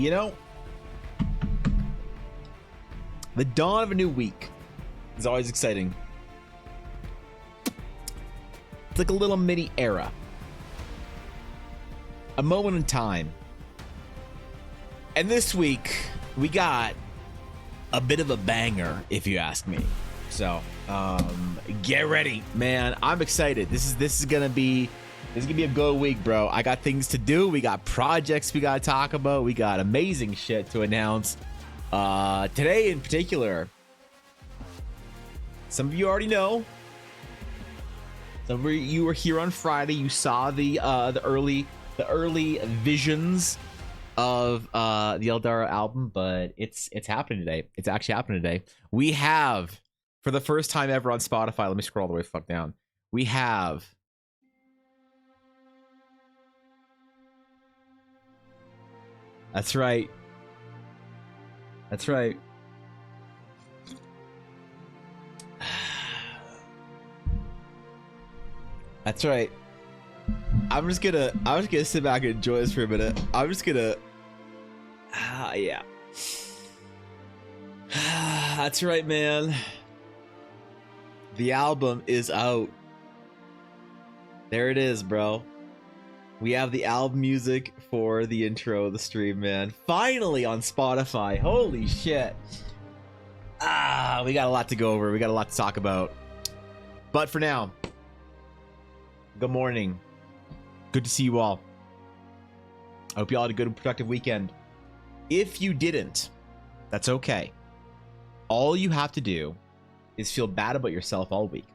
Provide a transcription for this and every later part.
You know, the dawn of a new week is always exciting. It's like a little mini era. A moment in time. And this week, we got a bit of a banger, if you ask me. So, get ready, man. I'm excited. This is gonna be a good week, bro. I got things to do. We got projects we gotta talk about. We got amazing shit to announce. Today in particular, some of you already know. Some of you were here on Friday. You saw the early visions of the Eldara album, but it's happening today. It's actually happening today. We have, for the first time ever on Spotify, let me scroll all the way the fuck down. We have That's right. That's right. That's right. I'm just gonna sit back and enjoy this for a minute. I'm just gonna yeah. That's right, man. The album is out. There it is, bro. We have the album music for the intro of the stream, man. Finally on Spotify. Holy shit. We got a lot to go over. We got a lot to talk about. But for now, good morning. Good to see you all. I hope you all had a good and productive weekend. If you didn't, that's okay. All you have to do is feel bad about yourself all week.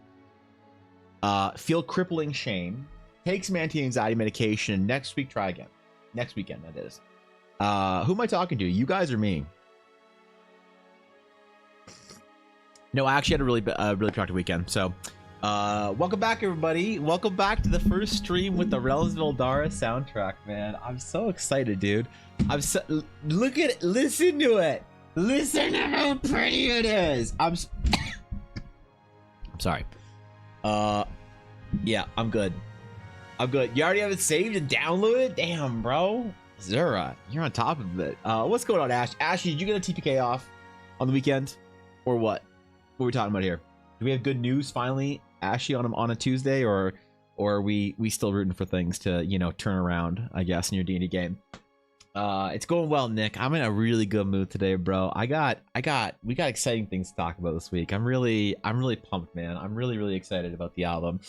Feel crippling shame. Take some anti-anxiety medication, and next week try again. Next weekend, that is. Who am I talking to? You guys or me? No, I actually had a really productive weekend. So, welcome back, everybody. Welcome back to the first stream with the Realms of Eldara soundtrack, man. I'm so excited, dude. Look at it. Listen to it. Listen to how pretty it is. I'm sorry. Yeah, I'm good. I'm good. You already have it saved and downloaded? Damn, bro. Zura, you're on top of it. What's going on, Ash? Ashley, did you get a TPK off on the weekend? Or what? What are we talking about here? Do we have good news finally, Ashley, on a Tuesday? Or are we still rooting for things to, you know, turn around, I guess, in your D&D game? It's going well, Nick. I'm in a really good mood today, bro. We got exciting things to talk about this week. I'm really pumped, man. I'm really excited about the album.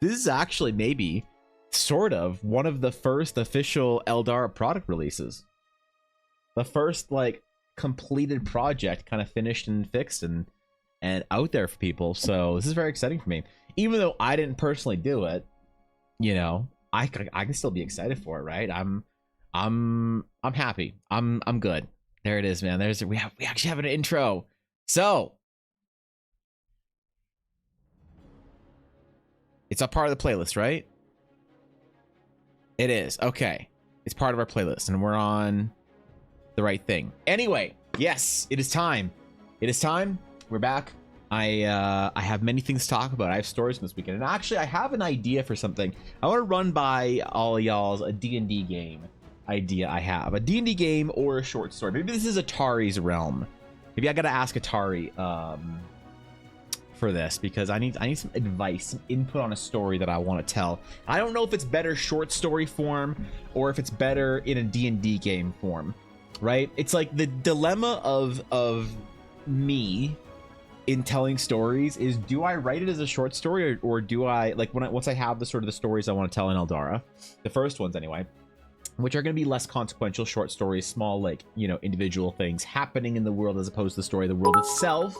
This is actually maybe sort of one of the first official Eldara product releases. The first like completed project, kind of finished and fixed and out there for people. So this is very exciting for me. Even though I didn't personally do it, you know, I can still be excited for it, right? I'm happy. I'm good. There it is, man. We actually have an intro. So it's a part of the playlist, right? It is. Okay. It's part of our playlist, and we're on the right thing. Anyway, yes, it is time. It is time. We're back. I have many things to talk about. I have stories from this weekend. And actually, I have an idea for something. I want to run by all y'all's a D&D game idea I have. A D&D game or a short story. Maybe this is Atari's realm. Maybe I got to ask Atari for this, because I need some advice, some input on a story that I want to tell. I don't know if it's better short story form or if it's better in a D&D game form, right? It's like the dilemma of me in telling stories is, do I write it as a short story or do I, like, once I have the sort of the stories I want to tell in Eldara, the first ones anyway, which are going to be less consequential short stories, small, like, you know, individual things happening in the world as opposed to the story of the world itself.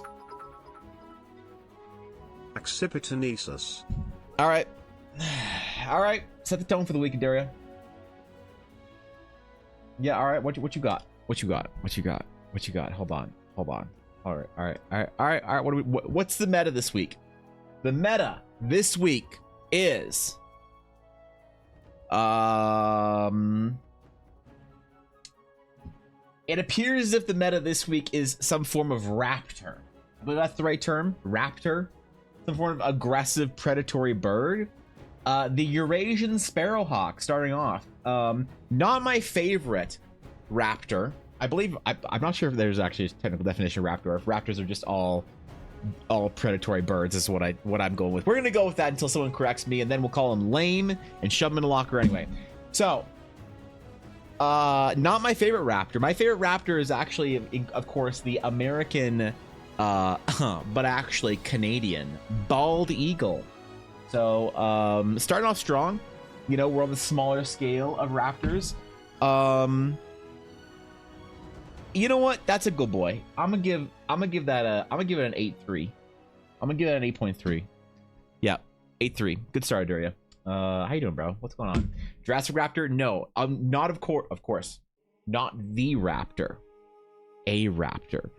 Accipitonesis. All right. Set the tone for the week, Daria. Yeah. All right. What you got? Hold on. All right. What's the meta this week? The meta this week is it appears as if the meta this week is some form of raptor. But that's the right term, raptor. Some form of aggressive predatory bird. The Eurasian sparrowhawk starting off. Not my favorite raptor. I believe I'm not sure if there's actually a technical definition of raptor. If raptors are just all predatory birds is what I'm going with. We're gonna go with that until someone corrects me, and then we'll call them lame and shove them in a locker anyway. So, not my favorite raptor. My favorite raptor is actually, of course, the American, but actually Canadian bald eagle. So, starting off strong. You know, we're on the smaller scale of raptors. You know what? That's a good boy. I'm gonna give it an 8.3. I'm gonna give it an 8.3. Yeah, 8.3. Good start, Daria. How you doing, bro? What's going on? Jurassic Raptor? No, not of course, not the raptor. A raptor.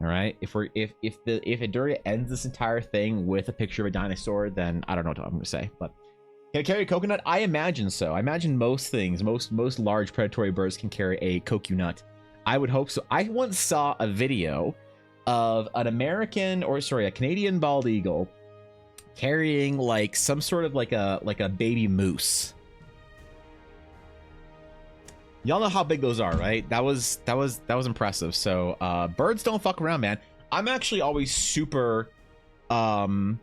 All right. If Aduria ends this entire thing with a picture of a dinosaur, then I don't know what I'm gonna say. But can it carry a coconut? I imagine so. I imagine most things, most large predatory birds can carry a coconut. I would hope so. I once saw a video of a Canadian bald eagle carrying like some sort of like a baby moose. Y'all know how big those are, right? That was impressive. So birds don't fuck around, man. I'm actually always super aware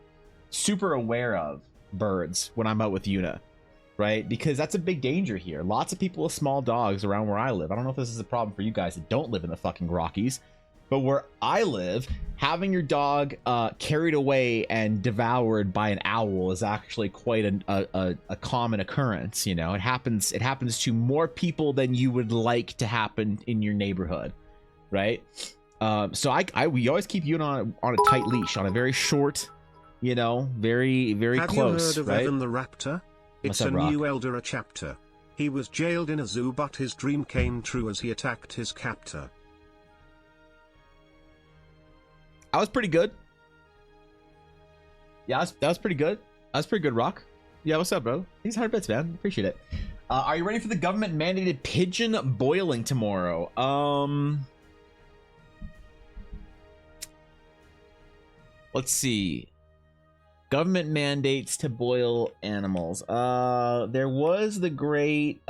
of birds when I'm out with Yuna, right? Because that's a big danger here. Lots of people with small dogs around where I live. I don't know if this is a problem for you guys that don't live in the fucking Rockies, but where I live, having your dog carried away and devoured by an owl is actually quite a common occurrence. You know, it happens to more people than you would like to happen in your neighborhood, right? So we always keep you on a tight leash, on a very short, you know, very Have close. you heard of right? Evan the Raptor? It's a new Eldera chapter. He was jailed in a zoo, but his dream came true as he attacked his captor. That was pretty good. Yeah, that was pretty good. That was pretty good, Rock. Yeah, what's up, bro? These 100 bits, man. Appreciate it. Are you ready for the government mandated pigeon boiling tomorrow? Let's see. Government mandates to boil animals. There was the great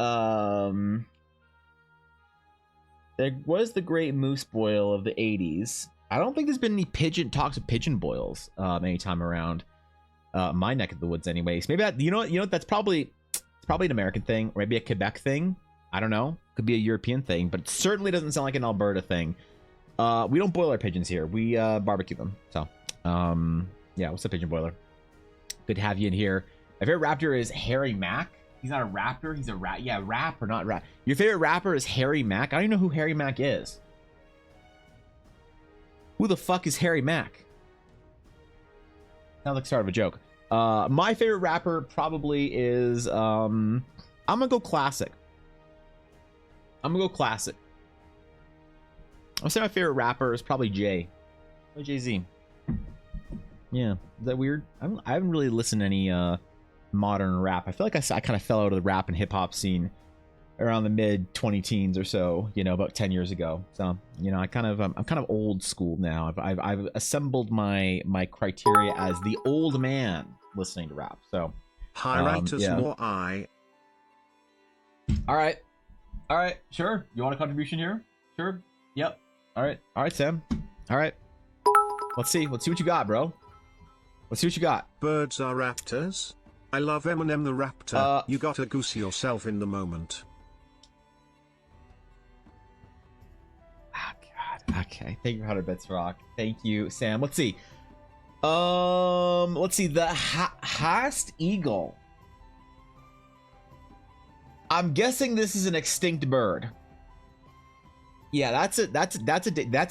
moose boil of the 80s. I don't think there's been any talks of pigeon boils anytime around my neck of the woods anyways. Maybe you know what, that's probably an American thing, or maybe a Quebec thing. I don't know. Could be a European thing, but it certainly doesn't sound like an Alberta thing. We don't boil our pigeons here. We barbecue them. So yeah, what's up, pigeon boiler? Good to have you in here. My favorite raptor is Harry Mack. He's not a raptor. He's a rat. Yeah, rapper, not rat. Your favorite rapper is Harry Mack. I don't even know who Harry Mack is. Who the fuck is Harry Mack? Sounds like the start of a joke. My favorite rapper probably is I'm gonna go classic. I'm say my favorite rapper is probably Jay. Jay-Z. Yeah, is that weird? I haven't really listened to any modern rap. I feel like I kind of fell out of the rap and hip hop scene around the mid 20-teens or so, you know, about 10 years ago. So, you know, I'm kind of old school now. I've assembled my criteria as the old man listening to rap. So, High writers yeah. more I. All right, sure. You want a contribution here? Sure. Yep. All right, Sam. All right. Let's see what you got, bro. Let's see what you got. Birds are raptors. I love Eminem the Raptor. You gotta goose yourself in the moment. Oh, God. Okay. Thank you for 100 bits, Rock. Thank you, Sam. Let's see. The Haast Eagle. I'm guessing this is an extinct bird. Yeah, that's a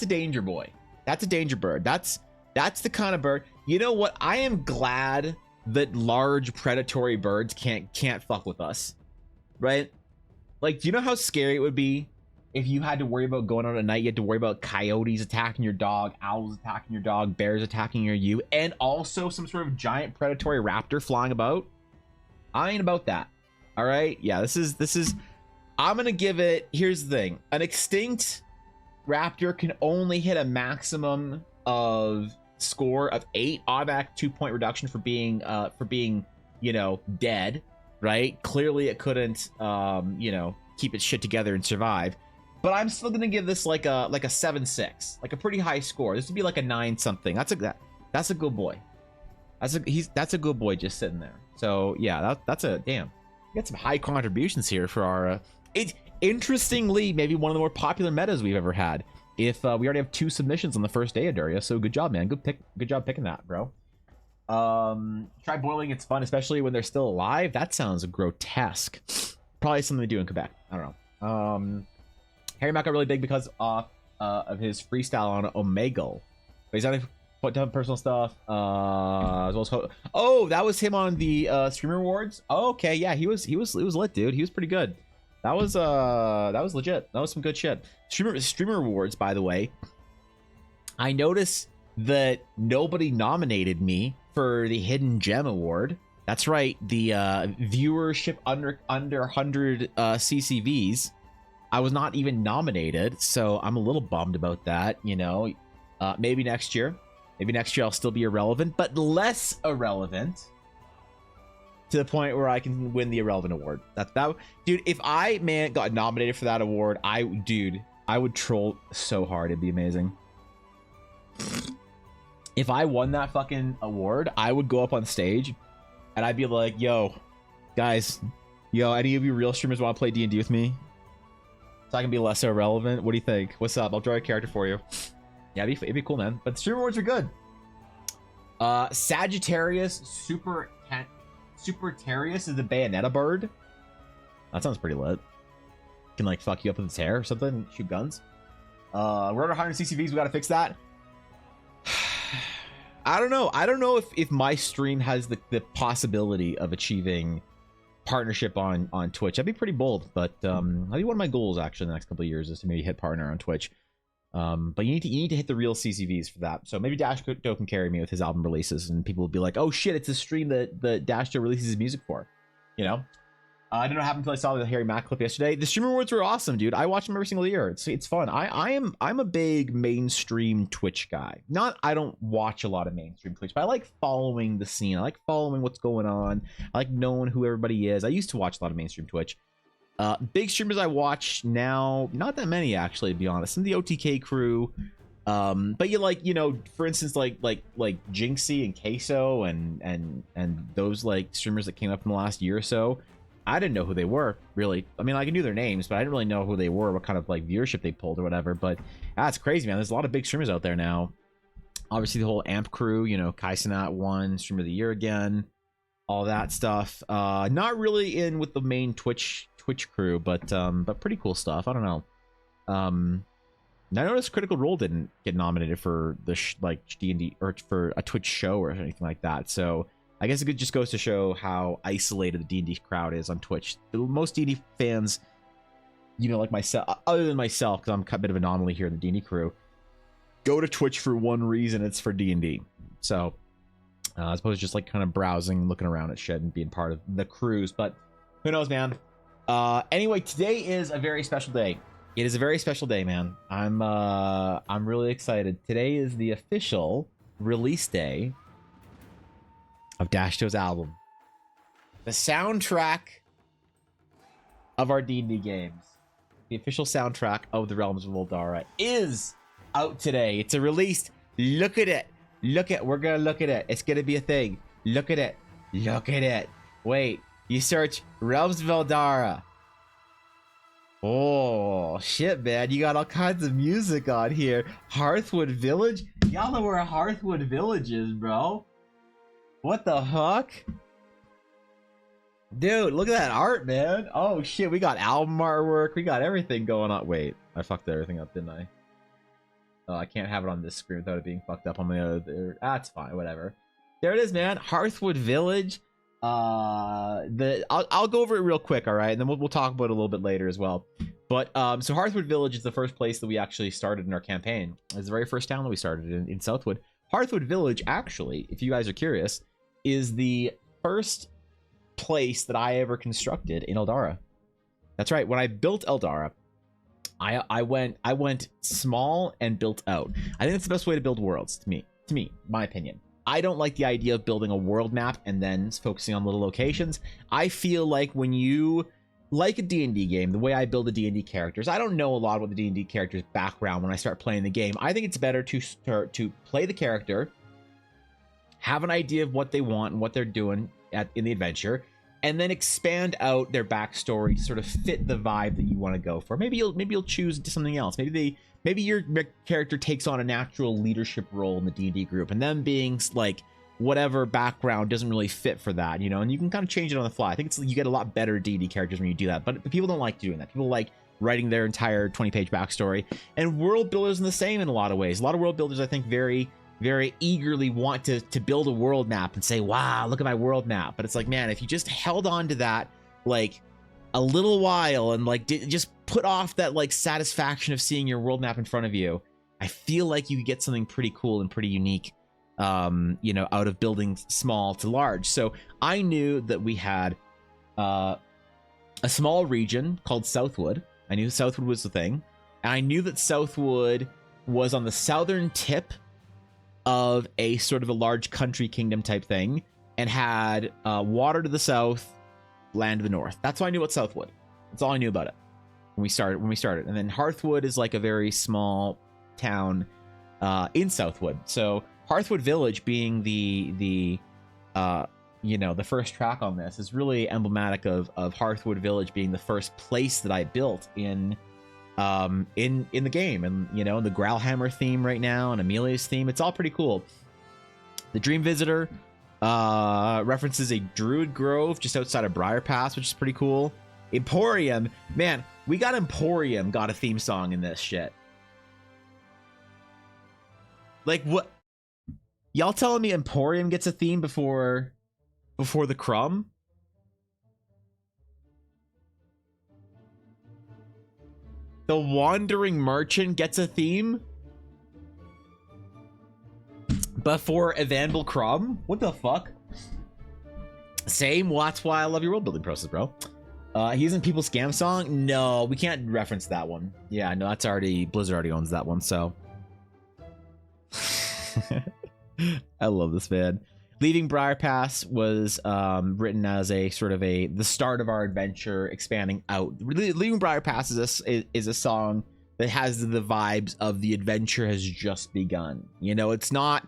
danger boy. That's a danger bird. That's the kind of bird. You know what? I am glad that large predatory birds can't fuck with us, right? Like, do you know how scary it would be if you had to worry about going out at night? You had to worry about coyotes attacking your dog, owls attacking your dog, bears attacking you, and also some sort of giant predatory raptor flying about. I ain't about that. All right? Yeah, this is. I'm gonna give it. Here's the thing: an extinct raptor can only hit a maximum of score of 8, automatic 2-point reduction for being you know, dead, right? Clearly it couldn't you know, keep its shit together and survive. but I'm still gonna give this like a 7-6, like a pretty high score. This would be like a 9 something. That's a good boy. That's a good boy just sitting there. So yeah, that's a damn. We got some high contributions here for our. It's interestingly maybe one of the more popular metas we've ever had. If we already have 2 submissions on the first day of Daria, so good job, man. Good job picking that, bro. Try boiling. It's fun, especially when they're still alive. That sounds grotesque. Probably something they do in Quebec. I don't know. Harry Mack got really big because of his freestyle on Omegle. But he's done personal stuff. As well as oh, that was him on the streamer awards. Oh, okay, yeah, he was lit, dude. He was pretty good. That was legit. That was some good shit. Streamer awards, by the way. I noticed that nobody nominated me for the Hidden Gem Award. That's right, the viewership under 100 CCVs. I was not even nominated, so I'm a little bummed about that. You know, maybe next year I'll still be irrelevant, but less irrelevant to the point where I can win the irrelevant award. That dude, if I got nominated for that award, I would troll so hard. It'd be amazing. If I won that fucking award, I would go up on stage and I'd be like, yo, guys, any of you real streamers want to play D&D with me? So I can be less irrelevant. What do you think? What's up? I'll draw a character for you. Yeah, it'd be cool, man. But the stream awards are good. Sagittarius Supertarius is the Bayonetta bird. That sounds pretty lit. Can like fuck you up with its hair or something. Shoot guns. We're under 100 CCVs. We gotta fix that. I don't know if my stream has the possibility of achieving partnership on Twitch. That'd be pretty bold, but that'd be one of my goals actually in the next couple of years is to maybe hit partner on Twitch. But you need to hit the real CCVs for that. So maybe Dash Doe can carry me with his album releases, and people will be like, "Oh shit, it's a stream that Dash Doe releases his music for." You know, I don't know what happened until I saw the Harry Mack clip yesterday. The stream awards were awesome, dude. I watch them every single year. It's fun. I'm a big mainstream Twitch guy. I don't watch a lot of mainstream Twitch, but I like following the scene. I like following what's going on. I like knowing who everybody is. I used to watch a lot of mainstream Twitch. Big streamers I watch now, not that many actually, to be honest. Some of the OTK crew, but for instance, like Jinxie and Queso and those like streamers that came up in the last year or so. I didn't know who they were, really. I mean, I knew their names, but I didn't really know who they were, what kind of like viewership they pulled or whatever. But that's crazy, man. There's a lot of big streamers out there now. Obviously, the whole Amp crew, Kai Cenat won Streamer of the Year again, all that stuff. Not really in with the main Twitch crew, but pretty cool stuff. I don't know. I noticed Critical Role didn't get nominated for the D&D or for a Twitch show or anything like that. So I guess it just goes to show how isolated the D&D crowd is on Twitch. Most D&D fans, like myself, other than myself, because I'm a bit of an anomaly here in the D&D crew, go to Twitch for one reason. It's for D&D. So I suppose just like kind of browsing, looking around at shit and being part of the crews. But who knows, man? Anyway, today is a very special day. It is a very special day, man. I'm really excited. Today is the official release day of Dash Doe's album. The soundtrack of our D&D games. The official soundtrack of the Realms of Eldara is out today. It's a release. Look at it. We're gonna look at it. It's gonna be a thing. Look at it. Wait. You search Realms of Eldara. Oh, shit, man. You got all kinds of music on here. Hearthwood Village? Y'all know where Hearthwood Village is, bro. What the fuck? Dude, look at that art, man. Oh, shit. We got album artwork. We got everything going on. Wait, I fucked everything up, didn't I? Oh, I can't have it on this screen without it being fucked up on the other. That's fine, whatever. There it is, man. Hearthwood Village. I'll go over it real quick, all right, and then we'll talk about it a little bit later as well. But so Hearthwood Village is the first place that we actually started in our campaign. It's the very first town that we started in Southwood. Hearthwood Village, actually, if you guys are curious, is the first place that I ever constructed in Eldara. That's right. When I built Eldara, I went small and built out. I think that's the best way to build worlds, to me, my opinion. I don't like the idea of building a world map and then focusing on little locations. I feel like when you like a D&D game, the way I build a D&D characters, I don't know a lot about the D&D character's background when I start playing the game. I think it's better to start to play the character, have an idea of what they want and what they're doing in the adventure, and then expand out their backstory to sort of fit the vibe that you want to go for. Maybe you'll choose something else. Maybe your character takes on a natural leadership role in the D&D group, and them being like whatever background doesn't really fit for that, you know, and you can kind of change it on the fly. I think you get a lot better D&D characters when you do that, but people don't like doing that. People like writing their entire 20-page backstory, and world builders in the same in a lot of ways. A lot of world builders, I think, very eagerly want to build a world map and say, wow, look at my world map. But it's like, man, if you just held on to that like a little while and like just put off that like satisfaction of seeing your world map in front of you, I feel like you could get something pretty cool and pretty unique, you know, out of building small to large. So I knew that we had a small region called Southwood. I knew Southwood was the thing, and I knew that Southwood was on the southern tip of a sort of a large country kingdom type thing, and had water to the south, land to the north. That's all I knew about Southwood. That's all I knew about it when we started. And then Hearthwood is like a very small town in Southwood. So Hearthwood Village being the you know, the first track on this is really emblematic of Hearthwood Village being the first place that I built in the game. And you know, the Growlhammer theme right now and Amelia's theme, it's all pretty cool. The Dream Visitor references a druid grove just outside of Briar Pass, which is pretty cool. Emporium, man, we got Emporium got a theme song in this shit. Like, what? Y'all telling me Emporium gets a theme before the Crumb? The Wandering Merchant gets a theme before Evanville Crumb? What the fuck? Same. Well, that's why I love your world building process, bro. He isn't People's Scam Song? No, we can't reference that one. Yeah, no, that's already, Blizzard already owns that one, so. I love this, man. Leaving Briar Pass was written as a sort of the start of our adventure, expanding out. Leaving Briar Pass is a song that has the vibes of the adventure has just begun. You know, it's not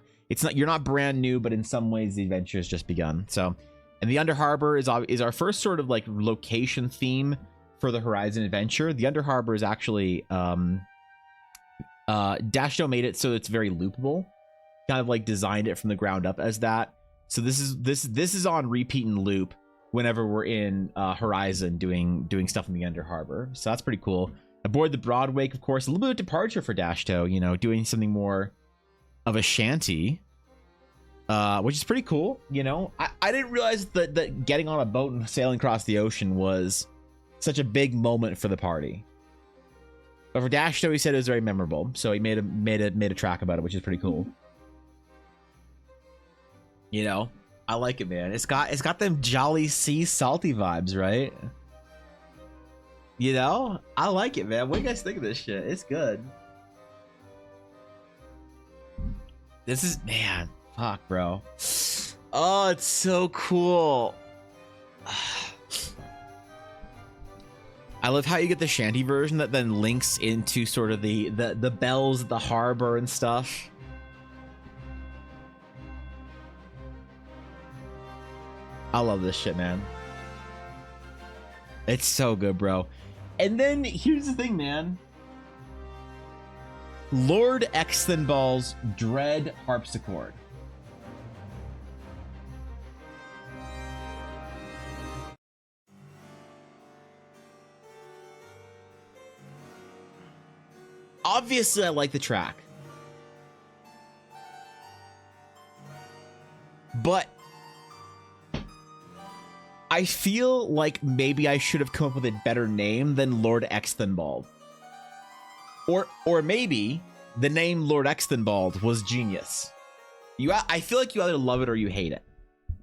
you're not brand new, but in some ways the adventure has just begun. So, and the Under Harbor is our first sort of like location theme for the Horizon adventure. The Under Harbor is actually Dashto made it so it's very loopable. Kind of like designed it from the ground up as that. So this is on repeat and loop whenever we're in Horizon doing stuff in the Under Harbor. So that's pretty cool. Aboard the Broadwake, of course, a little bit of departure for Dashto, you know, doing something more of a shanty, which is pretty cool. You know, I didn't realize that getting on a boat and sailing across the ocean was such a big moment for the party. But for Dashto, he said it was very memorable, so he made a track about it, which is pretty cool. You know, I like it, man. It's got them jolly sea salty vibes, right? You know, I like it, man. What do you guys think of this shit? It's good. This is, man, fuck, bro. Oh, it's so cool. I love how you get the shanty version that then links into sort of the bells at the harbor and stuff. I love this shit, man. It's so good, bro. And then here's the thing, man. Lord Exthenball's Dread Harpsichord. Obviously, I like the track. But I feel like maybe I should have come up with a better name than Lord Exthenbald. Or maybe the name Lord Exthenbald was genius. I feel like you either love it or you hate it.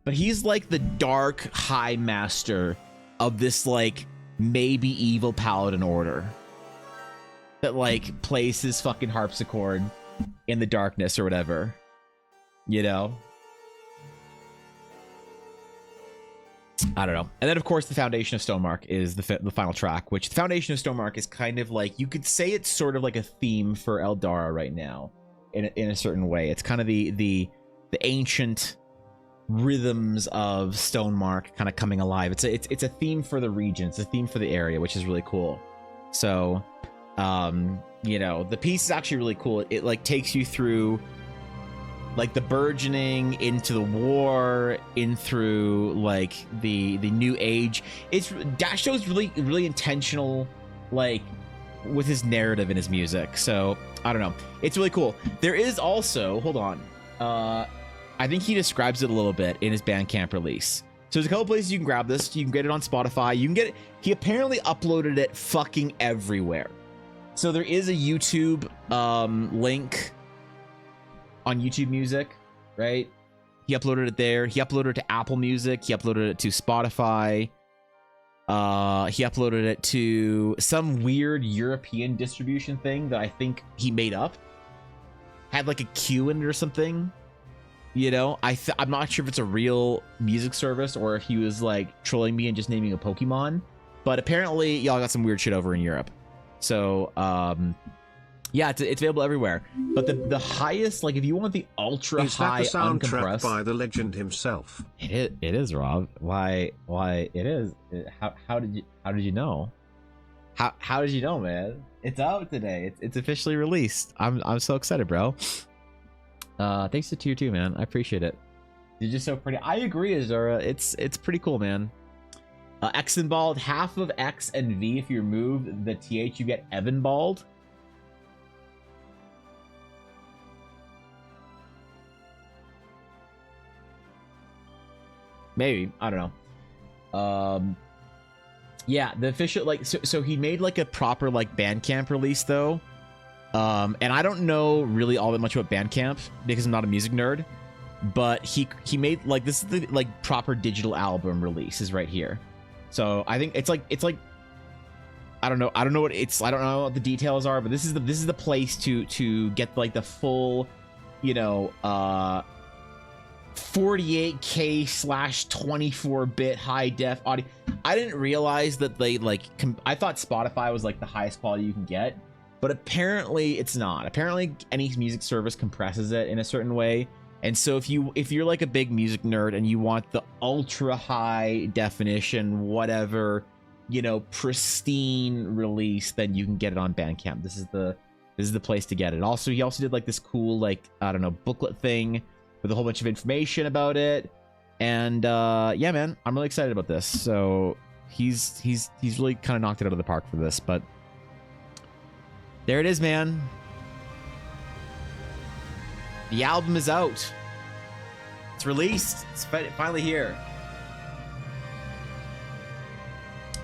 But he's like the dark high master of this like maybe evil paladin order that like plays his fucking harpsichord in the darkness or whatever. You know? I don't know. And then, of course, the Foundation of Stonemark is the final track, which the Foundation of Stonemark is kind of like, you could say it's sort of like a theme for Eldara right now, in a certain way. It's kind of the ancient rhythms of Stonemark kind of coming alive. It's a theme for the region. It's a theme for the area, which is really cool. So, you know, the piece is actually really cool. It like takes you through like the burgeoning into the war, in through like the new age. It's Dashto is really intentional, like with his narrative and his music. So I don't know, it's really cool. There is also, hold on, I think he describes it a little bit in his Bandcamp release. So there's a couple places you can grab this. You can get it on Spotify. You can get it. He apparently uploaded it fucking everywhere. So there is a YouTube link on YouTube Music, right? He uploaded it there. He uploaded it to Apple Music. He uploaded it to Spotify. He uploaded it to some weird European distribution thing that I think he made up. Had like a Q in it or something. You know, I'm not sure if it's a real music service or if he was like trolling me and just naming a Pokemon. But apparently y'all got some weird shit over in Europe. So, yeah, it's available everywhere. But the highest, like, if you want the ultra high uncompressed, by the legend himself. It is, Rob. Why it is? How did you know? How did you know, man? It's out today. It's officially released. I'm so excited, bro. Thanks to Tier 2, man. I appreciate it. You're just so pretty. I agree, Azura. It's pretty cool, man. X and bald, half of X and V. If you remove the TH, you get Evan bald. Maybe, I don't know. Yeah, the official, like, so he made like a proper like Bandcamp release though. And I don't know really all that much about Bandcamp because I'm not a music nerd, but he made like, this is the like proper digital album release is right here. So I think it's like I don't know what it's, I don't know what the details are, but this is the place to get like the full, you know, 48K / 24-bit high def audio. I didn't realize that they like I thought Spotify was like the highest quality you can get, but apparently it's not. Apparently any music service compresses it in a certain way. And so if you're like a big music nerd and you want the ultra high definition, whatever, you know, pristine release, then you can get it on Bandcamp. This is the place to get it. Also, he also did like this cool, like, I don't know, booklet thing with a whole bunch of information about it. And yeah, man, I'm really excited about this. So he's really kind of knocked it out of the park for this, but there it is, man. The album is out. It's released. It's finally here.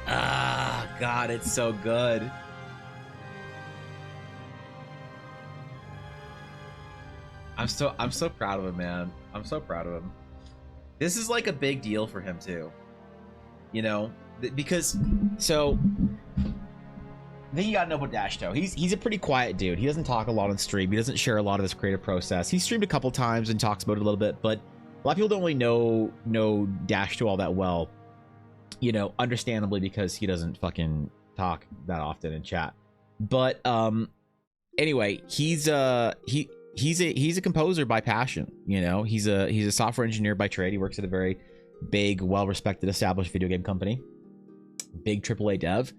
Ah, God, it's so good. I'm so proud of him, man. I'm so proud of him. This is like a big deal for him too. You know, because so then you gotta know about Dashto. He's a pretty quiet dude. He doesn't talk a lot on stream. He doesn't share a lot of his creative process. He streamed a couple times and talks about it a little bit, but a lot of people don't really know Dashto all that well. You know, understandably, because he doesn't talk that often in chat. But anyway, he's a composer by passion. You know, he's a software engineer by trade. He works at a very big, well-respected, established video game company, big AAA dev.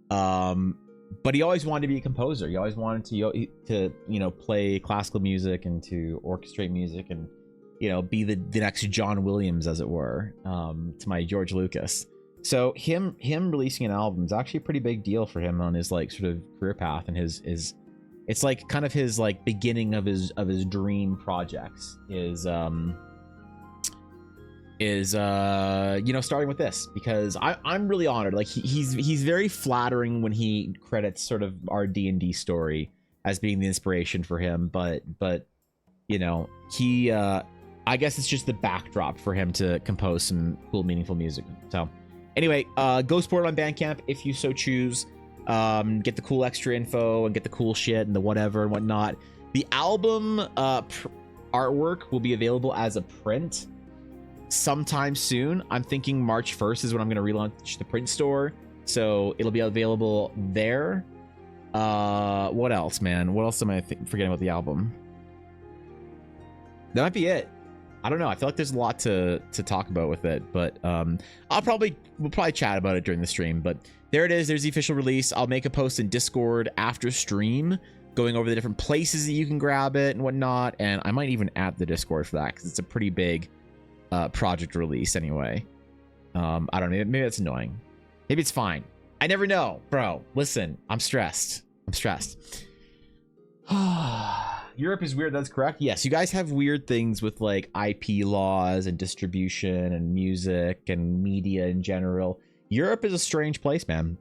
But he always wanted to be a composer. He always wanted to you know, play classical music and to orchestrate music and, you know, be the next John Williams, as it were, to my George Lucas. So him releasing an album is actually a pretty big deal for him on his like sort of career path, and his it's like kind of his like beginning of his dream projects is you know, starting with this, because I'm really honored. Like he's very flattering when he credits sort of our D&D story as being the inspiration for him, but you know, he I guess it's just the backdrop for him to compose some cool, meaningful music. So anyway, go support it on Bandcamp if you so choose. Get the cool extra info and get the cool shit and the whatever and whatnot. The album artwork will be available as a print sometime soon. I'm thinking March 1st is when I'm going to relaunch the print store, so it'll be available there. What else, man? What else am I forgetting about the album? That might be it. I don't know. I feel like there's a lot to talk about with it, but we'll probably chat about it during the stream. But there it is. There's the official release. I'll make a post in Discord after stream, going over the different places that you can grab it and whatnot. And I might even add the Discord for that because it's a pretty big project release anyway. I don't know. Maybe it's annoying. Maybe it's fine. I never know, bro. Listen, I'm stressed. Europe is weird. That's correct. Yes, you guys have weird things with like IP laws and distribution and music and media in general. Europe is a strange place, man.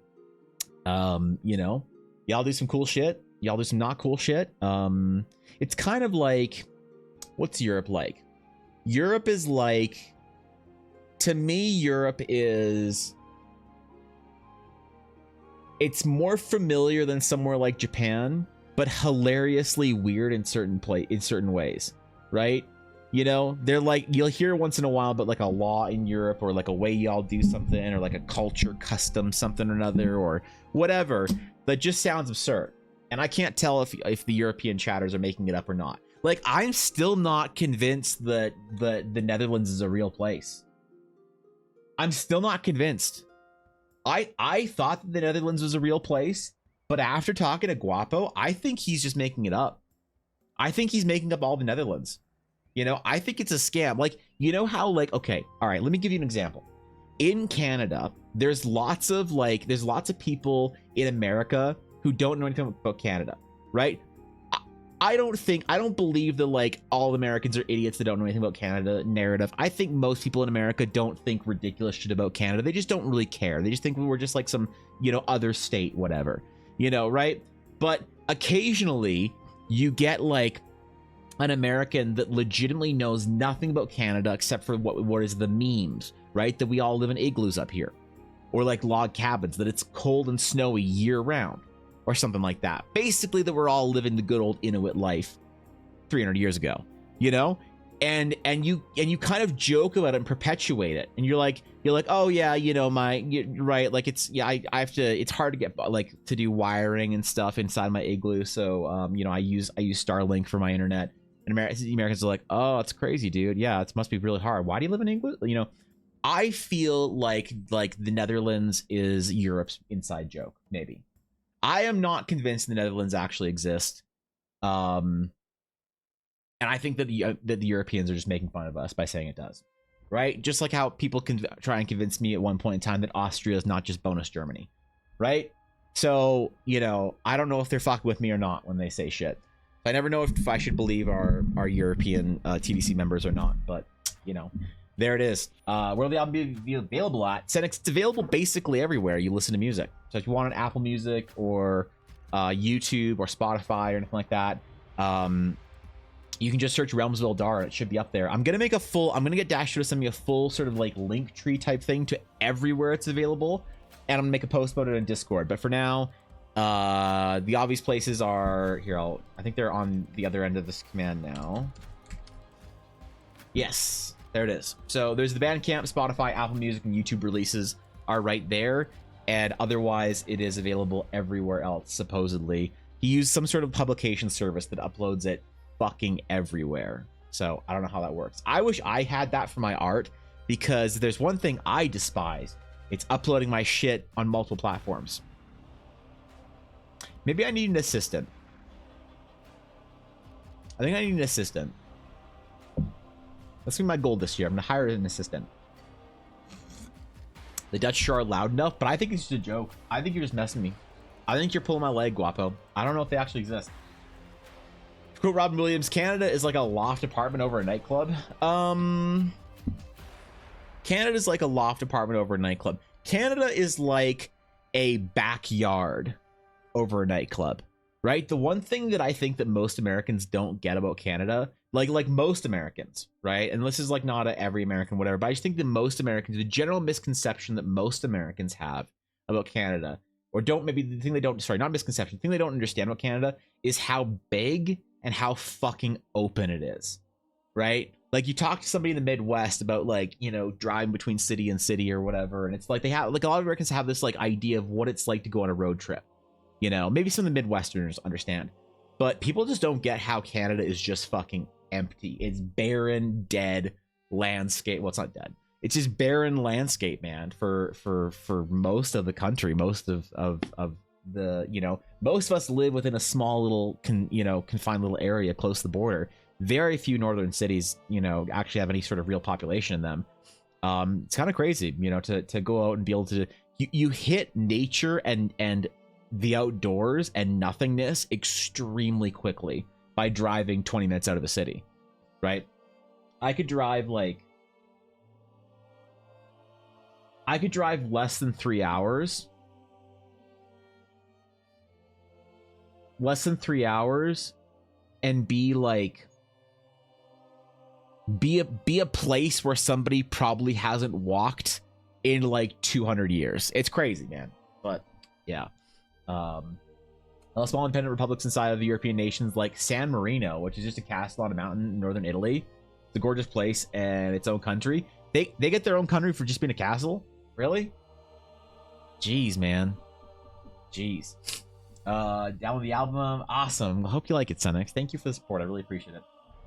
You know, y'all do some cool shit. Y'all do some not cool shit. It's kind of like, what's Europe like? Europe is like, to me, Europe is, it's more familiar than somewhere like Japan, but hilariously weird in certain ways, right? You know, they're like, you'll hear once in a while, but like a law in Europe, or like a way y'all do something, or like a culture, custom, something or another, or whatever, that just sounds absurd. And I can't tell if the European chatters are making it up or not. Like, I'm still not convinced that the Netherlands is a real place. I'm still not convinced. I thought that the Netherlands was a real place, but after talking to Guapo, I think he's just making it up. I think he's making up all the Netherlands. You know, I think it's a scam. Like, you know how, like, okay, all right, let me give you an example. In Canada, there's lots of people in America who don't know anything about Canada, right? I don't believe that like all Americans are idiots that don't know anything about Canada narrative. I think most people in America don't think ridiculous shit about Canada. They just don't really care. They just think we're just like some, you know, other state, whatever, you know, right? But occasionally you get like an American that legitimately knows nothing about Canada except for what is the memes, right? That we all live in igloos up here, or like log cabins, that it's cold and snowy year round, or something like that. Basically, that we're all living the good old Inuit life 300 years ago, you know? And you kind of joke about it and perpetuate it. And you're like, oh yeah, you know, you're right. Like I have to, it's hard to get like to do wiring and stuff inside my igloo. So, you know, I use Starlink for my internet. And Americans are like, oh, it's crazy, dude. Yeah, it must be really hard. Why do you live in England? You know, I feel like the Netherlands is Europe's inside joke, maybe. I am not convinced the Netherlands actually exist. And I think that the Europeans are just making fun of us by saying it does. Right? Just like how people can try and convince me at one point in time that Austria is not just bonus Germany. Right? So, you know, I don't know if they're fucking with me or not when they say shit. I never know if I should believe our European TDC members or not. But, you know, there it is. Where will the album be available at? It's available basically everywhere you listen to music. So if you want an Apple Music or YouTube or Spotify or anything like that, you can just search Realms of Eldar. It should be up there. I'm gonna get Dasher to send me a full sort of like link tree type thing to everywhere it's available, and I'm gonna make a post about it in Discord. But for now, the obvious places are here. I think they're on the other end of this command now. Yes. There it is. So there's the Bandcamp, Spotify, Apple Music, and YouTube releases are right there. And otherwise, it is available everywhere else, supposedly. He used some sort of publication service that uploads it fucking everywhere. So I don't know how that works. I wish I had that for my art, because there's one thing I despise. It's uploading my shit on multiple platforms. Maybe I need an assistant. I think I need an assistant. That's gonna be my goal this year. I'm gonna hire an assistant. The Dutch sure are loud enough, but I think it's just a joke. I think you're just messing me. I think you're pulling my leg, Guapo. I don't know if they actually exist. To quote Robin Williams, Canada is like a loft apartment over a nightclub. Canada's like a loft apartment over a nightclub. Canada is like a backyard over a nightclub, right? The one thing that I think that most Americans don't get about Canada, like most Americans, right? And this is like not every American, whatever, but I just think that most Americans, the general misconception that most Americans have about Canada, or don't, maybe the thing they don't, sorry, not misconception, the thing they don't understand about Canada is how big and how fucking open it is, right? Like you talk to somebody in the Midwest about like, you know, driving between city and city or whatever, and it's like they have like a lot of Americans have this like idea of what it's like to go on a road trip. You know, maybe some of the Midwesterners understand, but people just don't get how Canada is just fucking empty. It's barren, dead landscape. Well, it's not dead. It's just barren landscape, man. For most of the country, most of the, you know, most of us live within a small little confined little area close to the border. Very few northern cities, you know, actually have any sort of real population in them. It's kind of crazy, you know, to go out and be able to you hit nature and the outdoors and nothingness extremely quickly by driving 20 minutes out of a city, right? I could drive less than 3 hours. Less than 3 hours and be a place where somebody probably hasn't walked in like 200 years. It's crazy, man. But yeah. Small independent republics inside of the European nations like San Marino, which is just a castle on a mountain in northern Italy. It's a gorgeous place and its own country. They get their own country for just being a castle? Really? Jeez, man. Jeez. Download the album. Awesome. I hope you like it, Senex. Thank you for the support. I really appreciate it.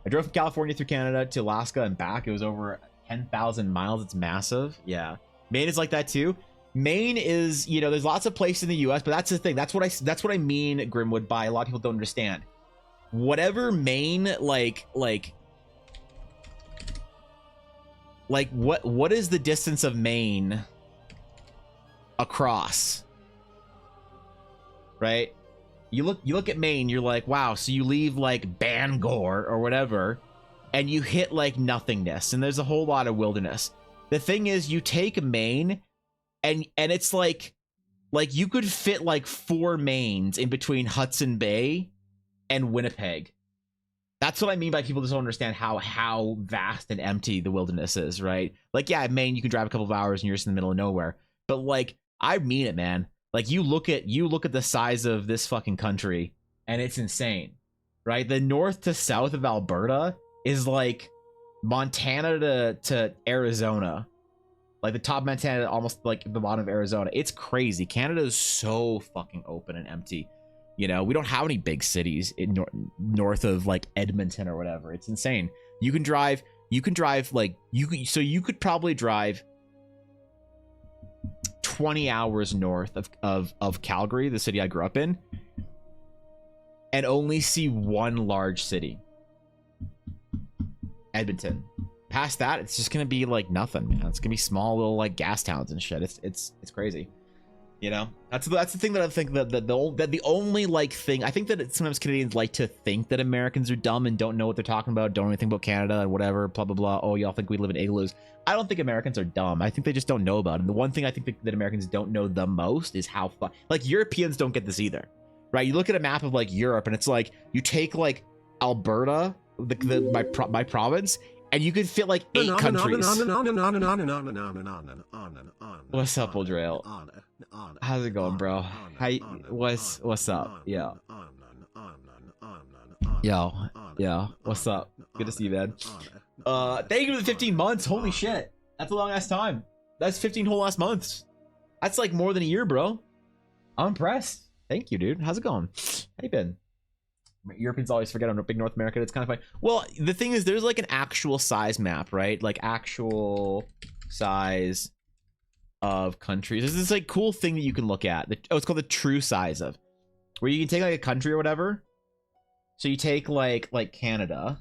I drove from California through Canada to Alaska and back. It was over 10,000 miles. It's massive. Yeah. Maine is like that too. Maine is, you know, there's lots of places in the US, but that's the thing. That's what I mean, Grimwood, by a lot of people don't understand. Whatever Maine, like what is the distance of Maine across? Right? You look at Maine, you're like, wow, so you leave like Bangor or whatever, and you hit like nothingness, and there's a whole lot of wilderness. The thing is, you take Maine, and it's like you could fit like 4 Maines in between Hudson Bay and Winnipeg. That's what I mean by people just don't understand how vast and empty the wilderness is, right? Like, yeah, Maine, you can drive a couple of hours and you're just in the middle of nowhere. But like, I mean it, man. Like you look at the size of this fucking country and it's insane, right? The north to south of Alberta is like Montana to Arizona, like the top of Montana, almost like the bottom of Arizona. It's crazy. Canada is so fucking open and empty. You know, we don't have any big cities in north of like Edmonton or whatever. It's insane. You can drive like you could probably drive 20 hours north of Calgary, the city I grew up in, and only see one large city, Edmonton. Past that, it's just gonna be like nothing, man. It's gonna be small little like gas towns and shit. It's crazy. You know, that's the thing that I think that the only like thing I think that sometimes Canadians like to think that Americans are dumb and don't know what they're talking about, don't know anything about Canada and whatever, blah blah blah. Oh, y'all think we live in igloos? I don't think Americans are dumb. I think they just don't know about it. And the one thing I think that Americans don't know the most is how like Europeans don't get this either, right? You look at a map of like Europe and it's like you take like Alberta, my province, and you could fit like 8 countries. What's up, Uldrail? How's it going, bro? What's up? Yeah. Yo. What's up? Good to see you, man. Thank you for the 15 months. Holy shit. That's a long ass time. That's 15 whole ass months. That's like more than a year, bro. I'm impressed. Thank you, dude. How's it going? How you been? Europeans always forget on big North America. It's kind of funny. Well, the thing is, there's like an actual size map, right? Like actual size of countries. There's this like cool thing that you can look at. It's called the true size of, where you can take like a country or whatever. So you take like Canada,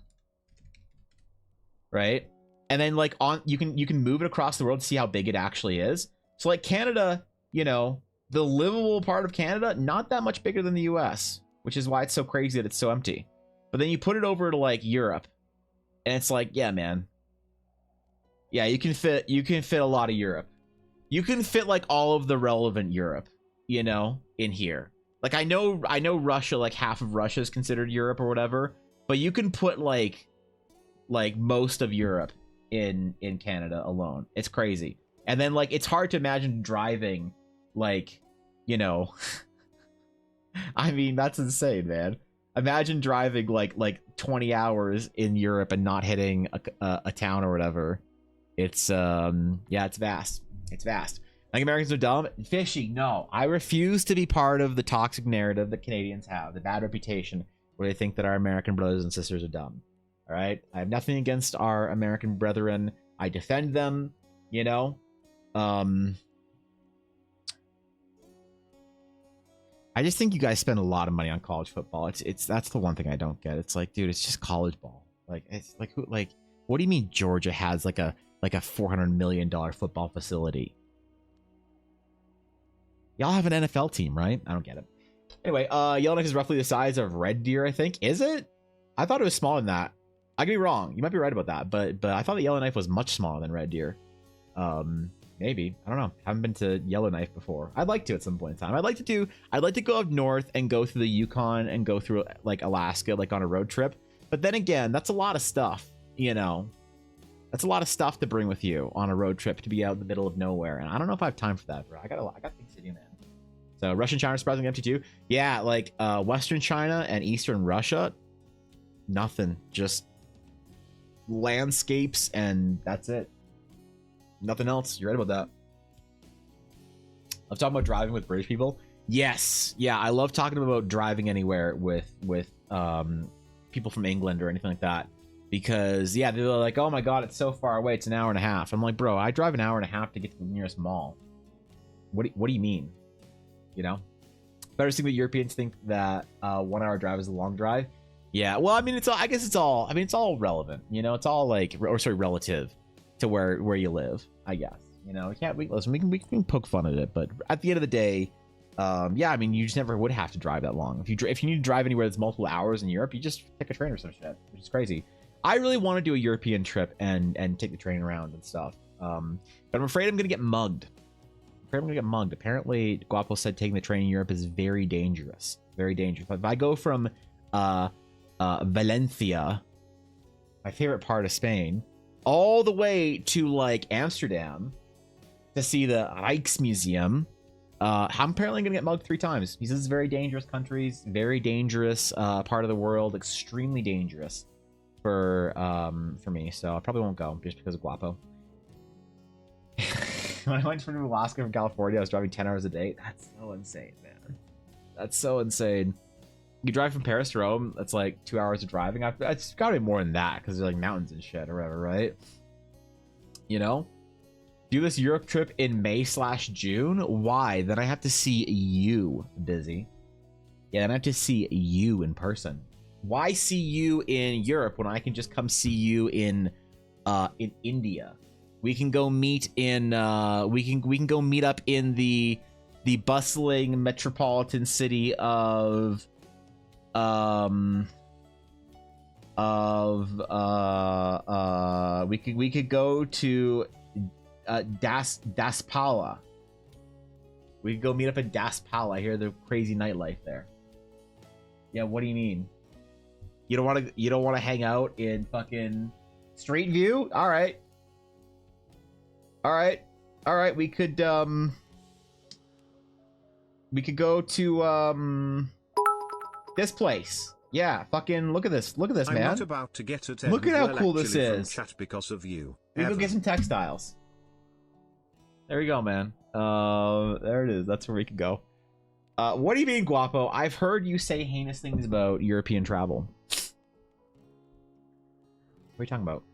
right? And then like you can move it across the world to see how big it actually is. So like Canada, you know, the livable part of Canada, not that much bigger than the US, which is why it's so crazy that it's so empty. But then you put it over to like Europe, and it's like, yeah, man. Yeah, you can fit a lot of Europe. You can fit like all of the relevant Europe, you know, in here. Like I know Russia, like half of Russia is considered Europe or whatever, but you can put like most of Europe in Canada alone. It's crazy. And then like it's hard to imagine driving like, you know, I mean, that's insane, man. Imagine driving like 20 hours in Europe and not hitting a town or whatever. It's yeah, it's vast. It's vast. Like Americans are dumb. Fishy, no. I refuse to be part of the toxic narrative that Canadians have, the bad reputation where they think that our American brothers and sisters are dumb. All right? I have nothing against our American brethren. I defend them, you know? I just think you guys spend a lot of money on college football. It's that's the one thing I don't get. It's like, dude, it's just college ball. Like, it's like, who, like, what do you mean Georgia has like a $400 million football facility? Y'all have an NFL team, right? I don't get it. Anyway, Yellowknife is roughly the size of Red Deer, I think. Is it? I thought it was smaller than that. I could be wrong. You might be right about that, but I thought that Yellowknife was much smaller than Red Deer. Maybe. I don't know. Haven't been to Yellowknife before. I'd like to at some point in time. I'd like to go up north and go through the Yukon and go through like Alaska, like on a road trip. But then again, that's a lot of stuff, you know. That's a lot of stuff to bring with you on a road trip to be out in the middle of nowhere. And I don't know if I have time for that, bro. I got things to do, man. So Russian China surprisingly empty too. Yeah, like Western China and Eastern Russia, nothing. Just landscapes and that's it. Nothing else. You're right about that. I'm talking about driving with British people. Yes. Yeah, I love talking about driving anywhere with people from England or anything like that. Because yeah, they're like, oh my god, it's so far away, it's an hour and a half. I'm like, bro, I drive an hour and a half to get to the nearest mall. What do you mean? You know? Better thing that Europeans think that 1 hour drive is a long drive. Yeah, well, I mean, it's all relevant. You know, it's all like, relative to where you live, I guess. You know, we can poke fun at it, but at the end of the day, yeah, I mean, you just never would have to drive that long. If you need to drive anywhere that's multiple hours in Europe, you just take a train or some shit, which is crazy. I really want to do a European trip and take the train around and stuff. But I'm afraid I'm gonna get mugged. Apparently, Guapo said taking the train in Europe is very dangerous. Very dangerous. If I go from Valencia, my favorite part of Spain, all the way to like Amsterdam to see the Rijksmuseum, I'm apparently gonna get mugged 3 times. He says it's very dangerous countries, very dangerous part of the world, extremely dangerous for me. So I probably won't go just because of Guapo. When I went from Alaska from California, I was driving 10 hours a day. That's so insane, man. That's so insane. You drive from Paris to Rome, that's like 2 hours of driving. It's gotta be more than that because there's like mountains and shit or whatever, right? You know? Do this Europe trip in May/June? Why? Then I have to see you, Busy. Yeah, then I have to see you in person. Why see you in Europe when I can just come see you in India? We can go meet in we can go meet up in the bustling metropolitan city of we could go to Daspala. We could go meet up in Daspala. I hear the crazy nightlife there. Yeah, what do you mean? You don't want to hang out in fucking Street View? All right. We could go to this place. Yeah, fucking look at this. Look at this, man. I'm not about to get it. Look at how cool this is. Chat because of you. We go get some textiles. There we go, man. There it is. That's where we could go. What do you mean, Guapo? I've heard you say heinous things about European travel. What are you talking about?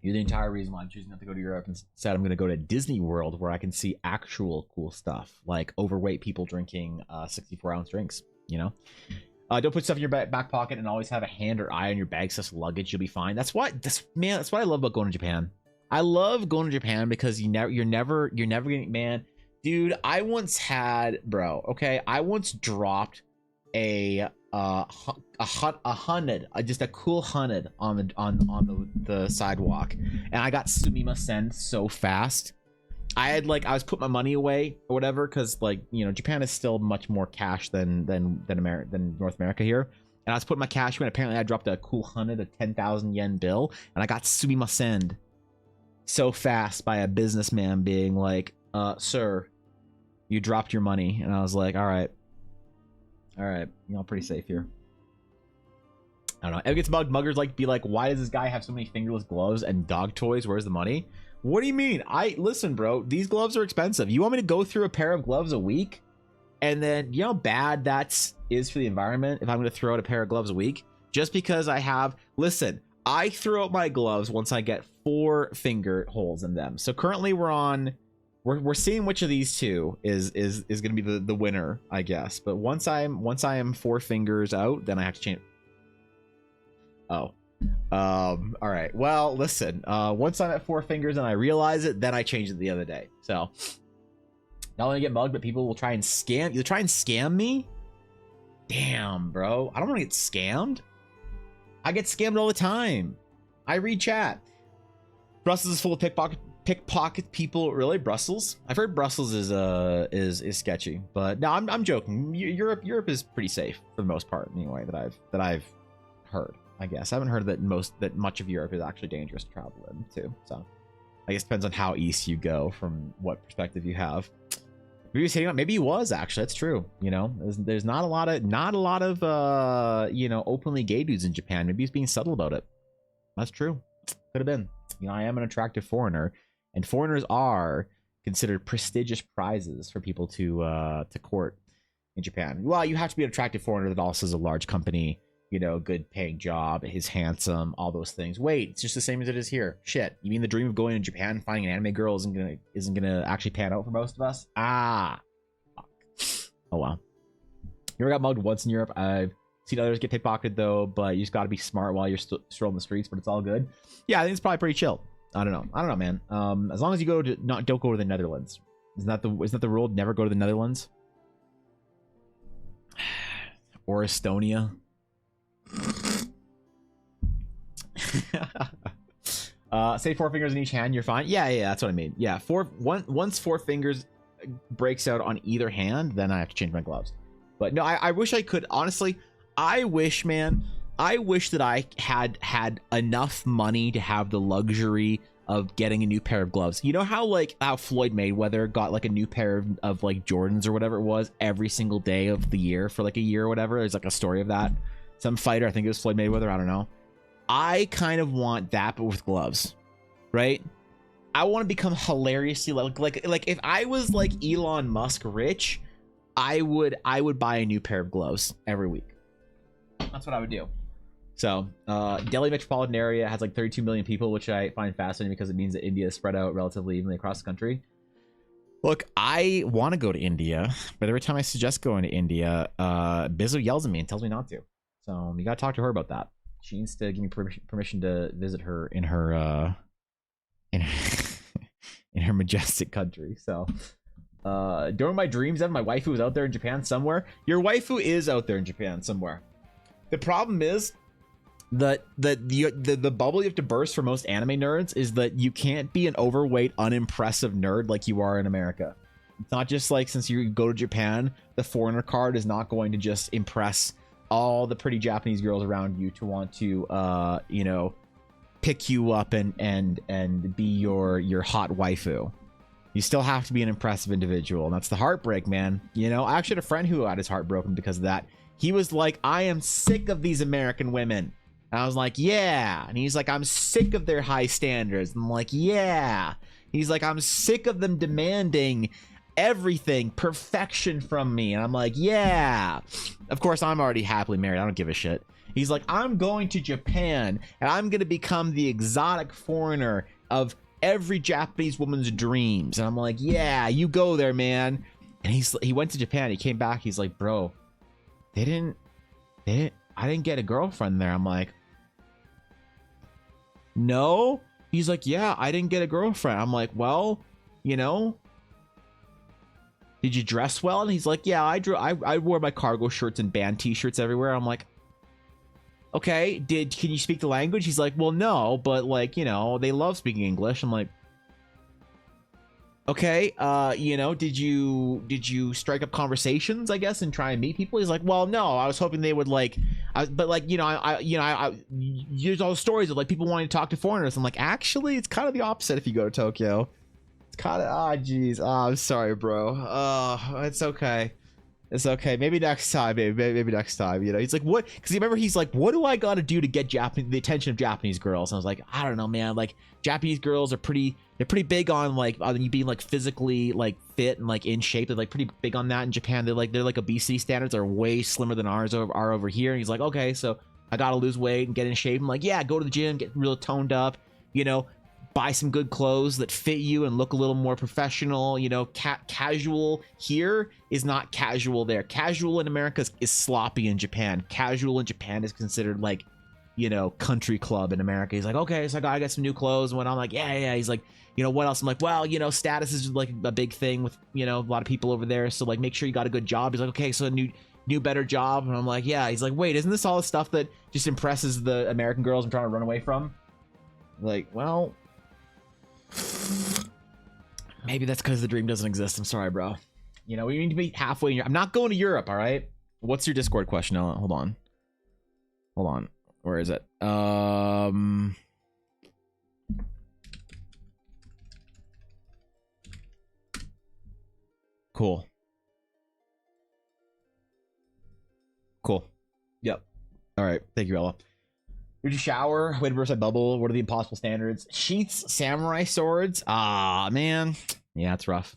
You're the entire reason why I'm choosing not to go to Europe. Instead, I'm going to go to Disney World where I can see actual cool stuff, like overweight people drinking 64-ounce drinks, you know? Don't put stuff in your back pocket and always have a hand or eye on your bag such luggage. You'll be fine. That's what I love about going to Japan. I love going to Japan because you're never getting, man. Dude, I once had, bro, okay? I once dropped a hundred, just a cool hundred on the sidewalk, and I got sumimasen so fast. I was putting my money away or whatever because, like, you know, Japan is still much more cash than North America here. And I was putting my cash away, and apparently I dropped a cool 10,000 yen bill, and I got sumimasen so fast by a businessman being like, sir, you dropped your money. And I was like, all right. All right, you know, pretty safe here. I don't know. Ever gets mugged. Muggers like be like, why does this guy have so many fingerless gloves and dog toys? Where's the money? What do you mean? Listen, bro. These gloves are expensive. You want me to go through a pair of gloves a week, and then you know how bad that is for the environment if I'm going to throw out a pair of gloves a week just because I have. Listen, I throw out my gloves once I get 4 finger holes in them. So currently we're seeing which of these two is going to be the winner, I guess. But once I am 4 fingers out, then I have to change. Oh, all right. Well, listen, once I'm at 4 fingers and I realize it, then I changed it the other day. So not only get mugged, but people will try and scam. You'll try and scam me. Damn, bro. I don't want to get scammed. I get scammed all the time. I read chat. Brussels is full of pickpocket people. Really, Brussels? I've heard Brussels is sketchy, but no, I'm joking. Europe is pretty safe for the most part, anyway. That I've heard. I guess I haven't heard that much of Europe is actually dangerous to travel into. So I guess it depends on how east you go, from what perspective you have. Maybe he was actually. That's true. You know, there's not a lot of you know, openly gay dudes in Japan. Maybe he's being subtle about it. That's true. Could have been. You know, I am an attractive foreigner, and foreigners are considered prestigious prizes for people to court in Japan. Well, you have to be an attractive foreigner that also has a large company, you know, good paying job, is handsome, all those things. Wait, it's just the same as it is here. Shit, you mean the dream of going to Japan and finding an anime girl isn't gonna actually pan out for most of us? Ah, fuck. Oh well. You ever got mugged once in Europe? I've seen others get pickpocketed though, but you just got to be smart while you're strolling the streets. But it's all good. Yeah, I think it's probably pretty chill. I don't know, man. As long as you don't go to the Netherlands. Isn't that the rule? Never go to the Netherlands or Estonia. Say 4 fingers in each hand, you're fine. Yeah, that's what I mean. Yeah, once 4 fingers breaks out on either hand, then I have to change my gloves. But no, I wish I could. Honestly, I wish that I had enough money to have the luxury of getting a new pair of gloves. You know how Floyd Mayweather got like a new pair of like Jordans or whatever it was every single day of the year for like a year or whatever. There's like a story of that. Some fighter, I think it was Floyd Mayweather, I don't know. I kind of want that, but with gloves, right? I want to become hilariously like if I was like Elon Musk rich, I would buy a new pair of gloves every week. That's what I would do. So Delhi metropolitan area has like 32 million people, which I find fascinating because it means that India is spread out relatively evenly across the country. Look, I want to go to India, but every time I suggest going to India, Bizzo yells at me and tells me not to. So you gotta talk to her about that. She needs to give me permission to visit her in her in her majestic country. So during my dreams, my waifu was out there in Japan somewhere. Your waifu is out there in Japan somewhere. The problem is that the bubble you have to burst for most anime nerds is that you can't be an overweight, unimpressive nerd like you are in America. It's not just like, since you go to Japan, the foreigner card is not going to just impress all the pretty Japanese girls around you to want to you know, pick you up and be your hot waifu. You still have to be an impressive individual, and that's the heartbreak, man. You know, I actually had a friend who had his heart broken because of that. He was like, I am sick of these American women. And I was like, yeah. And he's like, I'm sick of their high standards. And I'm like, yeah. He's like, I'm sick of them demanding everything, perfection from me. And I'm like, yeah. Of course, I'm already happily married. I don't give a shit. He's like, I'm going to Japan and I'm going to become the exotic foreigner of every Japanese woman's dreams. And I'm like, yeah, you go there, man. And he went to Japan. He came back. He's like, bro, I didn't get a girlfriend there. I'm like, no. He's like, yeah, I didn't get a girlfriend. I'm like, well, you know, did you dress well? And he's like, yeah, I wore my cargo shirts and band t-shirts everywhere. I'm like, okay, can you speak the language? He's like, well, no, but like, you know, they love speaking English. I'm like, okay, you know, did you strike up conversations, I guess, and try and meet people? He's like, well, no, I was hoping they would like, but like, you know, I use all the stories of like people wanting to talk to foreigners. I'm like, actually, it's kind of the opposite if you go to Tokyo. It's kind of, geez, I'm sorry, bro. It's okay. It's okay. Maybe next time. Maybe next time. You know, he's like, what? Because you remember, he's like, what do I got to do to get the attention of Japanese girls? And I was like, I don't know, man. Like, Japanese girls are they're pretty big on like on you being like physically like fit and like in shape. They're like pretty big on that in Japan. They're like obesity standards are way slimmer than ours are over here. And he's like, okay, so I got to lose weight and get in shape. I'm like, yeah, go to the gym, get real toned up. You know, buy some good clothes that fit you and look a little more professional. You know, casual here is not casual there. Casual in America is sloppy in Japan. Casual in Japan is considered like, you know, country club in America. He's like, okay, so I gotta get some new clothes. And when I'm like, yeah. He's like, you know, what else? I'm like, well, you know, status is like a big thing with, you know, a lot of people over there. So like, make sure you got a good job. He's like, okay, so a new better job. And I'm like, yeah. He's like, wait, isn't this all the stuff that just impresses the American girls I'm trying to run away from? Like, well, maybe that's because the dream doesn't exist. I'm sorry, bro. You know, we need to be halfway in Europe. I'm not going to Europe, all right? What's your Discord question? Hold on. Where is it? Cool. Yep. All right. Thank you, Ella. Would you shower? Way to burst that bubble. What are the impossible standards? Sheets, samurai swords. Ah, man. Yeah, it's rough.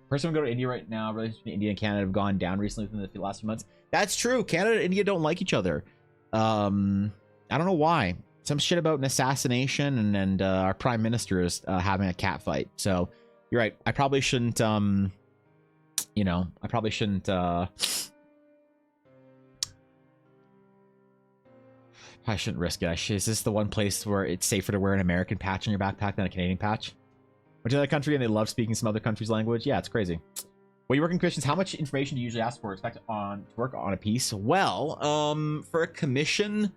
Person would go to India right now. Relations between India and Canada have gone down recently within the last few months. That's true. Canada and India don't like each other. I don't know why. Some shit about an assassination and our prime minister is having a cat fight. So you're right. I probably shouldn't. You know, I probably shouldn't. I shouldn't risk it. Is this the one place where it's safer to wear an American patch on your backpack than a Canadian patch? Went to another country and they love speaking some other country's language. Yeah, it's crazy. When you work in commissions, how much information do you usually ask for to work on a piece? Well, for a commission,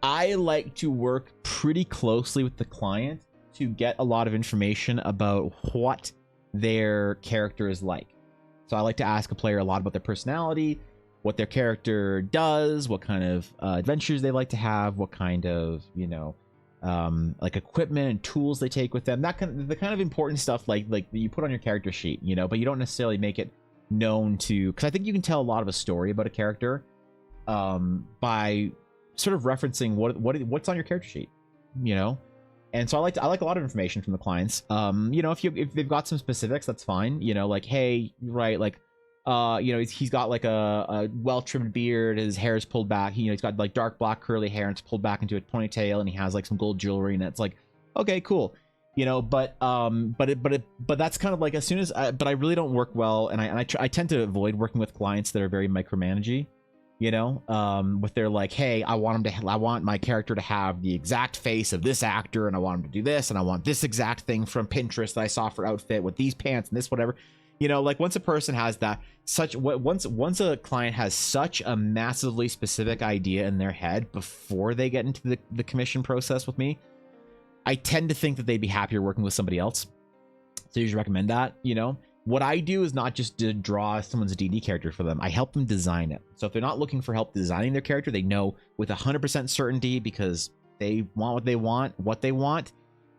I like to work pretty closely with the client to get a lot of information about what their character is like. So I like to ask a player a lot about their personality, what their character does, what kind of adventures they like to have, what kind of, you know, like equipment and tools they take with them. The kind of important stuff like you put on your character sheet, you know, but you don't necessarily make it known to, because I think you can tell a lot of a story about a character by sort of referencing what's on your character sheet, you know. And so I like a lot of information from the clients. You know, if they've got some specifics, that's fine. You know, like, hey, right, like, you know, he's got like a well-trimmed beard, his hair is pulled back, you know, he's got like dark black curly hair and it's pulled back into a ponytail, and he has like some gold jewelry, and it's like, okay, cool, you know. But that's kind of like, as soon as but I really don't work well, and I tend to avoid working with clients that are very micromanagey, you know, with their like, hey, I want my character to have the exact face of this actor, and I want him to do this, and I want this exact thing from Pinterest that I saw for outfit with these pants and this whatever. You know, like once a person has that once a client has such a massively specific idea in their head before they get into the commission process with me, I tend to think that they'd be happier working with somebody else. So you should recommend that. You know, what I do is not just to draw someone's D&D character for them. I help them design it. So if they're not looking for help designing their character, they know with 100% certainty, because they want what they want,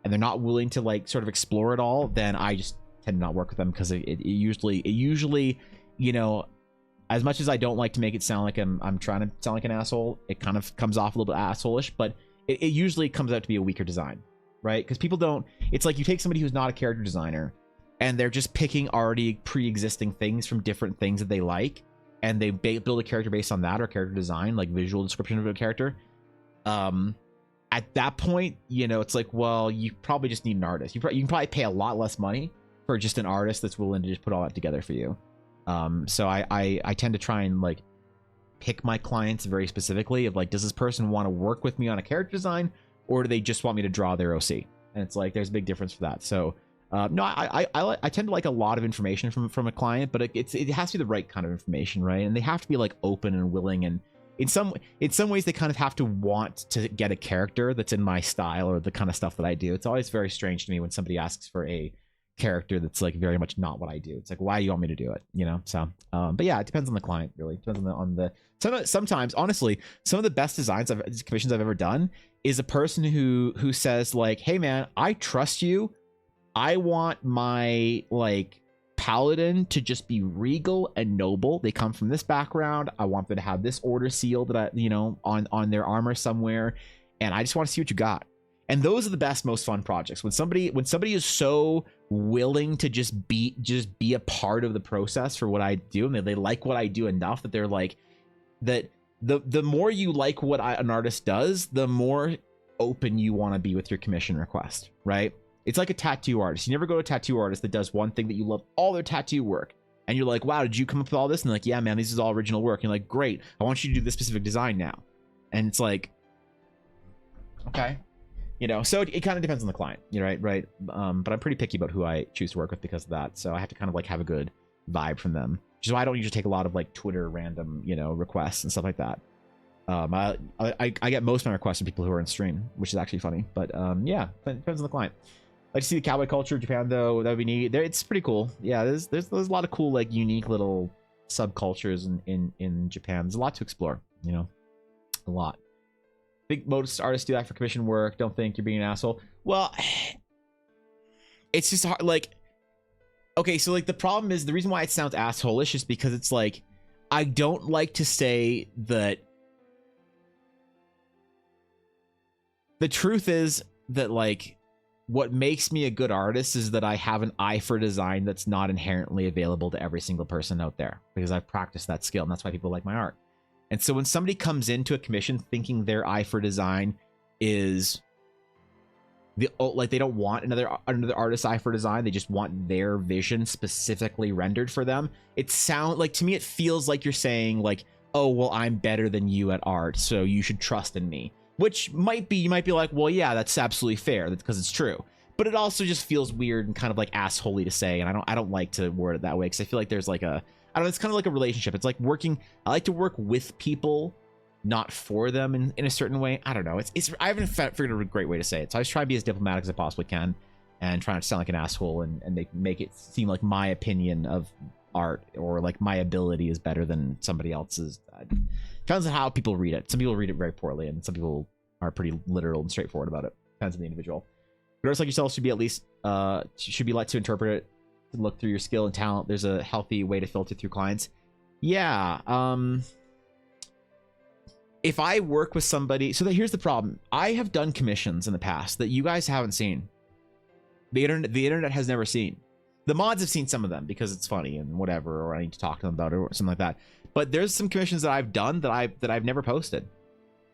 and they're not willing to like sort of explore it all, then I just tend to not work with them, because it usually, you know, as much as I don't like to make it sound like I'm trying to sound like an asshole, it kind of comes off a little bit asshole-ish, but it usually comes out to be a weaker design, right? Because people don't, it's like you take somebody who's not a character designer and they're just picking already pre-existing things from different things that they like, and they build a character based on that, or character design, like visual description of a character. At that point, you know, it's like, well, you probably just need an artist. You can probably pay a lot less money for just an artist that's willing to just put all that together for you. So I tend to try and like pick my clients very specifically of like, does this person want to work with me on a character design, or do they just want me to draw their OC? And it's like, there's a big difference for that. So no, I tend to like a lot of information from a client, but it has to be the right kind of information, right? And they have to be like open and willing, and in some ways they kind of have to want to get a character that's in my style or the kind of stuff that I do. It's always very strange to me when somebody asks for a character that's like very much not what I do. It's like, why do you want me to do it, you know? So but yeah, it depends on the client, really. It depends on the sometimes honestly, some of the best commissions I've ever done is a person who says like, hey man, I trust you, I want my like paladin to just be regal and noble. They come from this background. I want them to have this order seal that I, on their armor somewhere, and I just want to see what you got. And those are the best, most fun projects. When somebody is so willing to just be a part of the process for what I do, and they like what I do enough that they're like that. The more you like what an artist does, the more open you want to be with your commission request, right? It's like a tattoo artist. You never go to a tattoo artist that does one thing that you love all their tattoo work, and you're like, wow, did you come up with all this? And they're like, yeah, man, this is all original work. And you're like, great, I want you to do this specific design now. And it's like, okay. So it kind of depends on the client, right? But I'm pretty picky about who I choose to work with because of that. So I have to kind of like have a good vibe from them, which is why I don't usually take a lot of like Twitter random, requests and stuff like that. I get most of my requests from people who are in stream, which is actually funny. But yeah, it depends on the client. I like to see the cowboy culture of Japan though. That would be neat. It's pretty cool. Yeah, there's a lot of cool like unique little subcultures in Japan. There's a lot to explore. A lot. I think most artists do that for commission work. Don't think you're being an asshole. Well, it's just hard. Like, okay, so like the problem is the reason why it sounds asshole-ish is because it's like I don't like to say that. The truth is that like what makes me a good artist is that I have an eye for design that's not inherently available to every single person out there because I've practiced that skill, and that's why people like my art. And so when somebody comes into a commission thinking their eye for design is like they don't want another artist's eye for design, they just want their vision specifically rendered for them. It sounds like, to me, it feels like you're saying like, oh, well, I'm better than you at art, so you should trust in me. Which you might be like, well, yeah, that's absolutely fair because it's true. But it also just feels weird and kind of like assholey to say, and I don't like to word it that way because I feel like there's like it's kind of like a relationship. It's like I like to work with people, not for them in a certain way. I don't know. I haven't figured out a great way to say it. So I just try to be as diplomatic as I possibly can and try not to sound like an asshole and make it seem like my opinion of art or like my ability is better than somebody else's. Depends on how people read it. Some people read it very poorly, and some people are pretty literal and straightforward about it. Depends on the individual. But artists like yourself should be let to interpret it, to look through your skill and talent. There's a healthy way to filter through clients. Yeah. If I work with somebody, here's the problem. I have done commissions in the past that you guys haven't seen. The internet has never seen. The mods have seen some of them because it's funny and whatever, or I need to talk to them about it or something like that. But there's some commissions that I've done that I've never posted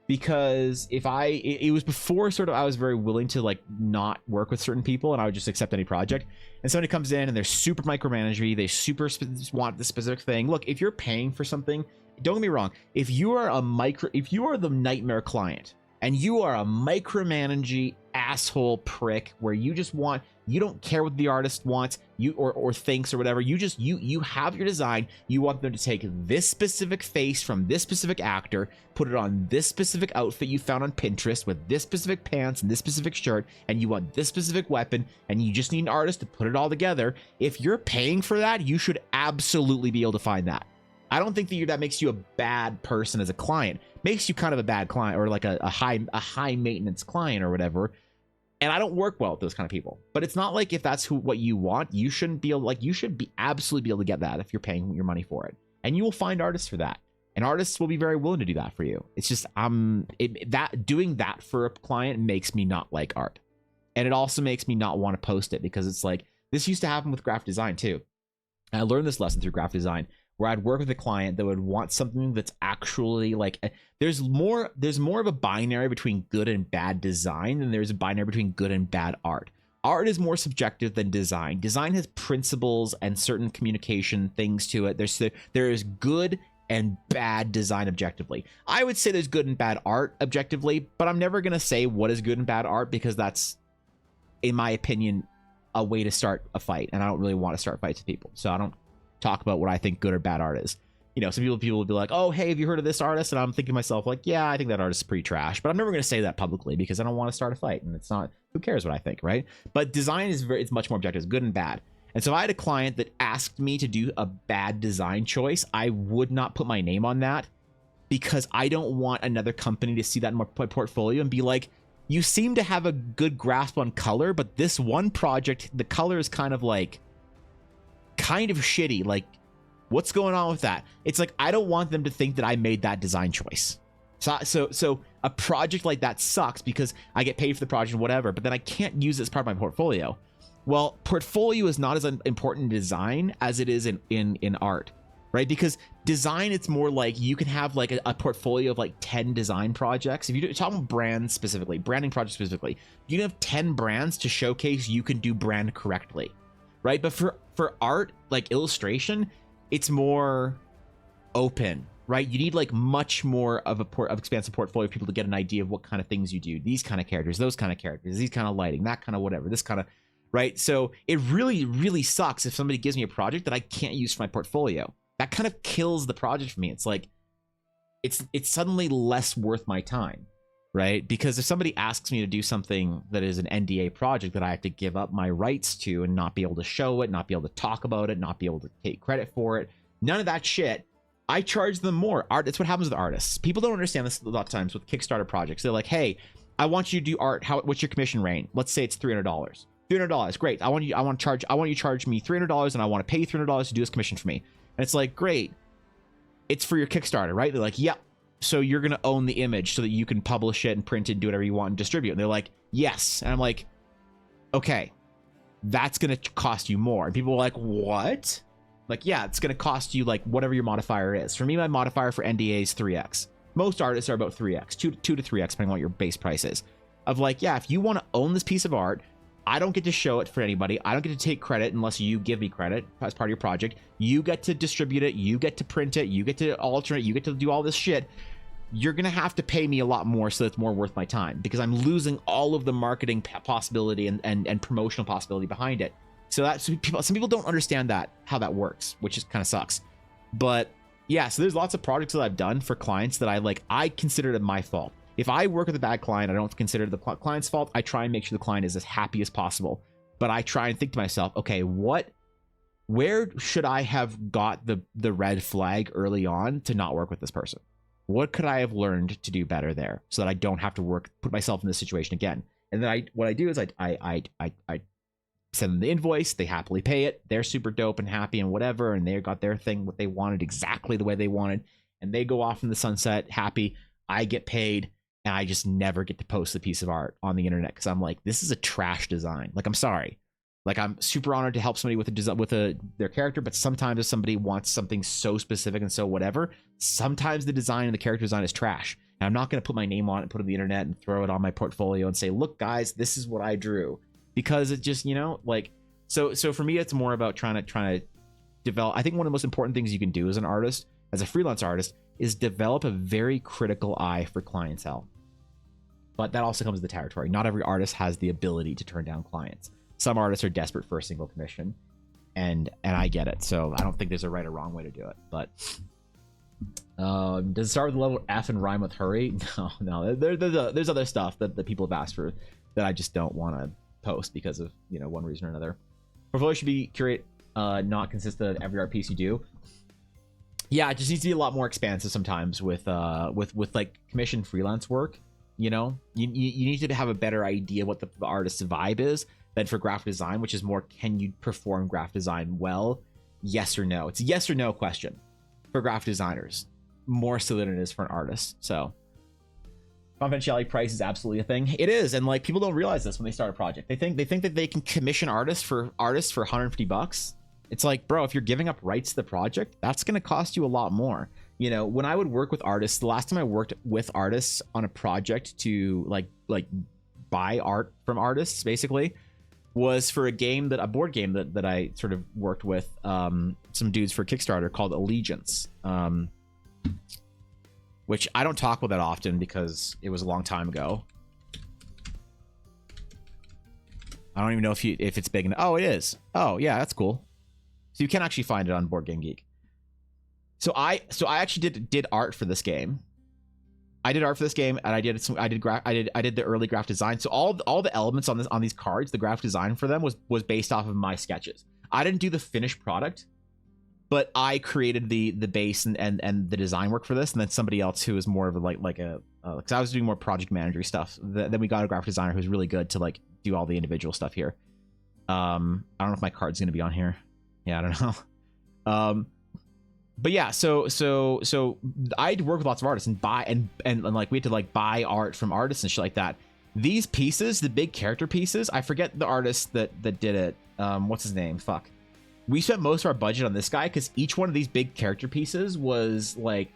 because it was before sort of I was very willing to like not work with certain people and I would just accept any project. And somebody comes in and they're super micromanaging, they super want the specific thing. Look, if you're paying for something, don't get me wrong. If you are the nightmare client and you are a micromanaging asshole prick where you don't care what the artist wants or thinks or whatever, you have your design, you want them to take this specific face from this specific actor, put it on this specific outfit you found on Pinterest with this specific pants and this specific shirt, and you want this specific weapon, and you just need an artist to put it all together. If you're paying for that, you should absolutely be able to find that. I don't think that makes you a bad person as a client. Makes you kind of a bad client or like a high maintenance client or whatever. And I don't work well with those kind of people. But it's not like if that's what you want, you shouldn't be you should be absolutely be able to get that if you're paying your money for it. And you will find artists for that. And artists will be very willing to do that for you. It's just doing that for a client makes me not like art. And it also makes me not want to post it because it's like this used to happen with graphic design too. And I learned this lesson through graphic design, where I'd work with a client that would want something that's actually like there's more of a binary between good and bad design than there's a binary between good and bad art. Art is more subjective than design. Design has principles and certain communication things to it. There is good and bad design objectively. I would say there's good and bad art objectively, but I'm never going to say what is good and bad art because that's, in my opinion, a way to start a fight. And I don't really want to start fights with people. So I don't talk about what I think good or bad art is. Some people will be like, oh, hey, have you heard of this artist? And I'm thinking to myself like, yeah, I think that artist is pretty trash, but I'm never going to say that publicly because I don't want to start a fight. And it's not, who cares what I think, right? But design it's much more objective. It's good and bad. And so if I had a client that asked me to do a bad design choice, I would not put my name on that because I don't want another company to see that in my portfolio and be like, you seem to have a good grasp on color, but this one project, the color is kind of kind of shitty. Like, what's going on with that? It's like, I don't want them to think that I made that design choice. So a project like that sucks because I get paid for the project and whatever, but then I can't use it as part of my portfolio. Well, portfolio is not as important in design as it is in art, right? Because design, it's more like you can have like a portfolio of like 10 design projects. If you talk about brands specifically, branding projects specifically, you can have 10 brands to showcase you can do brand correctly, right? But for art, like illustration, it's more open, right? You need like much more of of expansive portfolio of people to get an idea of what kind of things you do. These kind of characters, those kind of characters, these kind of lighting, that kind of whatever, this kind of, right? So it really, really sucks if somebody gives me a project that I can't use for my portfolio. That kind of kills the project for me. It's like, it's suddenly less worth my time, right? Because if somebody asks me to do something that is an NDA project that I have to give up my rights to and not be able to show it, not be able to talk about it, not be able to take credit for it, none of that shit, I charge them more. Art, it's what happens with artists. People don't understand this a lot of times with Kickstarter projects. They're like, hey, I want you to do art. What's your commission rate? Let's say it's $300. $300, great. I want you to charge me $300 and I want to pay you $300 to do this commission for me. And it's like, great. It's for your Kickstarter, right? They're like, yep. So you're going to own the image so that you can publish it and print it and do whatever you want and distribute. And they're like, yes. And I'm like, okay, that's going to cost you more. And people are like, what? Like, yeah, it's going to cost you like whatever your modifier is. For me, my modifier for NDA is 3x. Most artists are about 3x, 2 to 3x, depending on what your base price is. Of like, yeah, if you want to own this piece of art, I don't get to show it for anybody. I don't get to take credit unless you give me credit as part of your project. You get to distribute it. You get to print it. You get to alter it. You get to do all this shit. You're going to have to pay me a lot more so it's more worth my time because I'm losing all of the marketing possibility and promotional possibility behind it. So some people don't understand how that works, which is kind of sucks. But yeah, so there's lots of projects that I've done for clients that I consider it my fault. If I work with a bad client, I don't consider it the client's fault. I try and make sure the client is as happy as possible. But I try and think to myself, okay, where should I have got the red flag early on to not work with this person? What could I have learned to do better there so that I don't have to put myself in this situation again? And then what I do is I send them the invoice. They happily pay it. They're super dope and happy and whatever. And they got their thing, what they wanted, exactly the way they wanted. And they go off in the sunset happy. I get paid. And I just never get to post a piece of art on the internet because I'm like, this is a trash design. Like, I'm sorry. Like, I'm super honored to help somebody with their character, but sometimes if somebody wants something so specific and so whatever, sometimes the design and the character design is trash. And I'm not going to put my name on it, put it on the internet, and throw it on my portfolio and say, look, guys, this is what I drew. Because it just, like, so for me, it's more about trying to develop. I think one of the most important things you can do as an artist, as a freelance artist, is develop a very critical eye for clientele. But that also comes with the territory. Not every artist has the ability to turn down clients. Some artists are desperate for a single commission, and I get it. So I don't think there's a right or wrong way to do it. But does it start with the level F and rhyme with hurry? No. There's other stuff that people have asked for that I just don't want to post because of one reason or another. Portfolio should be curate, not consist of every art piece you do. Yeah, it just needs to be a lot more expansive sometimes with like commission freelance work. You need to have a better idea what the artist's vibe is than for graphic design, which is more, can you perform graphic design well? Yes or no. It's a yes or no question for graphic designers, more so than it is for an artist. So confidentiality price is absolutely a thing. It is, and like people don't realize this when they start a project. They think that they can commission artists for $150. It's like, bro, if you're giving up rights to the project, that's going to cost you a lot more. When I would work with artists, the last time I worked with artists on a project to like buy art from artists, basically, was for a board game that I sort of worked with some dudes for Kickstarter called Allegiance, which I don't talk about that often because it was a long time ago. I don't even know if it's big enough. Oh, it is. Oh, yeah, that's cool. So you can actually find it on Board Game Geek. So I actually did art for this game. I did art for this game, and I did the early graphic design. So all the elements on these cards, the graphic design for them was based off of my sketches. I didn't do the finished product, but I created the base and the design work for this, and then somebody else who was more of because I was doing more project manager stuff. Then we got a graphic designer who's really good to like do all the individual stuff here. I don't know if my card's gonna be on here. Yeah, I don't know. But yeah, so I'd work with lots of artists and buy and like we had to like buy art from artists and shit like that. These pieces, the big character pieces, I forget the artist that did it. What's his name? Fuck. We spent most of our budget on this guy because each one of these big character pieces was like,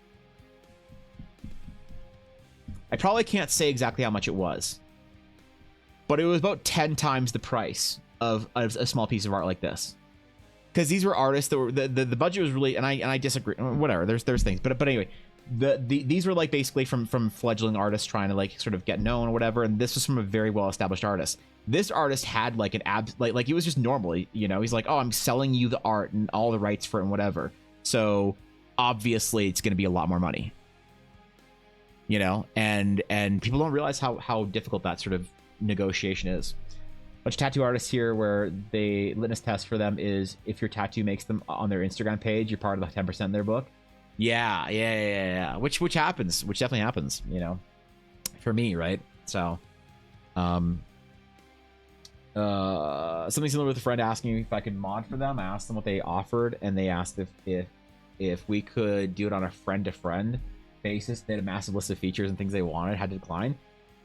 I probably can't say exactly how much it was, but it was about 10 times the price of a small piece of art like this. Because these were artists that were the budget was really, and I disagree. Whatever, there's things, but anyway, these were like basically from fledgling artists trying to like sort of get known or whatever, and this was from a very well established artist. This artist had like an like it was just normally, you know, he's like, oh, I'm selling you the art and all the rights for it and whatever. So obviously it's going to be a lot more money, you know, and people don't realize how difficult that sort of negotiation is. Bunch of tattoo artists here where they litmus test for them is if your tattoo makes them on their Instagram page, you're part of the 10% in their book. Yeah. Which happens, which definitely happens, you know, for me, right? So, something similar with a friend asking me if I could mod for them. I asked them what they offered, and they asked if we could do it on a friend-to-friend basis. They had a massive list of features and things they wanted, had to decline.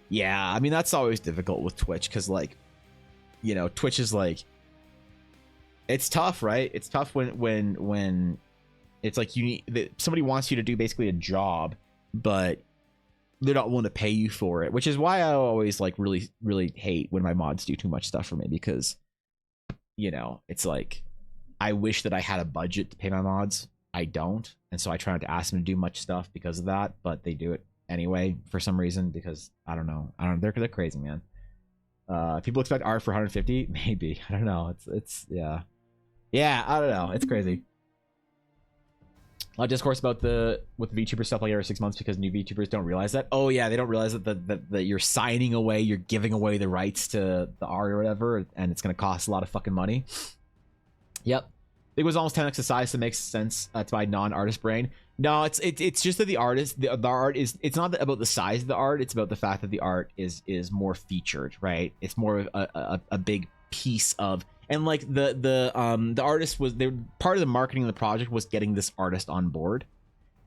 Yeah, I mean that's always difficult with Twitch because like, you know, Twitch is like, it's tough, right? It's tough when it's like somebody wants you to do basically a job, but they're not willing to pay you for it, which is why I always like really hate when my mods do too much stuff for me, because, you know, it's like, I wish that I had a budget to pay my mods. I don't. And so I try not to ask them to do much stuff because of that, but they do it anyway for some reason, because I don't know. They're crazy, man. People expect art for 150, maybe. I don't know. It's yeah, I don't know. It's crazy. A lot of discourse about with VTuber stuff like every 6 months because new VTubers don't realize that. Oh yeah, they don't realize that you're signing away, you're giving away the rights to the art or whatever, and it's gonna cost a lot of fucking money. Yep, it was almost 10x the size, so it makes sense to my non-artist brain. No, it's just that the art is it's not about the size of the art, it's about the fact that the art is more featured, right? It's more of a big piece of, and like the artist was, they part of the marketing of the project was getting this artist on board,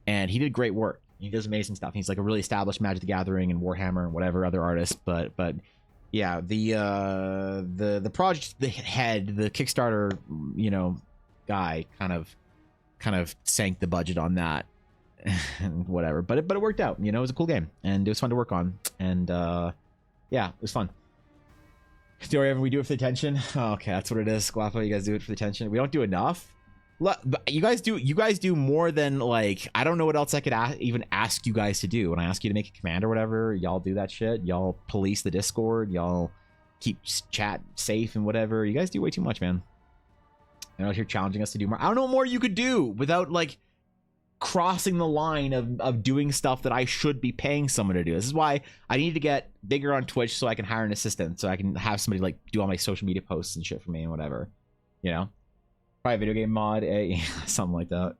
and he did great work. He does amazing stuff. He's like a really established Magic the Gathering and Warhammer and whatever other artists, but yeah, the project, the head, the Kickstarter, you know, guy kind of sank the budget on that and whatever, but it worked out, you know. It was a cool game and it was fun to work on, and yeah, it was fun. Story ever we do it for the attention. Oh, okay, that's what it is. Squapo, you guys do it for the attention. We don't do enough. You guys do more than, like, I don't know what else I could even ask you guys to do. When I ask you to make a command or whatever, y'all do that shit. Y'all police the Discord, y'all keep chat safe and whatever. You guys do way too much, man. I know you're challenging us to do more. I don't know what more you could do without like crossing the line of doing stuff that I should be paying someone to do. This is why I need to get bigger on Twitch so I can hire an assistant, so I can have somebody like do all my social media posts and shit for me and whatever, you know. Probably a video game mod, something like that.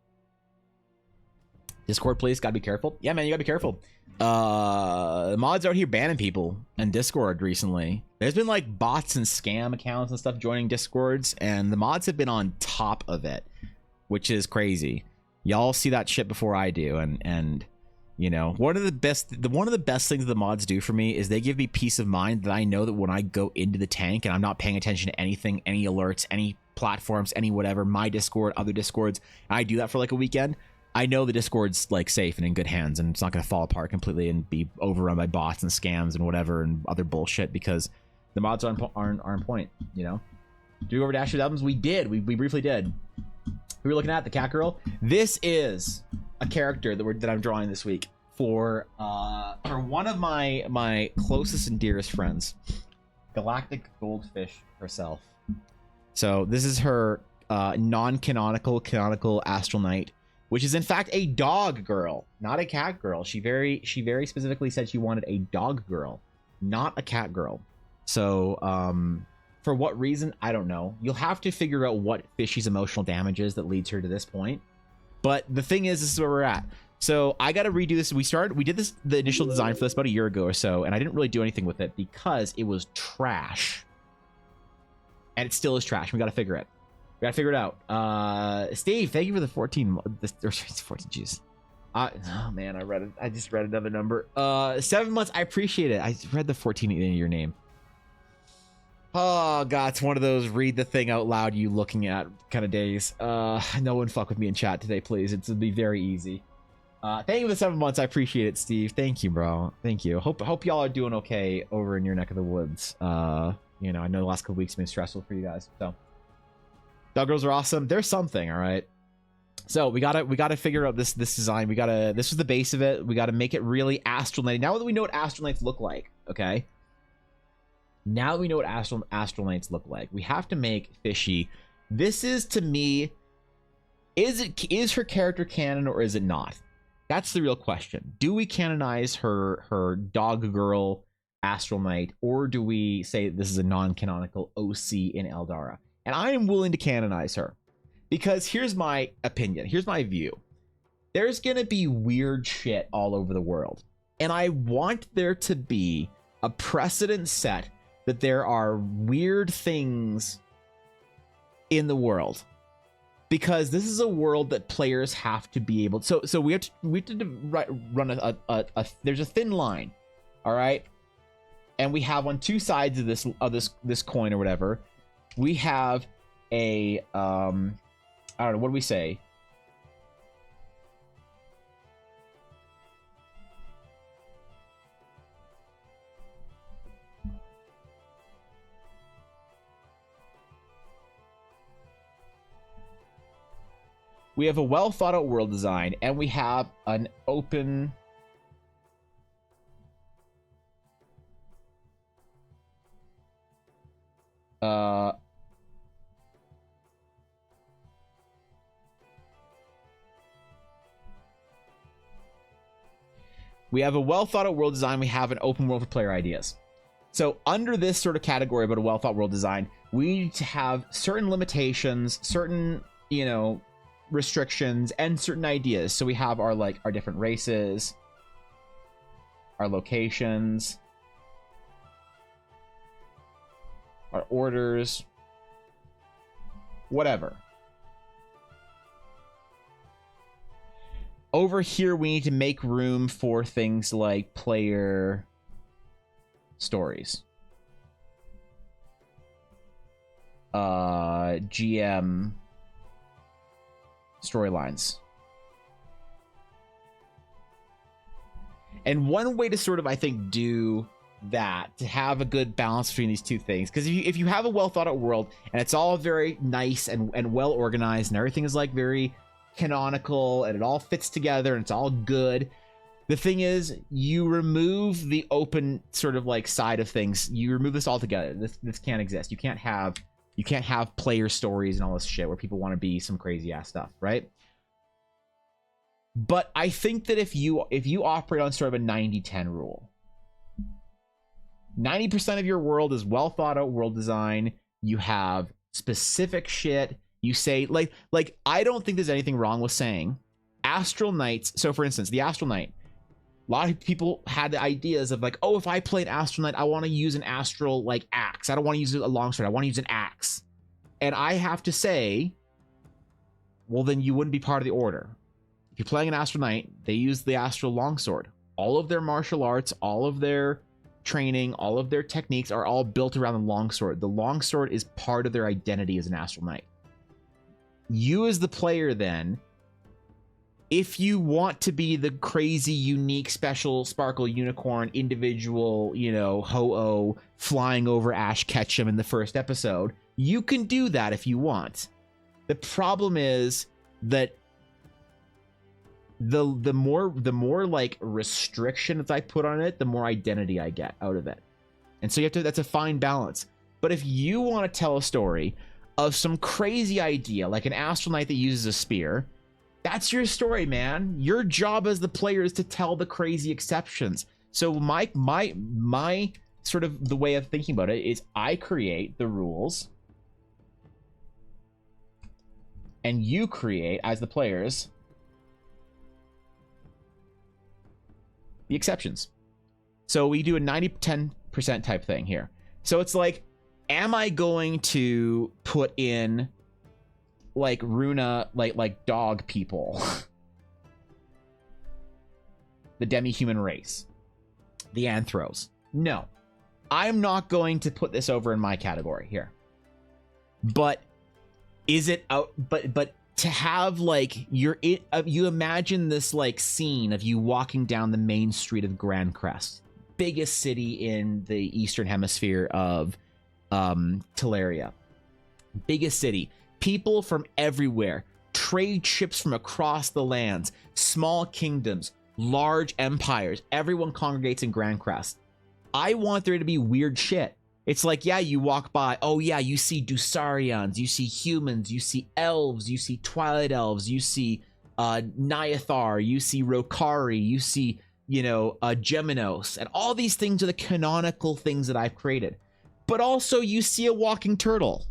Discord, please, gotta be careful. Yeah, man, you gotta be careful. Mods out here banning people in Discord recently. There's been like bots and scam accounts and stuff joining Discords, and the mods have been on top of it, which is crazy. Y'all see that shit before I do, and you know, one of the best things the mods do for me is they give me peace of mind that I know that when I go into the tank and I'm not paying attention to anything, any alerts, any platforms, any whatever, my Discord, other Discords, I do that for like a weekend, I know the Discord's like safe and in good hands, and it's not going to fall apart completely and be overrun by bots and scams and whatever and other bullshit, because the mods are on point, you know. Do we go over to Ashley's albums? We did. We briefly did. We were looking at the cat girl. This is a character that I'm drawing this week for one of my closest and dearest friends, Galactic Goldfish herself. So this is her non-canonical canonical Astral Knight, which is in fact a dog girl, not a cat girl. She very specifically said she wanted a dog girl, not a cat girl. So for what reason, I don't know. You'll have to figure out what Fishy's emotional damage is that leads her to this point. But the thing is, this is where we're at. So I got to redo this. We did the initial design for this about a year ago or so, and I didn't really do anything with it because it was trash. And it still is trash. We got to figure it. We gotta figure it out. Steve, thank you for the 14. 14 G's. Oh man, I just read another number. 7 months. I appreciate it. I read the 14 in your name. Oh god, it's one of those read the thing out loud you looking at kind of days. No one fuck with me in chat today, please. It'll be very easy. Thank you for the 7 months. I appreciate it, Steve. Thank you, bro. Thank you. Hope y'all are doing okay over in your neck of the woods. You know, I know the last couple weeks have been stressful for you guys. So, dog girls are awesome. There's something, all right. So we gotta figure out this design. This was the base of it. We gotta make it really Astral Knight. Now that we know what Astral Knights look like, okay. Now that we know what Astral Knights look like, we have to make Fishy. This is, to me, is her character canon or is it not? That's the real question. Do we canonize her dog girl Astral Knight, or do we say this is a non-canonical OC in Eldara? And I am willing to canonize her, because here's my opinion. Here's my view. There's gonna be weird shit all over the world, and I want there to be a precedent set that there are weird things in the world, because this is a world that players have to be able. So we have to run a there's a thin line, all right, and we have on two sides of this coin or whatever. We have a I don't know, what do we say? We have a well thought out world design, and we have an open we have a well thought out world design. We have an open world for player ideas. So under this sort of category about a well thought world design, we need to have certain limitations, certain, you know, restrictions, and certain ideas. So we have our different races, our locations, our orders, whatever. Over here, we need to make room for things like player stories, GM storylines. And one way to sort of, I think, do that, to have a good balance between these two things, because if you have a well thought out world and it's all very nice and well organized and everything is like very canonical and it all fits together and it's all good, the thing is, you remove the open sort of like side of things. You remove this altogether. This can't exist. You can't have player stories and all this shit where people want to be some crazy ass stuff, right? But I think that if you operate on sort of a 90-10 rule, 90% of your world is well thought out world design. You have specific shit. You say like I don't think there's anything wrong with saying Astral Knights. So for instance, the Astral Knight, a lot of people had the ideas of like, oh, if I play an Astral Knight, I want to use an astral like axe. I don't want to use a longsword. I want to use an axe. And I have to say, well, then you wouldn't be part of the order. If you're playing an Astral Knight, they use the astral longsword. All of their martial arts, all of their training, all of their techniques are all built around the longsword. The longsword is part of their identity as an Astral Knight. You as the player then, if you want to be the crazy, unique, special, sparkle, unicorn, individual, you know, Ho-Oh flying over Ash Ketchum in the first episode, you can do that if you want. The problem is that the more like restrictions I put on it, the more identity I get out of it. And so you have to, that's a fine balance. But if you want to tell a story of some crazy idea, like an Astral Knight that uses a spear, that's your story, man. Your job as the player is to tell the crazy exceptions. So my sort of the way of thinking about it is I create the rules and you create, as the players, the exceptions. So we do a 90-10% type thing here. So it's like, am I going to put in like Runa, like dog people. The demi-human race. The Anthros. No. I'm not going to put this over in my category here. But is it out? But to have like you imagine this like scene of you walking down the main street of Grand Crest, biggest city in the eastern hemisphere of Teleria. Biggest city. People from everywhere. Trade ships from across the lands. Small kingdoms. Large empires. Everyone congregates in Grand Crest. I want there to be weird shit. It's like, yeah, you walk by. Oh, yeah, you see Dusarians. You see humans. You see elves. You see Twilight elves. You see Nyathar. You see Rokari. You see, Geminos. And all these things are the canonical things that I've created. But also, you see a walking turtle.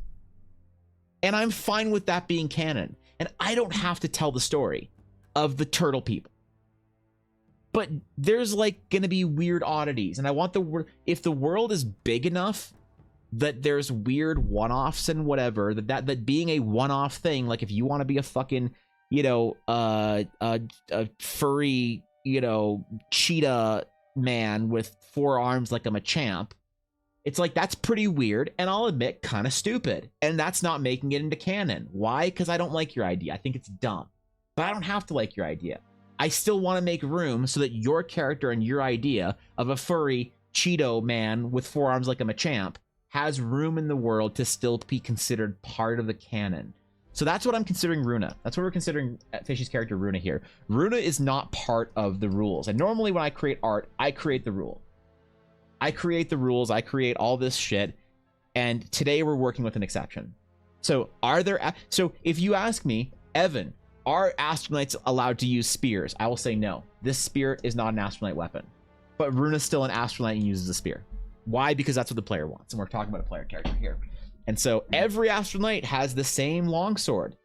And I'm fine with that being canon. And I don't have to tell the story of the turtle people. But there's like gonna be weird oddities, and I want if the world is big enough that there's weird one-offs and whatever, that being a one-off thing, like if you want to be a fucking a furry cheetah man with 4 arms like I'm a champ, it's like that's pretty weird, and I'll admit kind of stupid, and that's not making it into canon. Why? Because I don't like your idea. I think it's dumb, but I don't have to like your idea. I still want to make room so that your character and your idea of a furry Cheeto man with 4 arms like I'm a champ has room in the world to still be considered part of the canon. So that's what I'm considering Runa. That's what we're considering Fishy's character Runa here. Runa is not part of the rules. And normally when I create art, I create the rule. I create the rules. I create all this shit. And today we're working with an exception. So so if you ask me, Evan, are astronauts allowed to use spears? I will say no. This spear is not an astronaut weapon. But Runa's still an astronaut and uses a spear. Why? Because that's what the player wants. And we're talking about a player character here. And so every astronaut has the same longsword,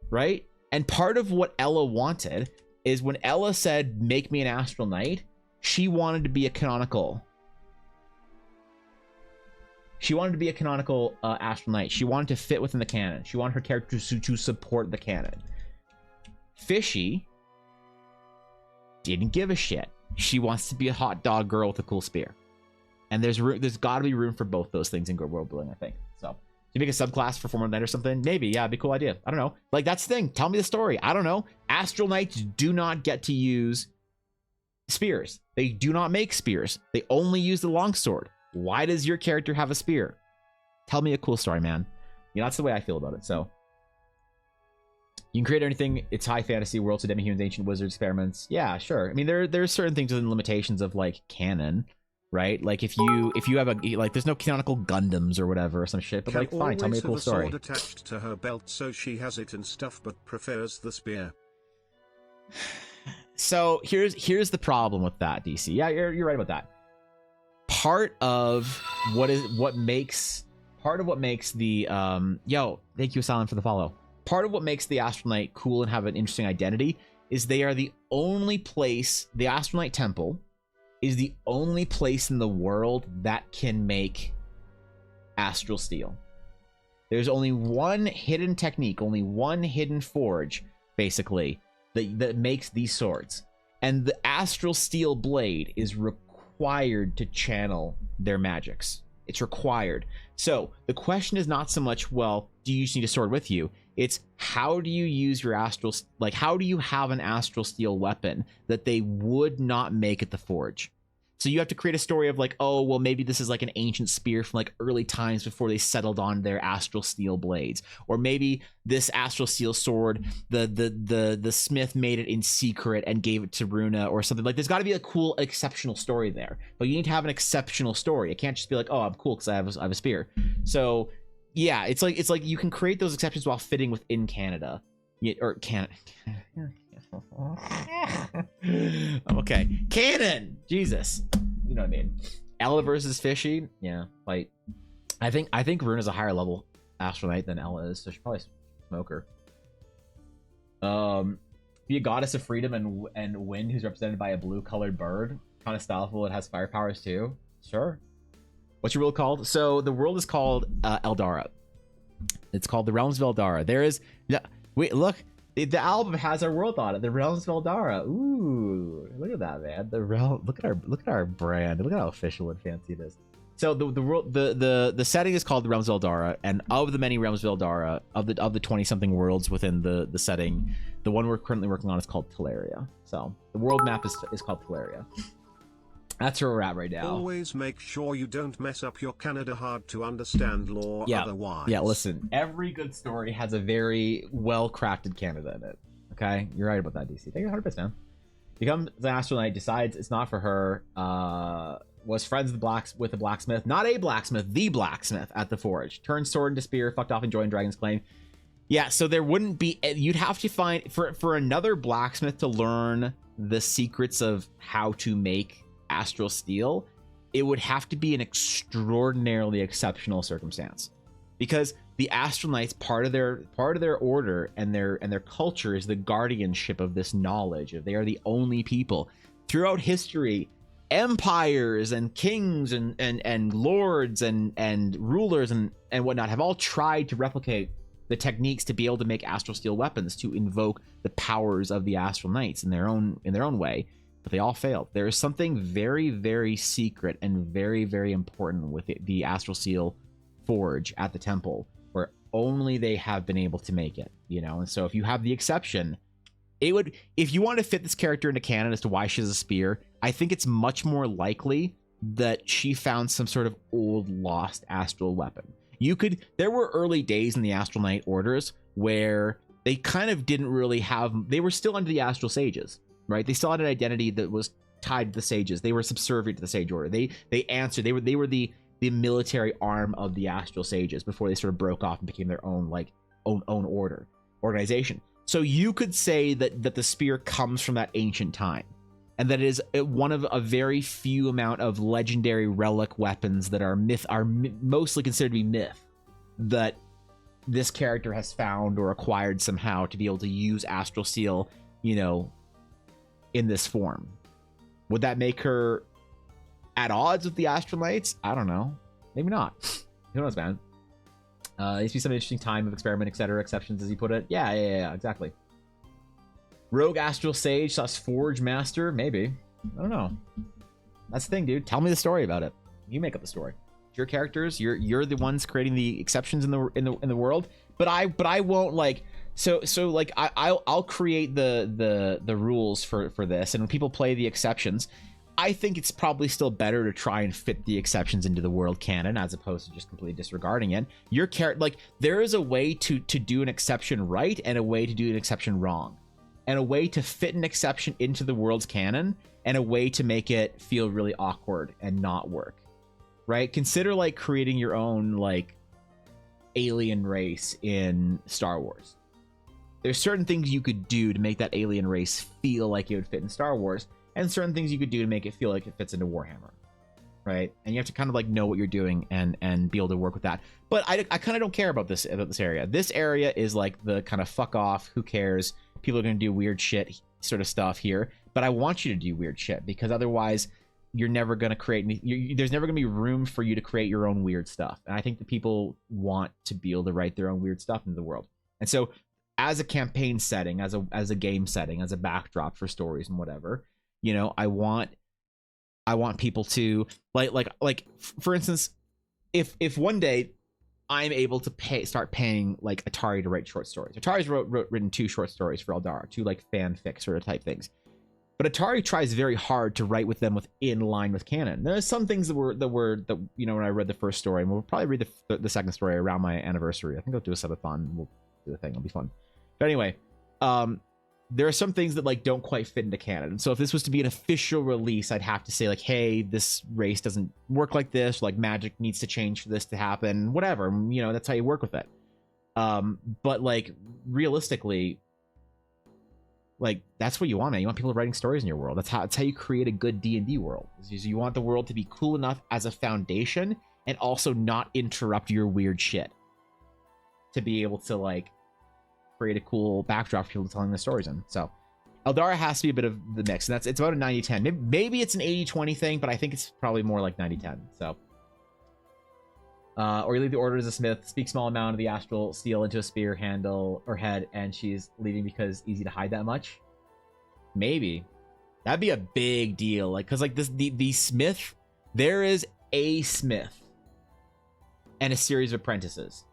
right? And part of what Ella wanted is when Ella said, make me an astronaut, she wanted to be a canonical. She wanted to be a canonical astronaut. She wanted to fit within the canon. She wanted her character to support the canon. Fishy didn't give a shit. She wants to be a hot dog girl with a cool spear, and there's got to be room for both those things in good world building. I think so. Do you make a subclass for Former Knight or something? Maybe, yeah, it'd be a cool idea. I don't know. Like that's the thing. Tell me the story. I don't know. Astral Knights do not get to use spears. They do not make spears. They only use the longsword. Why does your character have a spear? Tell me a cool story, man. That's the way I feel about it. So. You can create anything. It's high fantasy worlds, so demi-humans, ancient wizards, experiments. Yeah, sure. I mean, there's certain things within limitations of like canon, right? Like if you have there's no canonical Gundams or whatever or some shit. But like, fine, tell me a cool story. Sword attached to her belt, so she has it and stuff, but prefers the spear. So here's the problem with that, DC. Yeah, you're right about that. Part of what makes the thank you, Asylum, for the follow. Part of what makes the Astronaut cool and have an interesting identity is they are the only place, the Astronaut Temple is the only place in the world that can make astral steel. There's only one hidden technique, only one hidden forge, basically, that makes these swords. And the astral steel blade is required to channel their magics. It's required. So the question is not so much, well, do you just need a sword with you? It's how do you use your astral, like how do you have an astral steel weapon that they would not make at the forge? So you have to create a story of like, oh, well, maybe this is like an ancient spear from like early times before they settled on their astral steel blades. Or maybe this astral steel sword, the smith made it in secret and gave it to Runa or something. Like there's got to be a cool, exceptional story there. But you need to have an exceptional story. It can't just be like, oh, I'm cool because I have a spear. So yeah, it's like you can create those exceptions while fitting within Canada. Or Canada. Okay, canon. Jesus, you know what I mean. Ella versus Fishy. Yeah, like I think Runa's a higher level astronaut than Ella is, so she'll probably smoke her. Be a goddess of freedom and wind who's represented by a blue colored bird. Kind of stylish. It has fire powers too. Sure. What's your world called? So the world is called Eldara. It's called The Realms of Eldara. There is... Wait, look. The album has our world on it. The Realms of Eldara. Ooh, look at that, man. Look at our brand. Look at how official and fancy it is. So the setting is called The Realms of Eldara, and of the many Realms of Eldara, of the 20-something worlds within the setting, the one we're currently working on is called Teleria. So the world map is called Teleria. That's where we're at right now. Always make sure you don't mess up your Canada hard to understand lore otherwise. Yeah, listen. Every good story has a very well-crafted Canada in it. Okay? You're right about that, DC. Take it 100%, man. Becomes an Astral Knight, decides it's not for her, was friends with the blacksmith. Not a blacksmith, the blacksmith at the forge. Turned sword into spear, fucked off enjoying Dragon's Claim. Yeah, so there wouldn't be... You'd have to find... For another blacksmith to learn the secrets of how to make astral steel, it would have to be an extraordinarily exceptional circumstance, because the Astral Knights, part of their order and their culture is the guardianship of this knowledge. They are the only people throughout history. Empires and kings and lords and rulers and whatnot have all tried to replicate the techniques to be able to make astral steel weapons, to invoke the powers of the Astral Knights in their own way. But they all failed. There is something very, very secret and very, very important with the Astral Steel forge at the temple, where only they have been able to make it, you know? And so if you have the exception, it would... If you want to fit this character into canon as to why she has a spear, I think it's much more likely that she found some sort of old, lost astral weapon. There were early days in the Astral Knight orders where they kind of didn't really have... They were still under the Astral Sages, right? They still had an identity that was tied to the sages. They were subservient to the sage order. They answered. They were the military arm of the Astral Sages before they sort of broke off and became their own organization. So you could say that the spear comes from that ancient time, and that it is one of a very few amount of legendary relic weapons that are mostly considered to be myth, that this character has found or acquired somehow to be able to use astral steel, you know, in this form. Would that make her at odds with the Astral Knights? I don't know. Maybe not. Who knows, man? It used to be some interesting time of experiment, etc. Exceptions, as you put it. Yeah, exactly. Rogue Astral Sage / Forge Master? Maybe. I don't know. That's the thing, dude. Tell me the story about it. You make up the story. It's your characters. You're the ones creating the exceptions in the world. But I won't like... So like I'll create the rules for this, and when people play the exceptions, I think it's probably still better to try and fit the exceptions into the world canon as opposed to just completely disregarding it. Your character, like, there is a way to do an exception right and a way to do an exception wrong, and a way to fit an exception into the world's canon and a way to make it feel really awkward and not work, right? Consider like creating your own like alien race in Star Wars. There's certain things you could do to make that alien race feel like it would fit in Star Wars, and certain things you could do to make it feel like it fits into Warhammer, right? And you have to kind of like know what you're doing and be able to work with that. But I kind of don't care about this area. This area is like the kind of fuck off, who cares? People are going to do weird shit sort of stuff here. But I want you to do weird shit, because otherwise you're never going to create there's never going to be room for you to create your own weird stuff. And I think that people want to be able to write their own weird stuff into the world. And so as a campaign setting, as a game setting, as a backdrop for stories and whatever, you know, I want people to like for instance, if one day I'm able to start paying like Atari to write short stories. Atari's written 2 short stories for Eldara, 2 like fanfic sort of type things. But Atari tries very hard to write with them in line with canon. There's some things that you know, when I read the first story, and we'll probably read the second story around my anniversary. I think I'll do a subathon. We'll do the thing. It'll be fun. But anyway, there are some things that like don't quite fit into canon. So if this was to be an official release, I'd have to say like, hey, this race doesn't work like this. Like magic needs to change for this to happen. Whatever, you know, that's how you work with it. But like realistically, like that's what you want, man. You want people writing stories in your world. That's how you create a good D&D world. You want the world to be cool enough as a foundation and also not interrupt your weird shit, to be able to like create a cool backdrop for people telling the stories in. So Eldara has to be a bit of the mix, and it's about a 90-10. Maybe it's an 80-20 thing, but I think it's probably more like 90-10. So Or you leave the order as a smith, speak small amount of the astral steel into a spear handle or head, and she's leaving because easy to hide that much. Maybe that'd be a big deal. Like, cause like the smith, there is a smith and a series of apprentices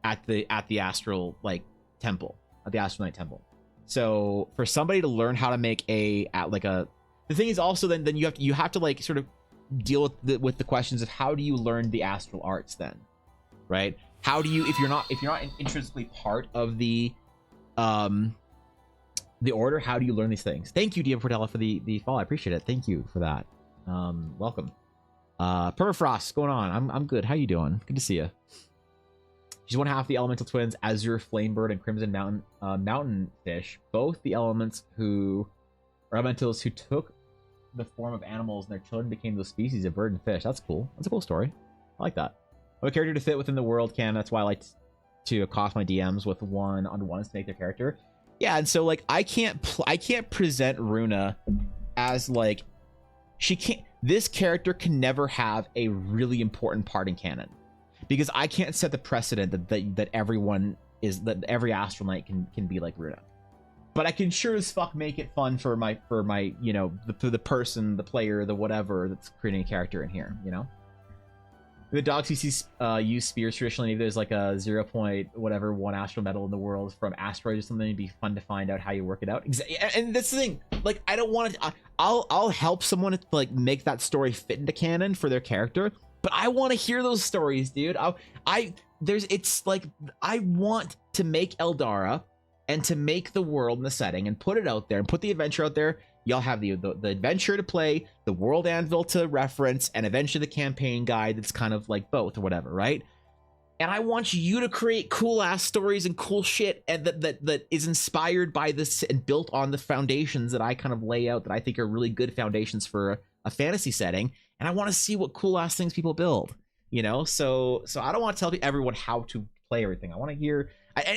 at the astral like temple, at the astral night temple. So for somebody to learn how to make the thing is also then you have to like sort of deal with the questions of how do you learn the astral arts then, right? How do you, if you're not intrinsically part of the order, how do you learn these things? Thank you, Dia Portella, for the follow. I appreciate it. Thank you for that. Welcome. Permafrost, what's going on? I'm good. How you doing? Good to see you. She's one half the elemental twins, Azure Flamebird and Crimson Mountain Fish, both the elementals who took the form of animals and their children became those species of bird and fish. That's cool. That's a cool story. I like that. What character to fit within the world can. That's why I like to accost my DMs with one-on-ones to make their character. Yeah, and so like I can't present Runa as like this character can never have a really important part in canon, because I can't set the precedent that every Astral Knight can be like Runa. But I can sure as fuck make it fun for my you know, the person, the player, the whatever that's creating a character in here, you know. The dog CCs use spears traditionally. If there's like a 0.1 astral metal in the world from asteroids or something, it'd be fun to find out how you work it out. And that's the thing. Like, I don't want to. I'll help someone to like make that story fit into canon for their character, but I want to hear those stories, dude. It's like I want to make Eldara and to make the world and the setting and put it out there and put the adventure out there. Y'all have the adventure to play, the world anvil to reference, and eventually the campaign guide that's kind of like both or whatever, right? And I want you to create cool ass stories and cool shit and that is inspired by this and built on the foundations that I kind of lay out that I think are really good foundations for a fantasy setting. And I want to see what cool ass things people build, you know? So I don't want to tell everyone how to play everything. I want to hear.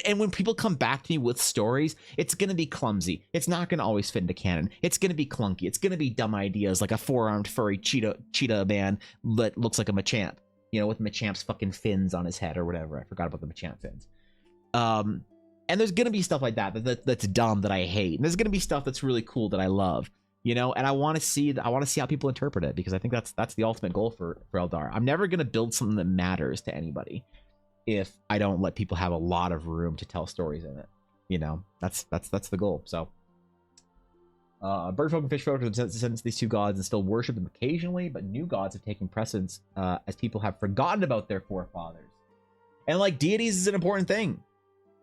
And when people come back to me with stories, it's going to be clumsy. It's not going to always fit into canon. It's going to be clunky. It's going to be dumb ideas like a four-armed furry cheetah man that looks like a Machamp, you know, with Machamp's fucking fins on his head or whatever. I forgot about the Machamp fins. And there's going to be stuff like that's dumb that I hate. And there's going to be stuff that's really cool that I love, you know, and I want to see how people interpret it, because I think that's the ultimate goal for Eldar. I'm never going to build something that matters to anybody if I don't let people have a lot of room to tell stories in it, you know. That's the goal. So bird folk and fish folk are descendants of these two gods and still worship them occasionally, but new gods have taken precedence as people have forgotten about their forefathers. And like deities is an important thing,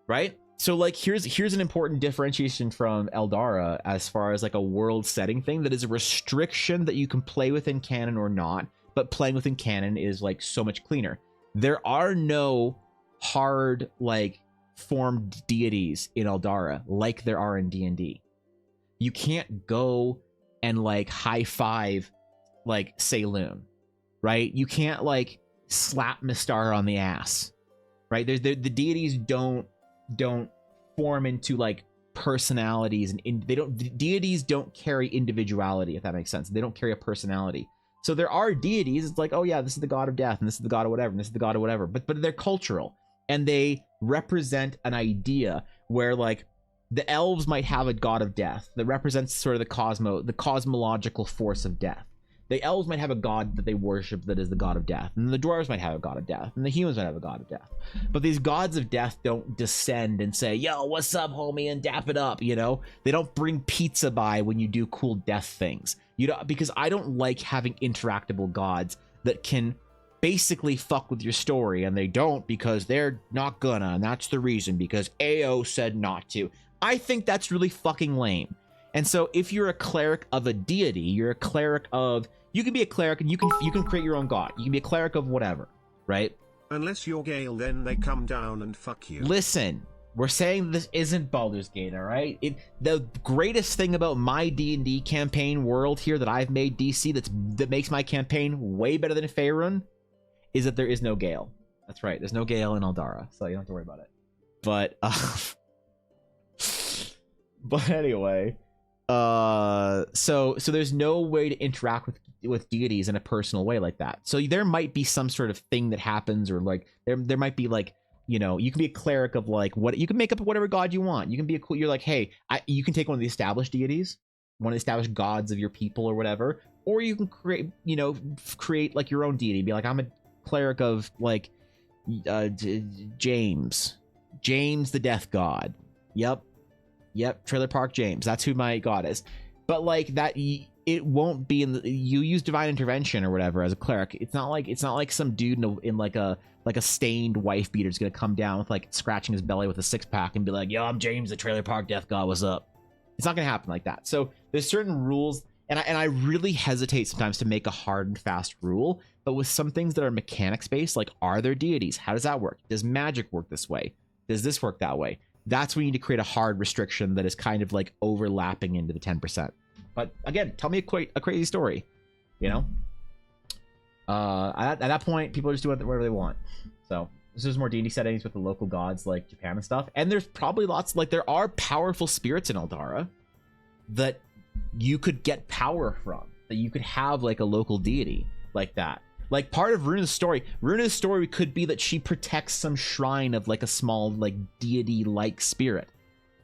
right? So like here's an important differentiation from Eldara as far as like a world setting thing that is a restriction that you can play within canon or not, but playing within canon is like so much cleaner. There are no hard like formed deities in Eldara like there are in D&D. You can't go and like high five like Saloon, right? You can't like slap Mistar on the ass, right? The deities don't form into like personalities, and deities don't carry individuality, if that makes sense. They don't carry a personality. So there are deities, it's like, oh yeah, this is the god of death, and this is the god of whatever, and this is the god of whatever. But they're cultural, and they represent an idea where like the elves might have a god of death that represents sort of the cosmological force of death. The elves might have a god that they worship that is the god of death, and the dwarves might have a god of death, and the humans might have a god of death. But these gods of death don't descend and say, yo, what's up, homie, and dap it up, you know? They don't bring pizza by when you do cool death things. You know, because I don't like having interactable gods that can basically fuck with your story, and they don't because they're not gonna, and that's the reason, because AO said not to. I think that's really fucking lame. And so if you're a cleric of a deity, you're a cleric of, you can be a cleric and you can create your own god. You can be a cleric of whatever, right? Unless you're Gale, then they come down and fuck you. Listen, we're saying this isn't Baldur's Gate, all right? The greatest thing about my D&D campaign world here that I've made DC that makes my campaign way better than Faerun is that there is no Gale. That's right. There's no Gale in Eldara, so you don't have to worry about it. But but anyway, so there's no way to interact with deities in a personal way like that. So there might be some sort of thing that happens, or like there might be like, you know, you can be a cleric of like what you can make up whatever god you want. You can be you're like, hey, you can take one of the established deities, one of the established gods of your people or whatever, or you can create like your own deity. Be like, I'm a cleric of like James the death god. Yep, Trailer Park James, that's who my god is. But like that, it won't be you use divine intervention or whatever as a cleric. It's not like some dude in like a stained wife beater is gonna come down with like scratching his belly with a 6-pack and be like, yo, I'm James the Trailer Park death god, what's up? It's not gonna happen like that. So there's certain rules, and I really hesitate sometimes to make a hard and fast rule. But with some things that are mechanics based, like, are there deities? How does that work? Does magic work this way? Does this work that way? That's when you need to create a hard restriction that is kind of like overlapping into the 10%. But again, tell me a crazy story, you know? At that point, people are just doing whatever they want. So this is more D&D settings with the local gods like Japan and stuff. And there's probably lots, like, there are powerful spirits in Eldara that you could get power from, that you could have like a local deity like that. Like, part of Runa's story could be that she protects some shrine of like a small like deity-like spirit,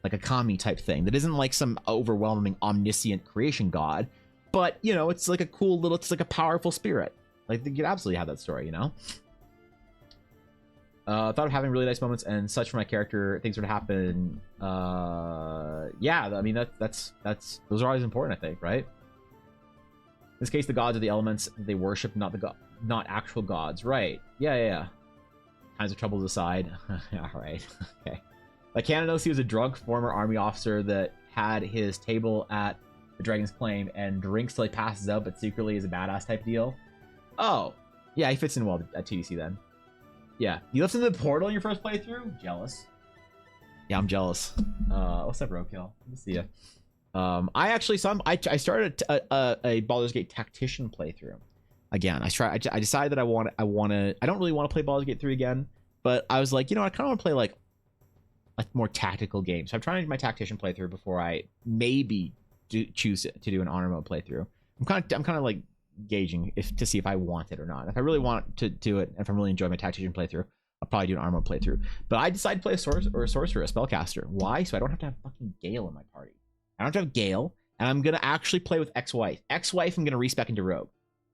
like a kami type thing that isn't like some overwhelming omniscient creation god, but you know, it's like a cool little, it's like a powerful spirit. Like, you could absolutely have that story, you know? Thought of having really nice moments and such for my character. Things would happen. Yeah, I mean, that's those are always important, I think, right? In this case, the gods are the elements they worship, not actual gods, right? Yeah. Kinds of troubles aside. All right, okay. Like, Canada knows he was a drunk former army officer that had his table at the Dragon's Claim and drinks till he passes out, but secretly is a badass type deal. Oh, yeah, he fits in well at TDC then. Yeah, you left in the portal in your first playthrough? Jealous. Yeah, I'm jealous. What's up, Roadkill? Good to see you. I actually I started a Baldur's Gate tactician playthrough. Again, I decided that I don't really want to play Baldur's Gate 3 again, but I was like, you know, I kind of want to play like a more tactical game. So I'm trying to do my tactician playthrough before I maybe choose to do an honor mode playthrough. I'm kind of like gauging to see if I want it or not. If I really want to do it, if I'm really enjoying my tactician playthrough, I'll probably do an armor playthrough. But I decided to play a sorcerer, a spellcaster. Why? So I don't have to have fucking Gale in my party. I don't have to have Gale, and I'm gonna actually play with ex-wife. I'm gonna respec into Rogue,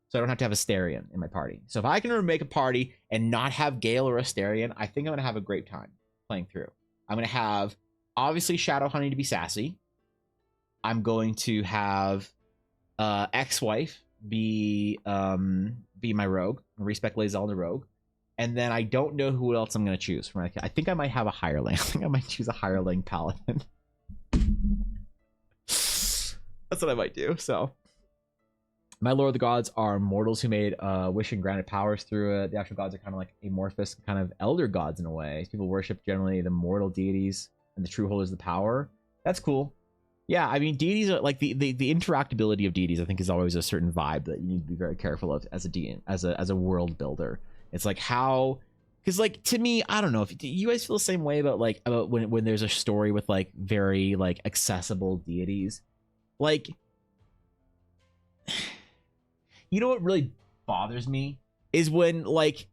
so I don't have to have Astarion in my party. So if I can make a party and not have Gale or Astarion, I think I'm gonna have a great time playing through. I'm gonna have obviously Shadowhoney to be sassy. I'm going to have ex-wife be my rogue, respec Lae'zel the rogue, and then I don't know who else I'm gonna choose from. I think I might have a hireling. I think I might choose a hireling paladin. That's what I might do. So, my Lord of the Gods are mortals who made wish and granted powers through it. The actual gods are kind of like amorphous, kind of elder gods in a way. People worship generally the mortal deities and the true holders of the power. That's cool. Yeah, I mean, deities are like the interactability of deities. I think is always a certain vibe that you need to be very careful of as a world builder. It's like how, because like to me, I don't know if you guys feel the same way about when there's a story with like very like accessible deities. Like, you know what really bothers me is when like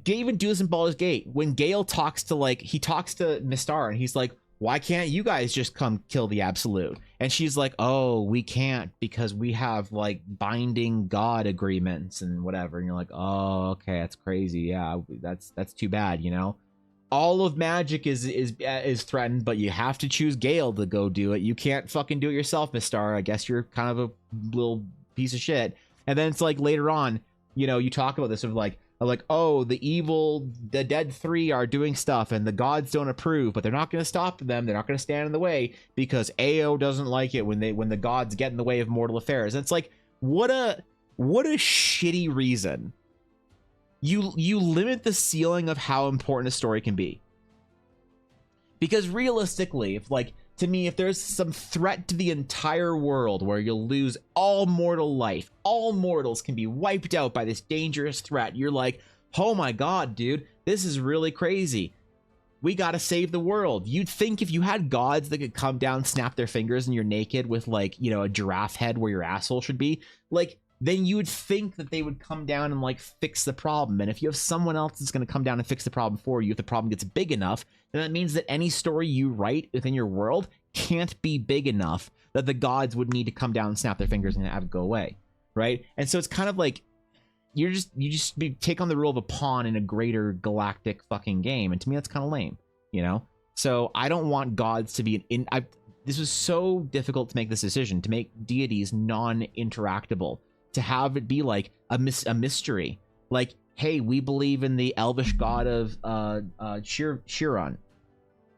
they even do this in Baldur's Gate when Gale talks to Mistar and he's like, why can't you guys just come kill the Absolute? And she's like, oh, we can't because we have like binding god agreements and whatever. And you're like, oh, okay, that's crazy. Yeah, that's too bad, you know? All of magic is threatened, but you have to choose Gale to go do it. You can't fucking do it yourself, Mistar. I guess you're kind of a little piece of shit. And then it's like later on, you know, you talk about this of like, oh, the dead 3 are doing stuff and the gods don't approve, but they're not going to stop them. They're not going to stand in the way because AO doesn't like it when the gods get in the way of mortal affairs. And it's like, what a shitty reason. You limit the ceiling of how important a story can be. Because realistically, if there's some threat to the entire world where you'll lose all mortal life, all mortals can be wiped out by this dangerous threat, you're like, oh my god, dude, this is really crazy. We gotta save the world. You'd think if you had gods that could come down, snap their fingers, and you're naked with like, you know, a giraffe head where your asshole should be, like, then you would think that they would come down and like fix the problem. And if you have someone else that's going to come down and fix the problem for you, if the problem gets big enough, then that means that any story you write within your world can't be big enough that the gods would need to come down and snap their fingers and have it go away, right? And so it's kind of like you just take on the role of a pawn in a greater galactic fucking game, and to me that's kind of lame, you know. So I don't want gods to be this was so difficult to make this decision, to make deities non-interactable, to have it be like a mystery, like, hey, we believe in the elvish god of Chiron.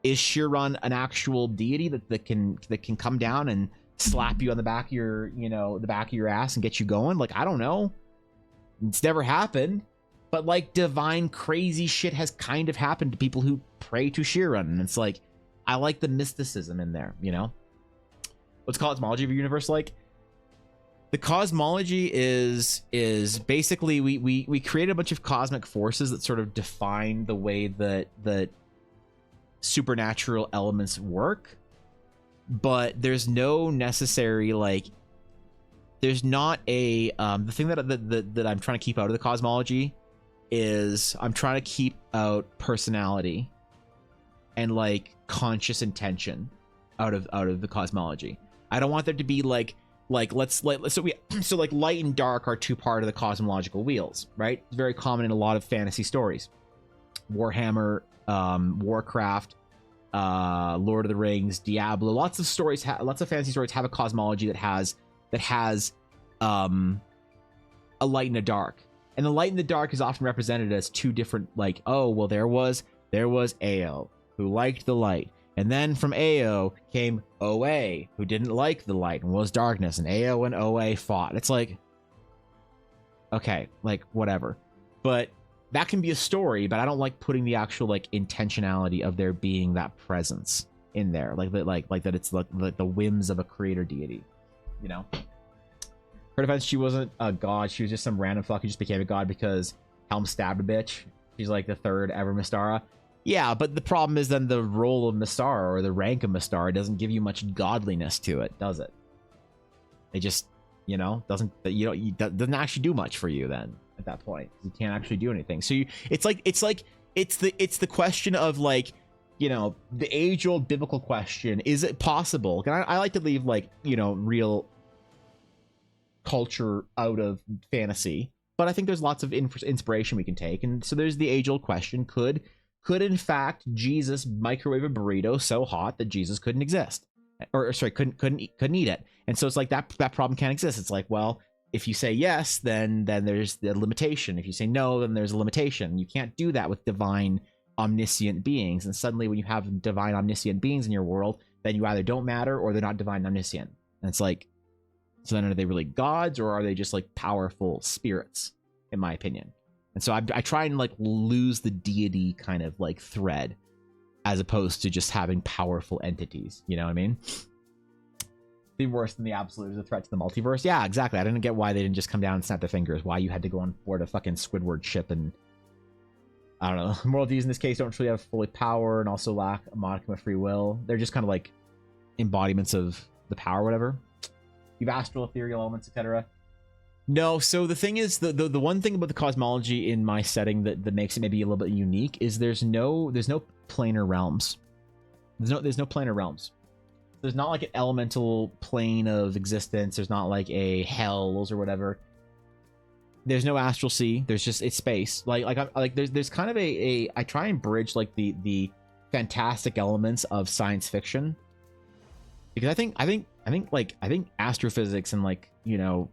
Is Chiron an actual deity that can come down and slap you on the back of your, you know, the back of your ass and get you going? Like, I don't know. It's never happened. But like divine crazy shit has kind of happened to people who pray to Chiron. And it's like, I like the mysticism in there, you know? What's cosmology of your universe like? The cosmology is basically we create a bunch of cosmic forces that sort of define the way that supernatural elements work, but there's no necessary, like, there's not a the thing that I'm trying to keep out of the cosmology is I'm trying to keep out personality and like conscious intention out of the cosmology. I don't want there to be like so like light and dark are two part of the cosmological wheels, right? It's very common in a lot of fantasy stories. Warhammer, Warcraft, Lord of the Rings, Diablo, lots of stories, lots of fantasy stories have a cosmology that has a light and a dark. And the light and the dark is often represented as two different, like, oh, well, there was Ao, who liked the light. And then from Ao came Oa, who didn't like the light and was darkness. And Ao and Oa fought. It's like, okay, like, whatever. But that can be a story, but I don't like putting the actual, like, intentionality of there being that presence in there. Like that it's like the whims of a creator deity, you know? Her defense, she wasn't a god. She was just some random fuck who just became a god because Helm stabbed a bitch. She's like the third ever Mystara. Yeah, but the problem is then the role of Mystara or the rank of Mystara doesn't give you much godliness to it, does it? It just, you know, doesn't actually do much for you then at that point. You can't actually do anything. So it's the question of, like, you know, the age-old biblical question: is it possible? And I like to leave, like, you know, real culture out of fantasy, but I think there's lots of inspiration we can take. And so there's the age-old question: could in fact Jesus microwave a burrito so hot that Jesus couldn't exist, or sorry, couldn't eat it? And so it's like that problem can't exist. It's like, well, if you say yes, then there's the limitation. If you say no, then there's a limitation. You can't do that with divine omniscient beings. And suddenly when you have divine omniscient beings in your world, then you either don't matter or they're not divine omniscient. And it's like, so then are they really gods, or are they just like powerful spirits, in my opinion? And so I try and like lose the deity kind of like thread, as opposed to just having powerful entities. You know what I mean? The worse than the absolute is a threat to the multiverse. Yeah, exactly. I didn't get why they didn't just come down and snap their fingers. Why you had to go on board a fucking Squidward ship, and I don't know. Moral deities in this case don't truly have fully power and also lack a modicum of free will. They're just kind of like embodiments of the power, whatever. You have astral, ethereal elements, etc. No, so the thing is, the one thing about the cosmology in my setting that makes it maybe a little bit unique is there's no planar realms. There's no planar realms. There's not like an elemental plane of existence. There's not like a hells or whatever. There's no astral sea. There's just, it's space. There's kind of a I try and bridge like the fantastic elements of science fiction, because I think astrophysics and, like, you know,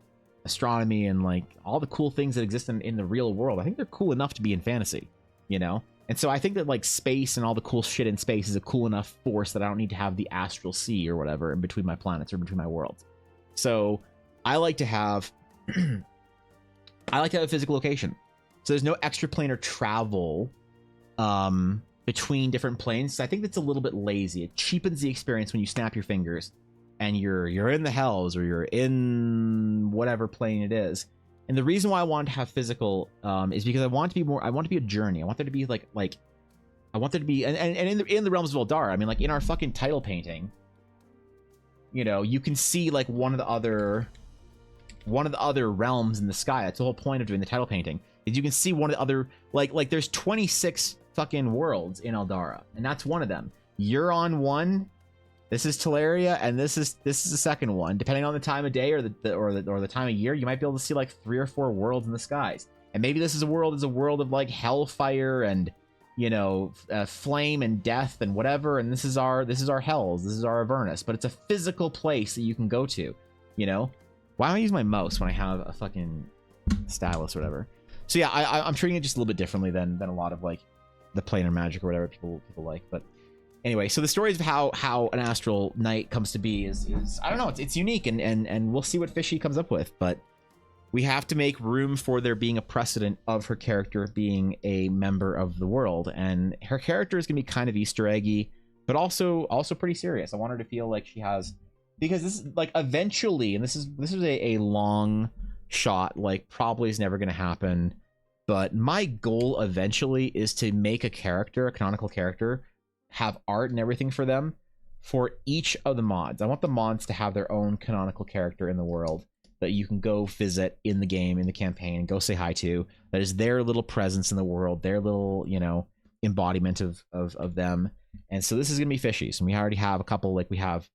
astronomy and like all the cool things that exist in the real world, I think they're cool enough to be in fantasy, you know? And so I think that like space and all the cool shit in space is a cool enough force that I don't need to have the astral sea or whatever in between my planets or between my worlds. So I like to have a physical location. So there's no extraplanar travel between different planes. So I think that's a little bit lazy. It cheapens the experience when you snap your fingers and you're in the hells or you're in whatever plane it is. And the reason why I want to have physical is because I want to be a journey. I want there to be like I want there to be, and in the realms of Eldar, I mean, like in our fucking title painting, you know, you can see like one of the other one of the other realms in the sky. That's the whole point of doing the title painting, is you can see one of the other, like there's 26 fucking worlds in Eldara, and that's one of them. You're on one. This is Teleria, and this is the second one. Depending on the time of day or the time of year, you might be able to see like 3 or 4 worlds in the skies. And maybe this is a world of like hellfire and, you know, flame and death and whatever. And this is our hells. This is our Avernus. But it's a physical place that you can go to. You know, why don't I use my mouse when I have a fucking stylus or whatever? So yeah, I'm treating it just a little bit differently than a lot of like the planar magic or whatever people like, but. Anyway, so the stories of how an astral knight comes to be is I don't know, it's unique, and we'll see what Fishy comes up with, but we have to make room for there being a precedent of her character being a member of the world, and her character is gonna be kind of Easter eggy, but also pretty serious. I want her to feel like she has, because this is like eventually, and this is a long shot, like probably is never gonna happen, but my goal eventually is to make a canonical character, have art and everything for them for each of the mods. I want the mods to have their own canonical character in the world that you can go visit in the game, in the campaign, and go say hi to. That is their little presence in the world, their little, you know, embodiment of them. And so this is gonna be Fishy's, and we already have a couple. Like we have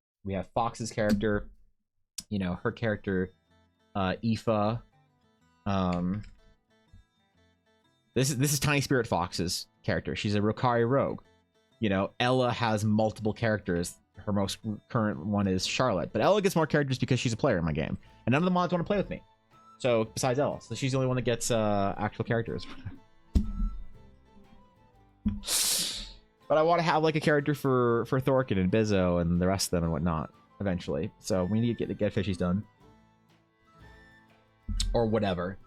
Fox's character, you know, her character, Aoife. This is Tiny Spirit Fox's character. She's a Rokari rogue. You know, Ella has multiple characters. Her most current one is Charlotte, but Ella gets more characters because she's a player in my game, and none of the mods want to play with me. So besides Ella, so she's the only one that gets actual characters. But I want to have like a character for Thorkin and Bizzo and the rest of them and whatnot eventually. So we need to get Fishies done or whatever.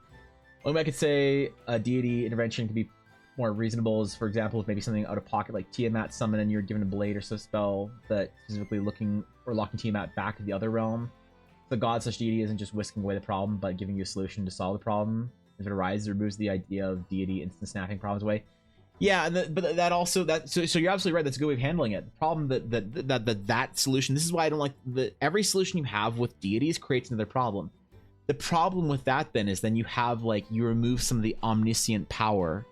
Only way I could say a deity intervention could be more reasonable is, for example, if maybe something out of pocket like Tiamat summon and you're given a blade or so spell that specifically locking Tiamat back to the other realm. The god such deity isn't just whisking away the problem, but giving you a solution to solve the problem. If it arises, it removes the idea of deity instant snapping problems away. Yeah, and but that also so you're absolutely right. That's a good way of handling it. The problem that solution. This is why I don't like every solution you have with deities creates another problem. The problem with that then is you have like you remove some of the omniscient power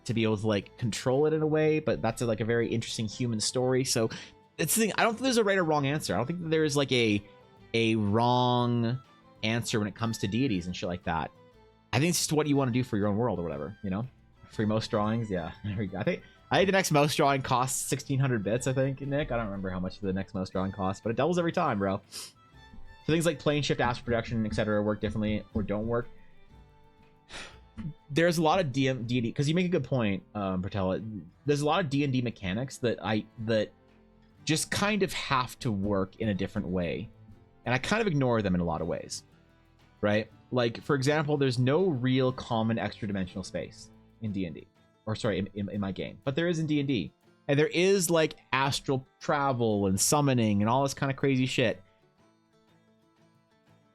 to be able to like control it in a way, but that's like a very interesting human story. So it's the thing. I don't think there's a right or wrong answer. I don't think that there's like a wrong answer when it comes to deities and shit like that. I think it's just what you want to do for your own world or whatever, you know. For your most drawings, yeah. There we go. I think the next most drawing costs 1,600 bits. I think, Nick. I don't remember how much the next most drawing costs, but it doubles every time, bro. So things like plane shift, astral projection, etc., work differently or don't work. There's a lot of D&D, because you make a good point, Bertella. There's a lot of D&D mechanics that just kind of have to work in a different way, and I kind of ignore them in a lot of ways, right? Like, for example, there's no real common extra dimensional space in D&D, or sorry, in my game, but there is in D&D, and there is like astral travel and summoning and all this kind of crazy shit.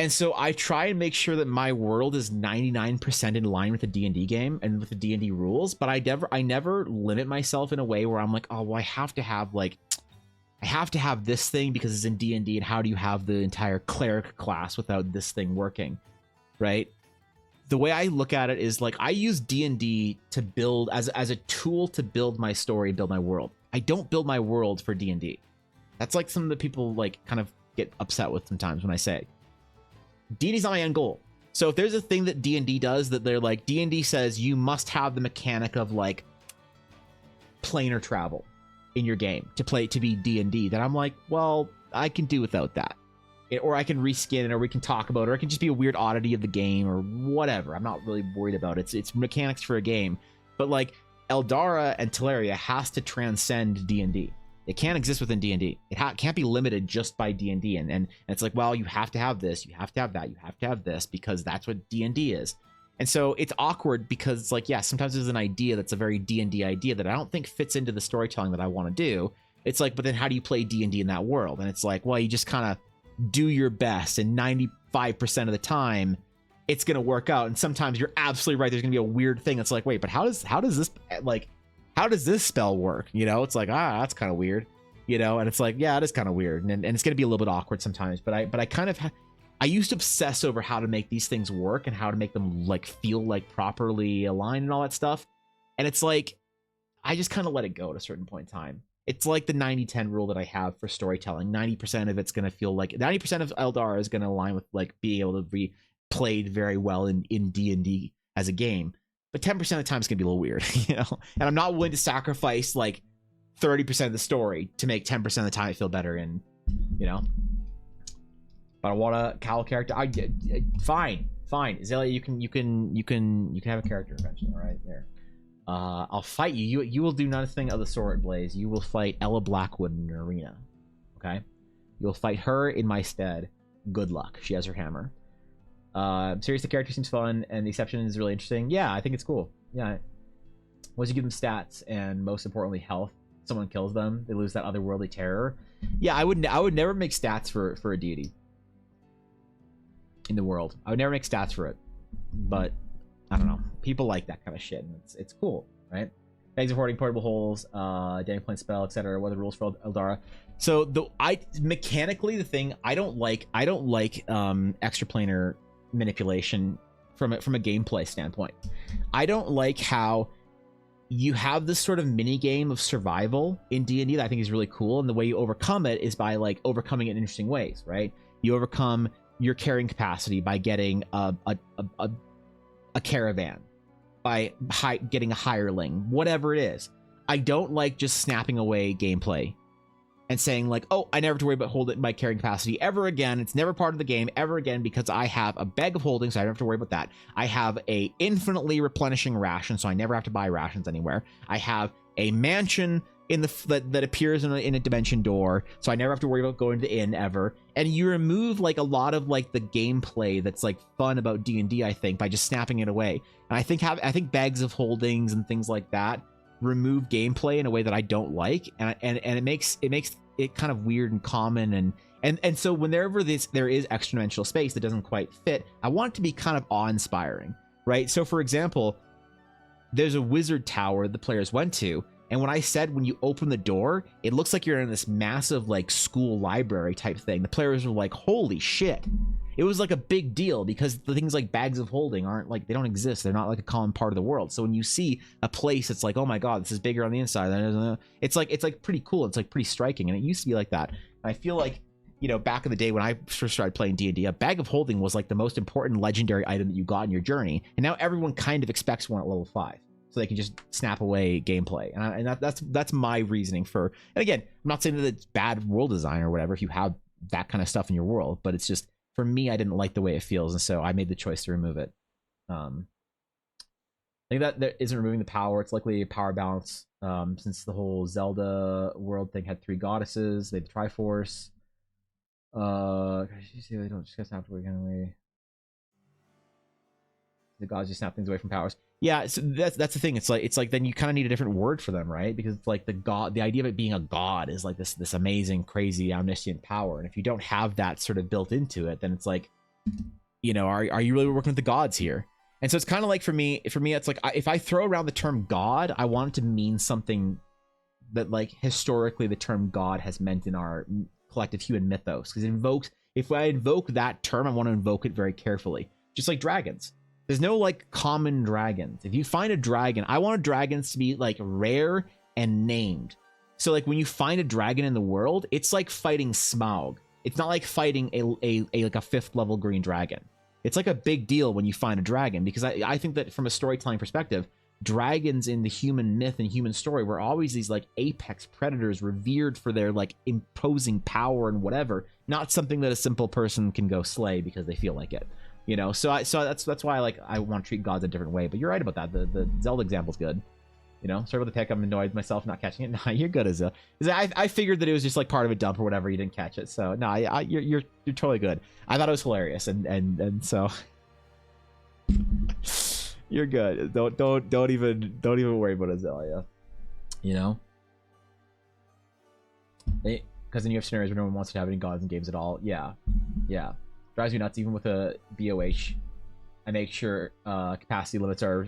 And so I try and make sure that my world is 99% in line with the D&D game and with the D&D rules, but I never limit myself in a way where I'm like, oh, well, I have to have this thing because it's in D&D, and how do you have the entire cleric class without this thing working, right? The way I look at it is like I use D&D to build as a tool to build my story, build my world. I don't build my world for D&D. That's like some of the people like kind of get upset with sometimes when I say D&D's not my end goal. So if there's a thing that D&D does that they're like, D&D says you must have the mechanic of like planar travel in your game to be D&D, then I'm like, well, I can do without that. Or I can reskin it, or we can talk about it, or it can just be a weird oddity of the game or whatever. I'm not really worried about it. It's mechanics for a game. But like Eldara and Teleria has to transcend D&D. It can't exist within D&D. It can't be limited just by D&D. And it's like, well, you have to have this, you have to have that, you have to have this, because that's what D&D is. And so it's awkward because it's like, yeah, sometimes there's an idea that's a very D&D idea that I don't think fits into the storytelling that I want to do. It's like, but then how do you play D&D in that world? And it's like, well, you just kind of do your best, and 95% of the time it's going to work out. And sometimes you're absolutely right. There's going to be a weird thing that's like, wait, but how does this spell work? You know, it's like, that's kind of weird, you know? And it's like, yeah, it is kind of weird. And it's going to be a little bit awkward sometimes, but I kind of I used to obsess over how to make these things work and how to make them like feel like properly aligned and all that stuff. And it's like, I just kind of let it go at a certain point in time. It's like the 90-10 rule that I have for storytelling. 90% of it's going to feel like 90% of Eldar is going to align with like being able to be played very well in D&D as a game. But 10% of the time it's going to be a little weird, you know? And I'm not willing to sacrifice like 30% of the story to make 10% of the time feel better in, you know? But I want a Cal character. Fine. Zelia, you can have a character eventually, all right? There. I'll fight you. You will do nothing of the sort, Blaze. You will fight Ella Blackwood in an arena. Okay? You'll fight her in my stead. Good luck. She has her hammer. Serious, the character seems fun, and the exception is really interesting. Yeah, I think it's cool. Yeah. Once you give them stats, and most importantly, health, someone kills them, they lose that otherworldly terror. Yeah, I would never make stats for a deity in the world. I would never make stats for it. But I don't know. People like that kind of shit, and it's cool, right? Bags of hoarding, portable holes, damning point spell, etc. What are the rules for Eldara? So mechanically the thing I don't like extraplanar manipulation from a gameplay standpoint. I don't like how you have this sort of mini game of survival in D&D that I think is really cool, and the way you overcome it is by like overcoming it in interesting ways, right? You overcome your carrying capacity by getting a caravan, by getting a hireling, whatever it is. I don't like just snapping away gameplay and saying like, oh, I never have to worry about holding my carrying capacity ever again. It's never part of the game ever again because I have a bag of holding, so I don't have to worry about that. I have a infinitely replenishing ration, so I never have to buy rations anywhere. I have a mansion in that appears in a dimension door, so I never have to worry about going to the inn ever. And you remove like a lot of like the gameplay that's like fun about D&D, I think, by just snapping it away. And I think bags of holdings and things like that remove gameplay in a way that I don't like, and it makes it kind of weird and common, and so whenever there is extra dimensional space that doesn't quite fit, I want it to be kind of awe-inspiring, right? So for example, there's a wizard tower the players went to, and when I said when you open the door, it looks like you're in this massive like school library type thing, the players were like, holy shit. It was like a big deal because the things like bags of holding aren't like, they don't exist. They're not like a common part of the world. So when you see a place, it's like, oh my God, this is bigger on the inside. It's like pretty cool. It's like pretty striking. And it used to be like that. And I feel like, you know, back in the day when I first started playing D&D, a bag of holding was like the most important legendary item that you got in your journey. And now everyone kind of expects one at level 5. So they can just snap away gameplay. And that's my reasoning for, and again, I'm not saying that it's bad world design or whatever if you have that kind of stuff in your world, but it's just, for me, I didn't like the way it feels, and so I made the choice to remove it. I think that isn't removing the power. It's likely a power balance, since the whole Zelda world thing had 3 goddesses. They had the Triforce. You see, they don't just snap away anyway. The gods just snap things away from powers. Yeah, so that's the thing. It's like then you kind of need a different word for them, right? Because it's like the idea of it being a god is like this amazing, crazy, omniscient power. And if you don't have that sort of built into it, then it's like, you know, are you really working with the gods here? And so it's kind of like for me, it's like if I throw around the term god, I want it to mean something that like historically the term god has meant in our collective human mythos. Because if I invoke that term, I want to invoke it very carefully, just like dragons. There's no like common dragons. If you find a dragon, I want dragons to be like rare and named. So like when you find a dragon in the world, it's like fighting Smaug. It's not like fighting a like a 5th level green dragon. It's like a big deal when you find a dragon, because I think that from a storytelling perspective, dragons in the human myth and human story were always these like apex predators revered for their like imposing power and whatever, not something that a simple person can go slay because they feel like it. You know, so that's why I want to treat gods a different way. But you're right about that. The Zelda example's good. You know, sorry about the pick. I'm annoyed myself not catching it. Nah, you're good as a. I figured that it was just like part of a dump or whatever. You didn't catch it, so no, you're totally good. I thought it was hilarious, and so you're good. Don't even worry about Azalea. You know, because then you have scenarios where no one wants to have any gods in games at all. Yeah. Drives me nuts. Even with a BOH, I make sure capacity limits are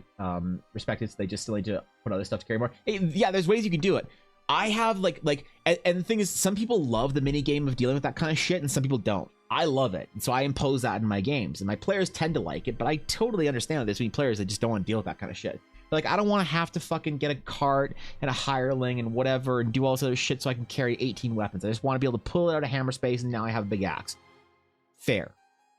respected, so they just still need to put other stuff to carry more. Hey, yeah, there's ways you can do it. I have and the thing is, some people love the mini game of dealing with that kind of shit, and some people don't. I love it. And so I impose that in my games, and my players tend to like it, but I totally understand that there's many players that just don't want to deal with that kind of shit. Like, I don't want to have to fucking get a cart and a hireling and whatever and do all this other shit so I can carry 18 weapons. I just want to be able to pull it out of hammer space, and now I have a big axe. Fair.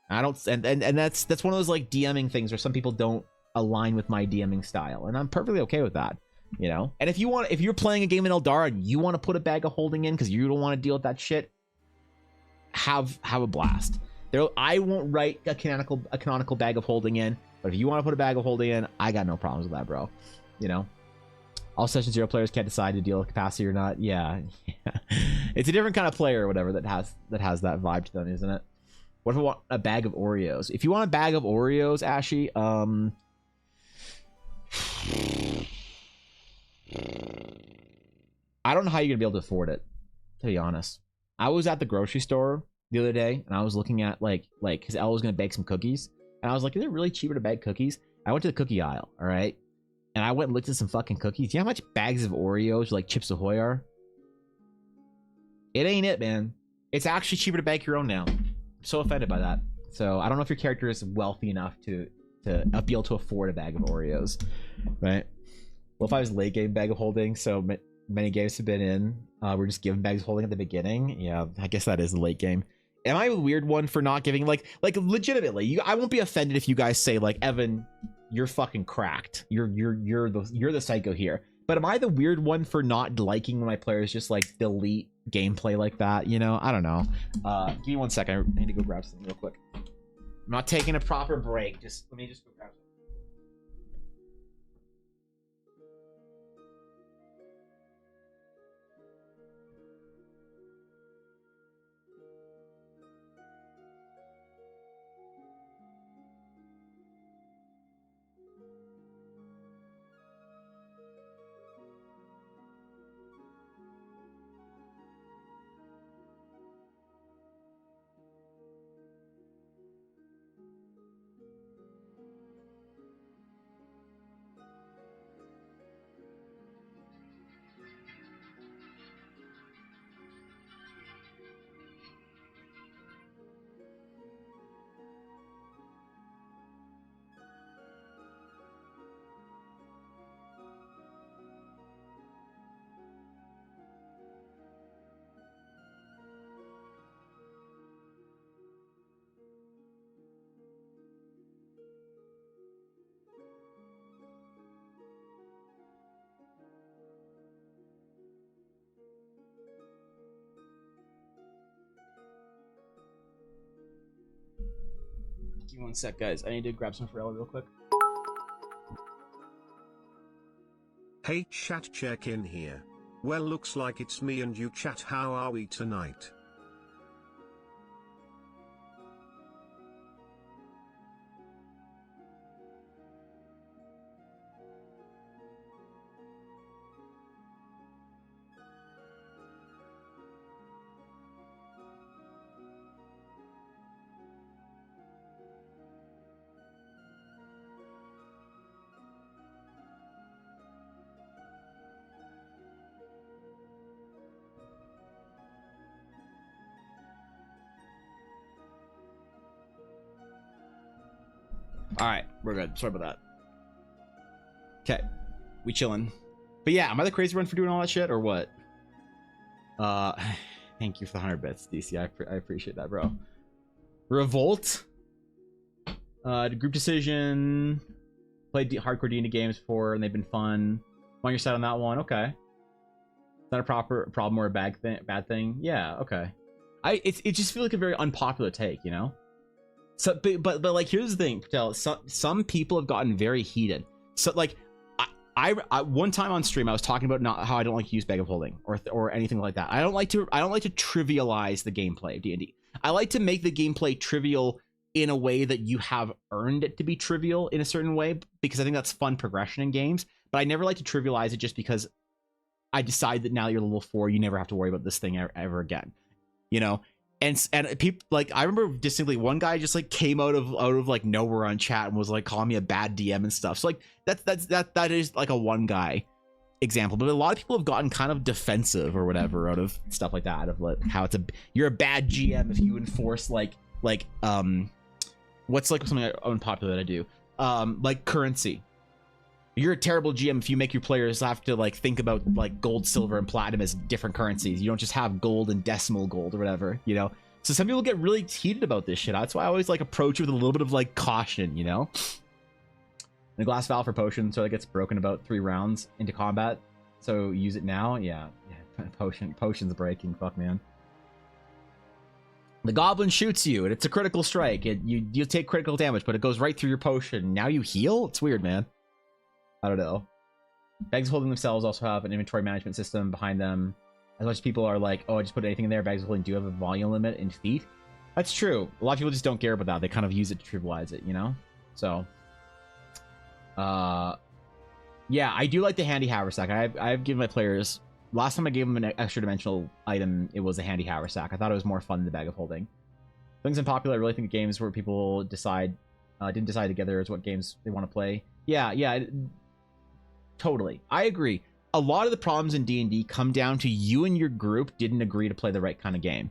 I don't, and that's one of those like DMing things where some people don't align with my DMing style, and I'm perfectly okay with that, you know. And if you're playing a game in Eldara and you want to put a bag of holding in because you don't want to deal with that shit, have a blast. I won't write a canonical bag of holding in, but if you want to put a bag of holding in, I got no problems with that, bro. You know, all session 0 players can't decide to deal with capacity or not. Yeah. It's a different kind of player or whatever that has that vibe to them, isn't it? What if I want a bag of Oreos? If you want a bag of Oreos, Ashy, I don't know how you're gonna be able to afford it, to be honest. I was at the grocery store the other day, and I was looking at like because Elle was gonna bake some cookies, and I was like, is it really cheaper to bake cookies? I went to the cookie aisle, all right, and I went and looked at some fucking cookies. Do you know how much bags of Oreos like Chips Ahoy are? It ain't it, man. It's actually cheaper to bake your own now. I'm so offended by that. So I don't know if your character is wealthy enough to be able to afford a bag of Oreos, right? Well, if I was late game bag of holding, so many games have been in, we're just giving bags of holding at the beginning. Yeah, I guess that is the late game. Am I a weird one for not giving like legitimately? I won't be offended if you guys say like, Evan, you're fucking cracked. You're the psycho here. But am I the weird one for not liking when my players just like delete gameplay like that? You know, I don't know. Give me 1 second. I need to go grab something real quick. I'm not taking a proper break. Let me just go grab something. Give me 1 sec, guys. I need to grab some Pharrell real quick. Hey chat, check in here. Well, looks like it's me and you, chat. How are we tonight? All right, we're good. Sorry about that. Okay, we chilling. But yeah, am I the crazy one for doing all that shit or what? Thank you for the 100 bits, DC. I appreciate that, bro. Revolt. Group decision. Played hardcore D&D games before, and they've been fun. I'm on your side on that one. Okay. Is that a proper problem or a bad thing? Yeah. Okay. It just feels like a very unpopular take, you know. So, but like, here's the thing, Patel. Some people have gotten very heated. So, like, I one time on stream I was talking about not how I don't like to use bag of holding or anything like that. I don't like to trivialize the gameplay of D&D. I like to make the gameplay trivial in a way that you have earned it to be trivial in a certain way, because I think that's fun progression in games. But I never like to trivialize it just because I decide that now you're level 4, you never have to worry about this thing ever again, you know. And people, like, I remember distinctly one guy just like came out of like nowhere on chat and was like calling me a bad DM and stuff. So like that is like a one guy example. But a lot of people have gotten kind of defensive or whatever out of stuff like that, out of like how you're a bad GM if you enforce like like what's like something unpopular that I do? Like currency. You're a terrible GM if you make your players have to like think about like gold, silver, and platinum as different currencies. You don't just have gold and decimal gold or whatever, you know? So some people get really heated about this shit. That's why I always like approach it with a little bit of like caution, you know? The glass valve for potion, so it gets broken about 3 rounds into combat. So use it now. Yeah. Potion's breaking. Fuck, man. The goblin shoots you, and it's a critical strike. You take critical damage, but it goes right through your potion. Now you heal? It's weird, man. I don't know. Bags holding themselves also have an inventory management system behind them. As much as people are like, oh, I just put anything in there, bags holding do have a volume limit in feet. That's true. A lot of people just don't care about that. They kind of use it to trivialize it, you know? So, yeah, I do like the handy haversack. I've given my players... Last time I gave them an extra dimensional item, it was a handy haversack. I thought it was more fun than the bag of holding. Things unpopular, I really think games where people didn't decide together is what games they want to play. Yeah, totally. I agree. A lot of the problems in D&D come down to you and your group didn't agree to play the right kind of game.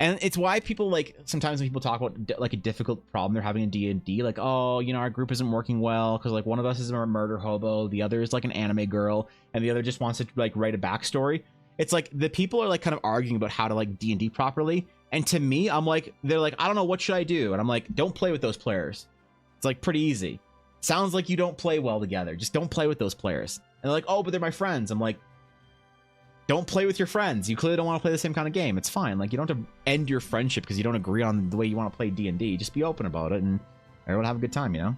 And it's why people like, sometimes when people talk about like a difficult problem they're having in D&D, like, oh, you know, our group isn't working well because like one of us is a murder hobo, the other is like an anime girl, and the other just wants to like write a backstory. It's like the people are like kind of arguing about how to like D&D properly. And to me, I'm like, they're like, I don't know, what should I do? And I'm like, don't play with those players. It's like pretty easy. Sounds like you don't play well together. Just don't play with those players. And they're like, oh, but they're my friends. I'm like, don't play with your friends. You clearly don't want to play the same kind of game. It's fine. Like, you don't have to end your friendship because you don't agree on the way you want to play D&D. Just be open about it and everyone have a good time, you know?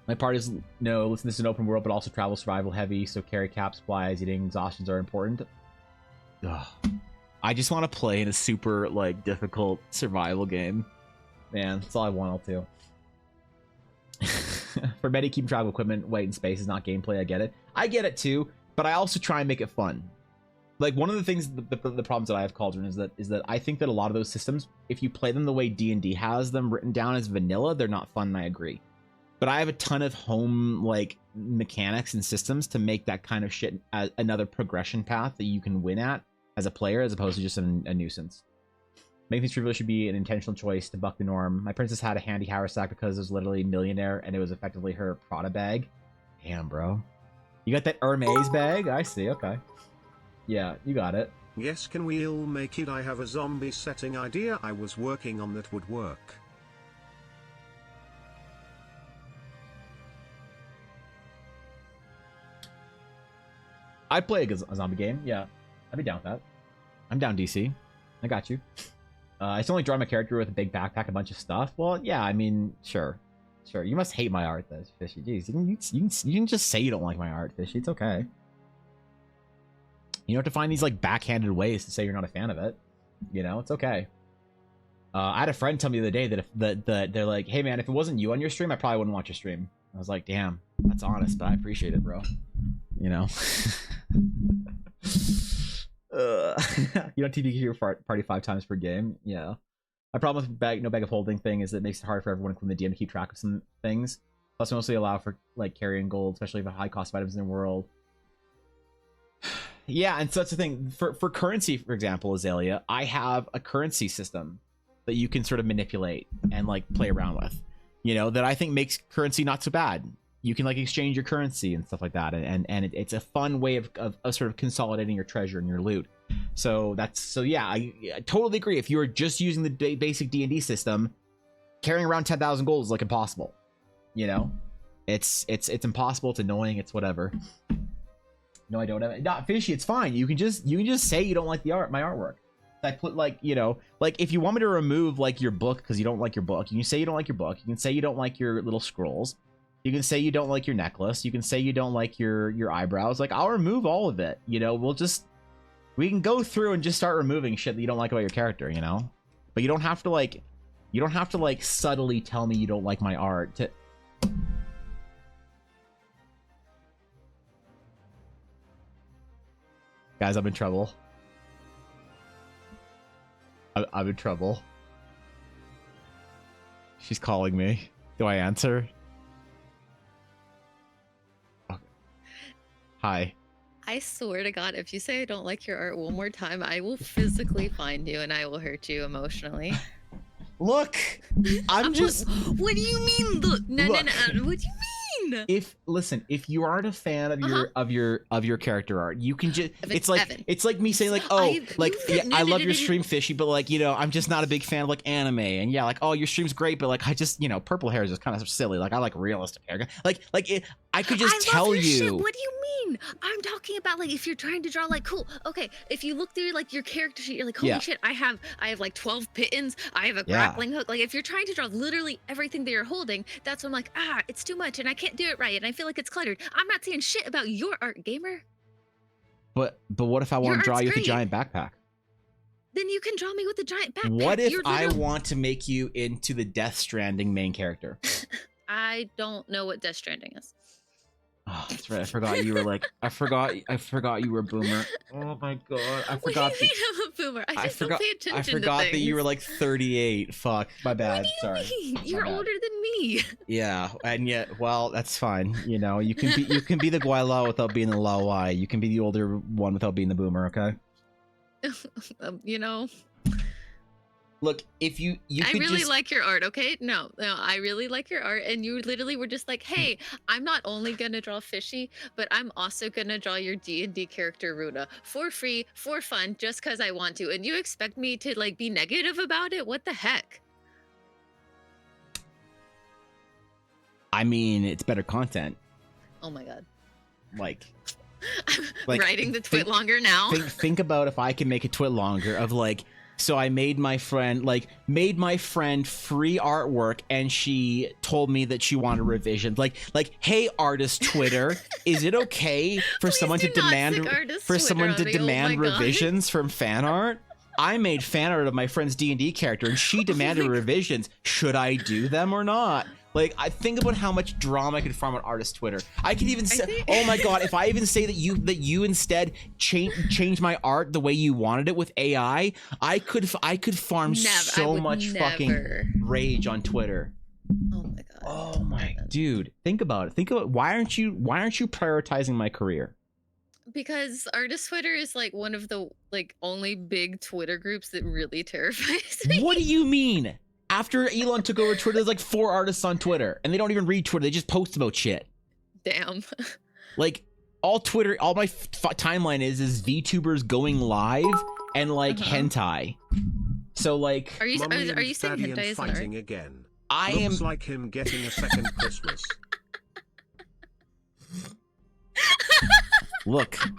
My part is, no, listen, this is an open world, but also travel survival heavy, so carry caps, supplies, eating, exhaustions are important. Ugh. I just want to play in a super, like, difficult survival game. Man, that's all I want to. For many, keeping travel equipment, weight, and space is not gameplay. I get it. I get it, too. But I also try and make it fun. Like, one of the things, the problems that I have, Cauldron, is that I think that a lot of those systems, if you play them the way D&D has them written down as vanilla, they're not fun, and I agree. But I have a ton of home, like, mechanics and systems to make that kind of shit another progression path that you can win at as a player, as opposed to just a nuisance. Making things trivial should be an intentional choice to buck the norm. My princess had a handy haversack because it was literally millionaire, and it was effectively her Prada bag. Damn, bro. You got that Hermes bag? I see, okay. Yeah, you got it. Yes, can we all make it? I have a zombie setting idea I was working on that would work. I'd play a zombie game, yeah. I'd be down with that. I'm down, DC. I got you. I still only draw my character with a big backpack, a bunch of stuff. Well, yeah, I mean, sure. Sure, you must hate my art, though, Fishy. Jeez, you can just say you don't like my art, Fishy. It's okay. You don't have to find these, like, backhanded ways to say you're not a fan of it. You know, it's okay. I had a friend tell me the other day that they're like, hey, man, if it wasn't you on your stream, I probably wouldn't watch your stream. I was like, damn, that's honest, but I appreciate it, bro. You know? You don't TPK your party 5 times per game? Yeah. My problem with no bag of holding thing is that it makes it hard for everyone, including the DM, to keep track of some things. Plus, mostly allow for like carrying gold, especially for high cost items in the world. Yeah, and so that's the thing. For currency, for example, Azalea, I have a currency system that you can sort of manipulate and like play around with. You know, that I think makes currency not so bad. You can like exchange your currency and stuff like that, and it's a fun way of sort of consolidating your treasure and your loot. So yeah, I totally agree. If you were just using the basic D&D system, carrying around 10,000 gold is like impossible. You know, it's impossible. It's annoying. It's whatever. No, I don't have it. Not Fishy. It's fine. You can just say you don't like my artwork. I put like, you know, like if you want me to remove like your book because you don't like your book, you can say you don't like your book. You can say you don't like your little scrolls. You can say you don't like your necklace. You can say you don't like your eyebrows. Like, I'll remove all of it. You know, we can go through and just start removing shit that you don't like about your character, you know? But you don't have to like subtly tell me you don't like my art to... Guys, I'm in trouble. I'm in trouble. She's calling me. Do I answer? Okay. Hi. I swear to God, if you say I don't like your art one more time, I will physically find you and I will hurt you emotionally. Look, I'm just. What do you mean? Look, no. What do you mean? If you aren't a fan of your character art, you can just. Evan, it's like me saying like, oh, I love your stream, Fishy, but like, you know, I'm just not a big fan of like anime, and yeah, like, oh, your stream's great, but like, I just, you know, purple hair is just kind of silly. Like, I like realistic hair. I could just tell you. Shit. What do you mean? I'm talking about like if you're trying to draw like cool. Okay, if you look through like your character sheet, you're like, holy shit, I have like 12 pittons. I have a grappling hook. Like if you're trying to draw literally everything that you're holding, that's when I'm like, it's too much and I can't do it right and I feel like it's cluttered. I'm not saying shit about your art, gamer. But what if I want to draw you with a giant backpack? Then you can draw me with a giant backpack. What if I want to make you into the Death Stranding main character? I don't know what Death Stranding is. Oh, that's right. I forgot you were like. I forgot you were a boomer. Oh my god, I forgot. What do you mean I'm a boomer? I just don't pay attention to things. I forgot that you were like 38. Fuck, my bad. What do you mean? You're older than me. Yeah, and yet, well, that's fine. You know, you can be the Guayla without being the Lawai. You can be the older one without being the boomer. Okay. You know. Look, if you I really like your art, okay? No, I really like your art, and you literally were just like, hey, I'm not only gonna draw Fishy, but I'm also gonna draw your D&D character Runa for free, for fun, just because I want to, and you expect me to like be negative about it? What the heck? I mean, it's better content. Oh my god. Like writing the twit longer now. Think about if I can make a twit longer of like. So I made my friend free artwork, and she told me that she wanted revision. Like, hey, artist Twitter, is it okay for someone to demand revisions from fan art? I made fan art of my friend's D&D character, and she demanded revisions. Should I do them or not? Like, I think about how much drama I could farm on artist Twitter. I could even say, oh my god, if I even say that you instead change my art the way you wanted it with AI, I could farm so much fucking rage on Twitter. Oh my god. Oh my dude, think about it. Why aren't you prioritizing my career? Because artist Twitter is like one of the like only big Twitter groups that really terrifies me. What do you mean? After Elon took over Twitter, there's like 4 artists on Twitter, and they don't even read Twitter. They just post about shit. Damn. Like, all my timeline is VTubers going live and like hentai. So like, are you saying hentai is fighting again? Looks like him getting a second Christmas. Look. I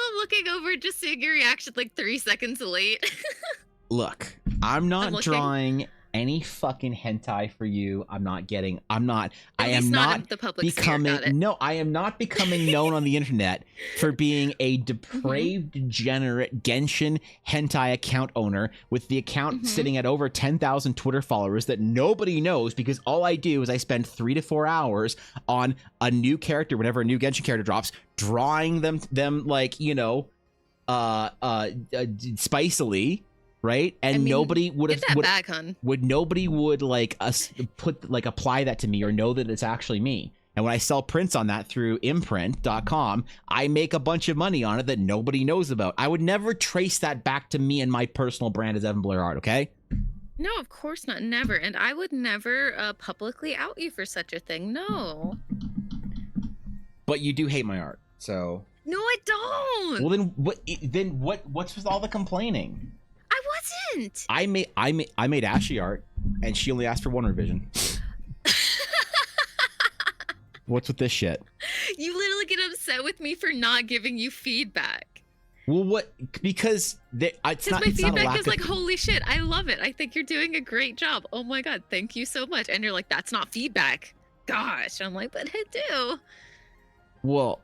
love looking over just seeing your reaction like 3 seconds late. Look, I'm not drawing any fucking hentai for you. I am not becoming known on the internet for being a depraved, degenerate Genshin hentai account owner with the account sitting at over 10,000 Twitter followers that nobody knows, because all I do is I spend 3 to 4 hours on a new character whenever a new Genshin character drops, drawing them like, you know, spicily. Right, and I mean, nobody would like apply that to me or know that it's actually me. And when I sell prints on that through imprint.com, I make a bunch of money on it that nobody knows about. I would never trace that back to me and my personal brand as Evan Blair Art. Okay? No, of course not, never. And I would never publicly out you for such a thing. No. But you do hate my art, so. No, I don't. Well, then what's with all the complaining? I wasn't. I made Ashy art, and she only asked for 1 revision. What's with this shit? You literally get upset with me for not giving you feedback. Well, what? Because it's not. My feedback is like, holy shit, I love it. I think you're doing a great job. Oh my god, thank you so much. And you're like, that's not feedback. Gosh, I'm like, but I do. Well.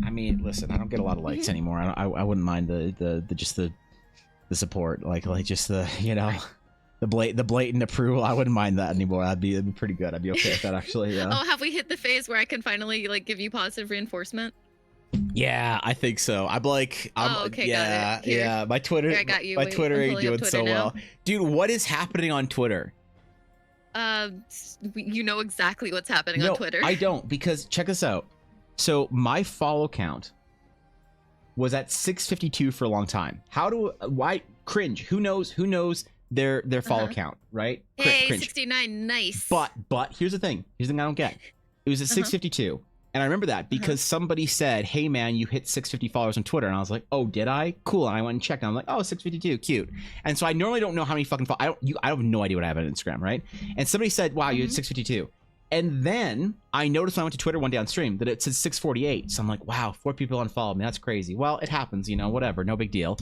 I mean, listen, I don't get a lot of likes anymore. I wouldn't mind the support, like just the, you know, the blatant approval. I wouldn't mind that anymore. That'd be pretty good. I'd be okay with that, actually. Yeah. Oh, have we hit the phase where I can finally like give you positive reinforcement? Yeah, I think so. Okay, got it. Yeah. My Twitter, I got you. My Twitter ain't doing so well, dude. What is happening on Twitter? You know exactly what's happening on Twitter. I don't, because check this out. So my follow count was at 652 for a long time. Why cringe? Who knows their follow count, right? Hey, Cringe. 69, nice. But here's the thing I don't get. It was at 652. And I remember that because somebody said, hey man, you hit 650 followers on Twitter. And I was like, oh, did I? Cool. And I went and checked. And I'm like, oh, 652, cute. And so I normally don't know how many fucking followers. I have no idea what I have on Instagram, right? And somebody said, wow, you had 652. And then I noticed when I went to Twitter one day on stream that it said 648. So I'm like, wow, 4 people unfollowed me. That's crazy. Well, it happens, whatever, no big deal.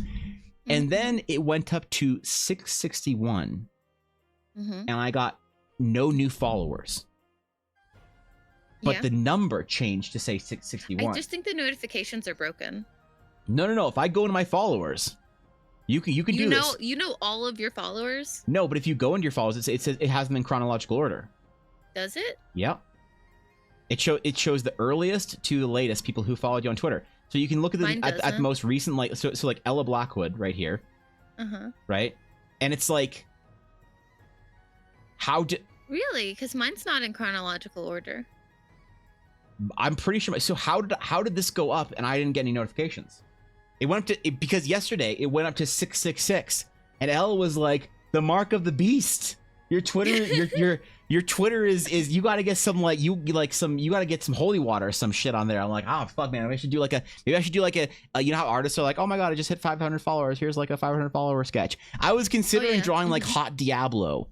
And then it went up to 661. And I got no new followers. But the number changed to say 661. I just think the notifications are broken. No. If I go into my followers, you can do this. You know all of your followers? No, but if you go into your followers, it says it has them in chronological order. Does it? Yeah. It shows the earliest to the latest people who followed you on Twitter. So you can look at the most recent, like so like Ella Blackwood right here. Right? And it's like, really? Because mine's not in chronological order. I'm pretty sure. So how did this go up and I didn't get any notifications? It went up to because yesterday it went up to 666, and Ella was like, the mark of the beast. Your Twitter, your Twitter is you got to get some you got to get some holy water or some shit on there. I'm like, oh fuck, man, maybe I should do like a you know how artists are like, oh my god, I just hit 500 followers. Here's like a 500 follower sketch. I was considering drawing like Hot Diablo,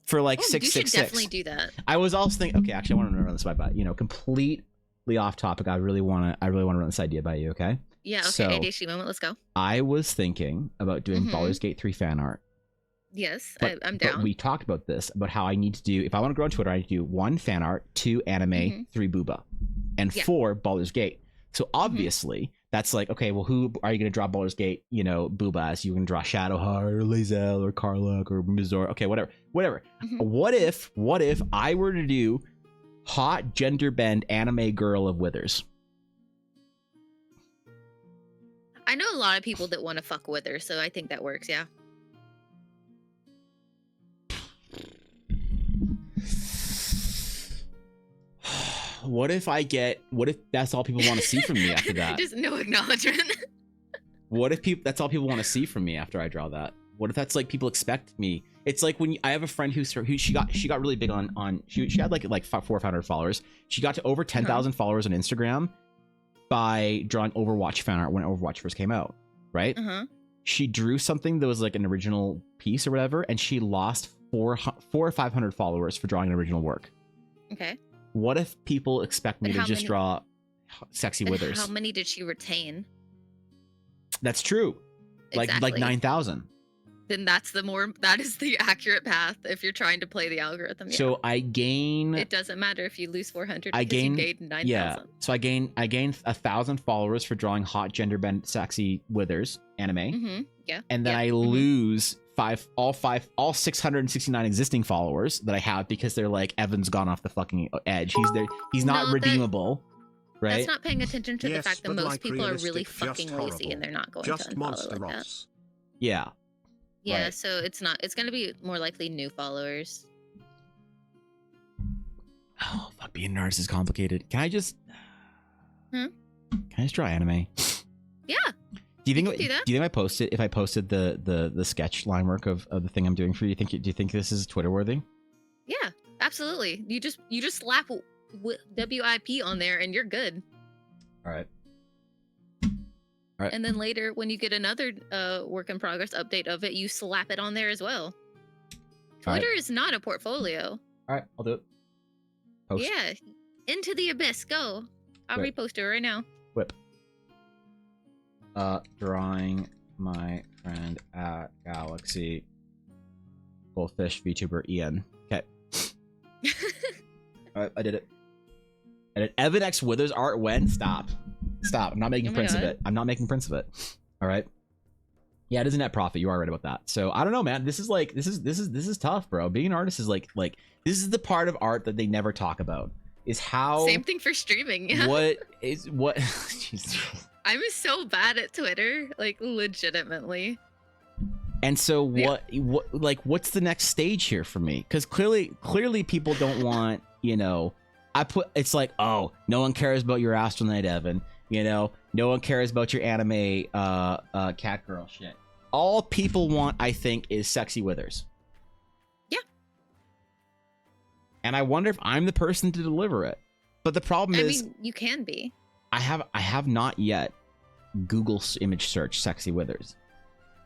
for like 666. You should definitely do that. I was also thinking, okay, actually, I want to run this by, but completely off topic. I really want to run this idea by you. Okay. Yeah. Okay. So, ADHD moment. Let's go. I was thinking about doing Baldur's Gate 3 fan art. Yes, I'm down. But we talked about this, about how I need to do, if I want to grow on Twitter, I need to do 1 fan art, 2 anime, 3 booba, and 4 Baldur's Gate. So obviously, that's like, okay, well, who are you going to draw Baldur's Gate, booba as? You can draw Shadowheart or Lae'zel or Karlach or Mizor. Okay, whatever. What if I were to do hot gender bend anime girl of Withers? I know a lot of people that want to fuck Withers, so I think that works, yeah. What if that's all people want to see from me after that? Just no acknowledgement. What if that's all people want to see from me after I draw that? What if that's like people expect me? It's like when I have a friend who she got really big on she had like 400 or 500 followers. She got to over 10,000 followers on Instagram by drawing Overwatch fan art when Overwatch first came out, right? She drew something that was like an original piece or whatever, and she lost 400 or 500 followers for drawing an original work. Okay. What if people expect me to just draw sexy Withers? How many did she retain? That's true. Exactly. Like 9,000. Then that is the accurate path if you're trying to play the algorithm. Yeah. So I gain. It doesn't matter if you lose 400. You gained 9,000. Yeah. So I gain 1,000 followers for drawing hot gender bend sexy Withers anime. Yeah. And then I lose all 669 existing followers that I have because they're like, Evan's gone off the fucking edge. He's not redeemable. Right? That's not paying attention to the fact that most people are really fucking lazy and they're not going to unfollow like that. Yeah. Yeah, right. So it's going to be more likely new followers. Oh, fuck, being an artist is complicated. Can I just draw anime? Yeah. Do you think I posted the sketch line work of the thing I'm doing for you? Do you think this is Twitter worthy? Yeah, absolutely. You just slap WIP on there and you're good. All right. And then later, when you get another work in progress update of it, you slap it on there as well. Twitter is not a portfolio. All right, I'll do it. Post. Yeah, into the abyss. Go. I'll repost it right now. Whip. Drawing my friend at Galaxy Goldfish VTuber Ian. Okay. All right, I did it. Evan X Withers art when? Stop. I'm not making prints of it. I'm not making prints of it. All right. Yeah, it is a net profit. You are right about that. So I don't know, man. This is tough, bro. Being an artist is like this is the part of art that they never talk about. Is how same thing for streaming. Yeah. What? I'm so bad at Twitter, like legitimately. And so what's the next stage here for me? Because clearly people don't want, it's like, oh, no one cares about your Astral Knight, Evan. You know, no one cares about your anime cat girl shit. All people want, I think, is sexy withers. Yeah. And I wonder if I'm the person to deliver it. But the problem is, I mean, you can be. I have not yet Google image search sexy withers.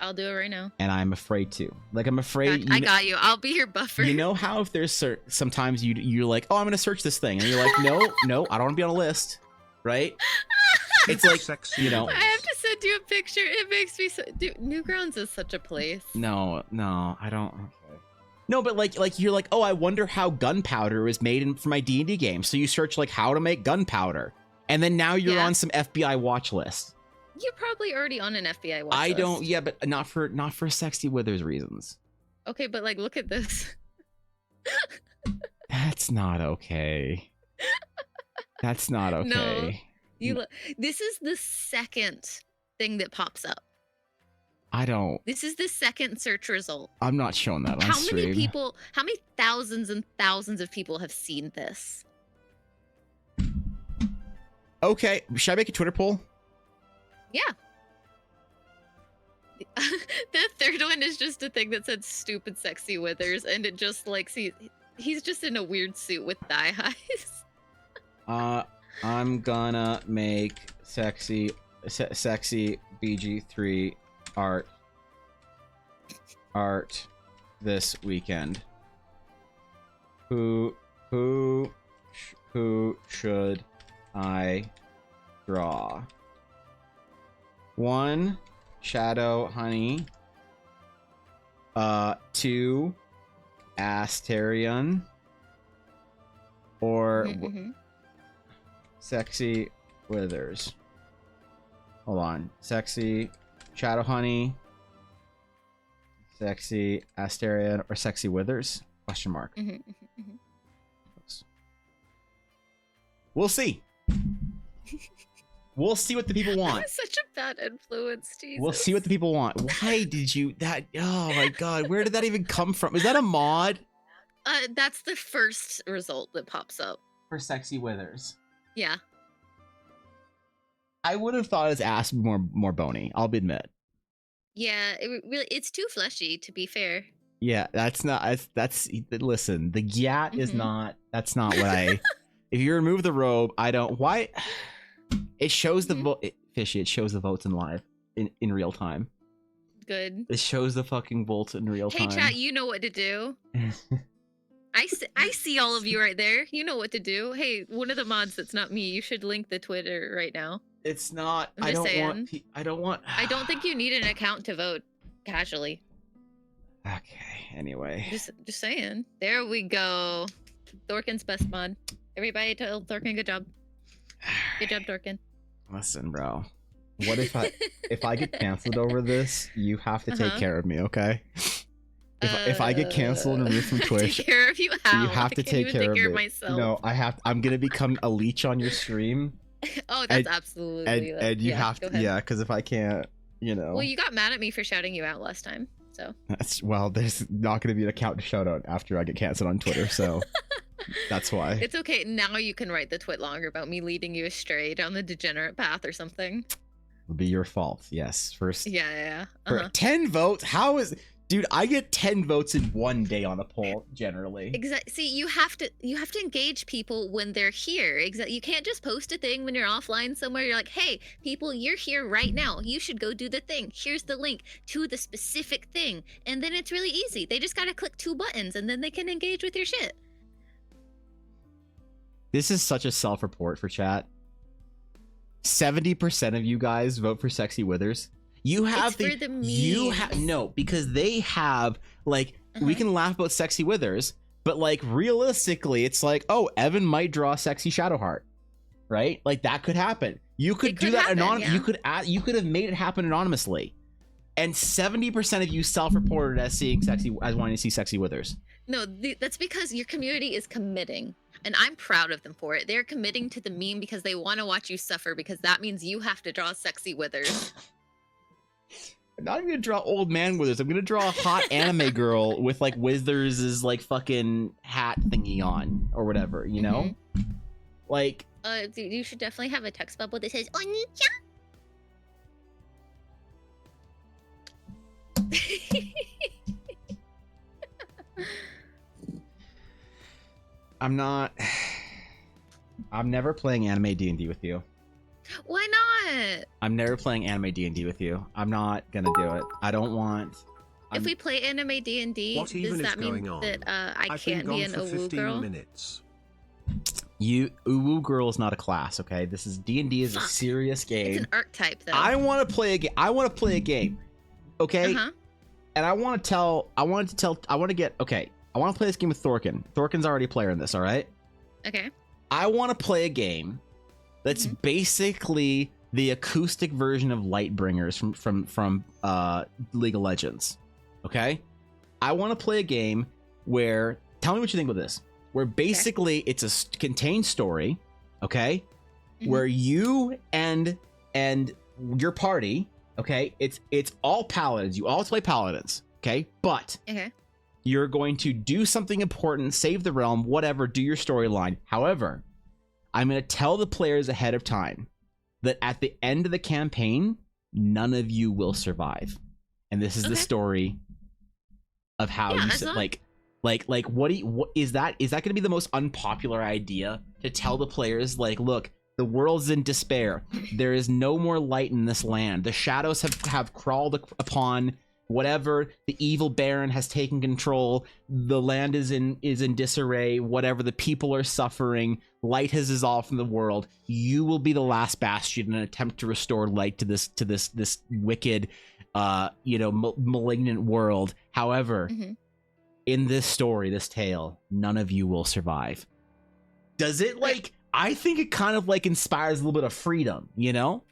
I'll do it right now. And I'm afraid to. Like, I'm afraid. I got you. I'll be your buffer. You know how if there's sometimes you're like, oh, I'm gonna search this thing, and you're like, no, I don't want to be on a list, right? It's like, sexy. You know. I have to send you a picture. It makes me so. Dude, Newgrounds is such a place. No, I don't. Okay. No, but like you're like, oh, I wonder how gunpowder is made for my D&D game. So you search like how to make gunpowder, and then now you're on some FBI watch list. You're probably already on an FBI watch I list. don't. Yeah, but not for sexy withers reasons. Okay, but like, look at this. That's not okay. That's not okay. No, this is the second thing that pops up. I don't. This is the second search result. I'm not showing that on stream. How many thousands and thousands of people have seen this? Okay, should I make a Twitter poll? Yeah. The third one is just a thing that said stupid sexy withers, and it just like, see, he's just in a weird suit with thigh highs. I'm gonna make sexy BG3 art this weekend. Who should I draw? 1, Shadow Honey. 2, Asterion. Or Sexy Withers. Hold on. Sexy Shadow Honey. Sexy Asterion or Sexy Withers? Question mark. We'll see. We'll see what the people want. That was such a bad influence, Jesus. We'll see what the people want. Why did you that? Oh my god, where did that even come from? Is that a mod? That's the first result that pops up. For Sexy Withers. Yeah. I would have thought his ass would be more bony. I'll admit. Yeah, it's too fleshy, to be fair. Yeah, that's listen, the gyat is not, that's not what I, if you remove the robe, I don't, why, it shows the vote, Fishy, it shows the votes in live, in real time. Good. It shows the fucking votes in real time. Hey chat, you know what to do. I see all of you right there. You know what to do. Hey, one of the mods that's not me, you should link the Twitter right now. It's not, I don't want. I don't think you need an account to vote casually. Okay, anyway. Just saying. There we go. Thorkin's best mod. Everybody tell Thorkin good job. Good job, Thorkin. Listen, bro. What if I get canceled over this, you have to take care of me, okay? If I get canceled and removed from Twitch, take care of you, how? You have to take care of me. Myself. No, I'm gonna become a leech on your stream. Oh, that's absolutely. And you have to, yeah, because if I can't, you know. Well, you got mad at me for shouting you out last time, so. There's not gonna be an account to shout out after I get canceled on Twitter, so that's why. It's okay. Now you can write the twit longer about me leading you astray down the degenerate path or something. It'll be your fault. Yes, first. Yeah. For 10 votes. How is? Dude, I get 10 votes in one day on a poll, generally. Exactly. See, you have to engage people when they're here. Exactly. You can't just post a thing when you're offline somewhere. You're like, hey, people, you're here right now. You should go do the thing. Here's the link to the specific thing. And then it's really easy. They just got to click 2 buttons and then they can engage with your shit. This is such a self-report for chat. 70% of you guys vote for Sexy Withers. You have no, because they have like we can laugh about Sexy Withers, but like realistically, it's like, oh, Evan might draw Sexy Shadowheart, right? Like that could happen. You could do that anonymously. Yeah. You could have made it happen anonymously, and 70% of you self-reported as wanting to see Sexy Withers. No, that's because your community is committing. And I'm proud of them for it. They're committing to the meme because they want to watch you suffer, because that means you have to draw Sexy Withers. I'm not even gonna draw old man withers. I'm gonna draw a hot anime girl with like Withers' like fucking hat thingy on or whatever, you know? Like, you should definitely have a text bubble that says Oni-chan. I'm never playing anime D&D with you. Why not? I'm never playing anime D&D with you. I'm not gonna do it. I don't want. If we play anime D&D, does that mean that I can't be an Uwu girl? Minutes. Uwu girl is not a class, okay? This is D&D is a serious game. It's an archetype, though. I want to play a game. Okay? And I want to play this game with Thorkin. Thorkin's already a player in this, all right? Okay. I want to play a game that's basically the acoustic version of Lightbringers from League of Legends. Okay? I want to play a game where, tell me what you think about this, where basically it's a contained story, okay? Where you and your party, okay? It's all paladins. You all play paladins, okay? But you're going to do something important, save the realm, whatever, do your storyline. However, I'm going to tell the players ahead of time that at the end of the campaign, none of you will survive. And this is the story of how you said, what is that going to be the most unpopular idea, to tell the players, like, look, the world's in despair. There is no more light in this land. The shadows have crawled upon whatever. The evil Baron has taken control. The land is in disarray. Whatever, the people are suffering. Light has dissolved from the world. You will be the last bastion in an attempt to restore light to this wicked, malignant world. However, in this story, this tale, none of you will survive. Does it I think it kind of inspires a little bit of freedom, you know?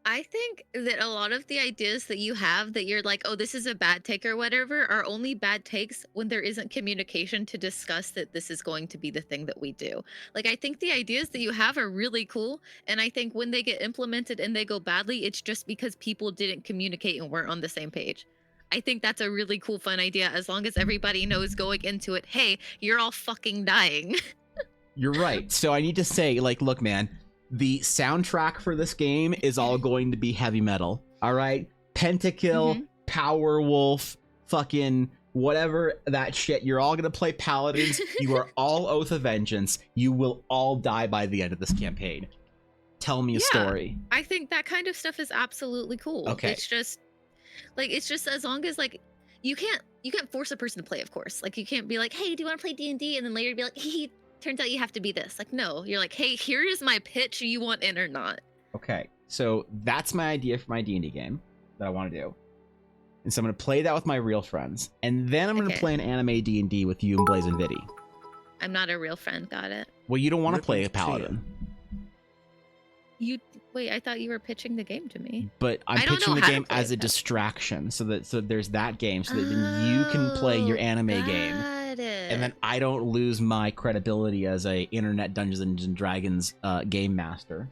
I think that a lot of the ideas that you have that you're like, oh, this is a bad take or whatever, are only bad takes when there isn't communication to discuss that this is going to be the thing that we do. I think the ideas that you have are really cool. And I think when they get implemented and they go badly, it's just because people didn't communicate and weren't on the same page. I think that's a really cool, fun idea, as long as everybody knows going into it, hey, you're all fucking dying. You're right. So I need to say, look, man, the soundtrack for this game is all going to be heavy metal. All right? Pentakill, Powerwolf, fucking whatever that shit. You're all going to play paladins. You are all Oath of Vengeance. You will all die by the end of this campaign. Tell me a story. I think that kind of stuff is absolutely cool. Okay. It's just as long as you can't force a person to play, of course. You can't be like, hey, do you want to play D&D? And then later be like, hey, turns out you have to be this. No, you're like, hey, here is my pitch. You want in or not? Okay. So that's my idea for my D&D game that I want to do. And so I'm going to play that with my real friends. And then I'm going to play an anime D&D with you and Blaze and Viddy. I'm not a real friend. Got it. Well, you don't want to play a paladin. Wait, I thought you were pitching the game to me. But I'm pitching the game as a distraction. So there's that game, so that then you can play your anime game. And then I don't lose my credibility as a internet Dungeons and Dragons game master.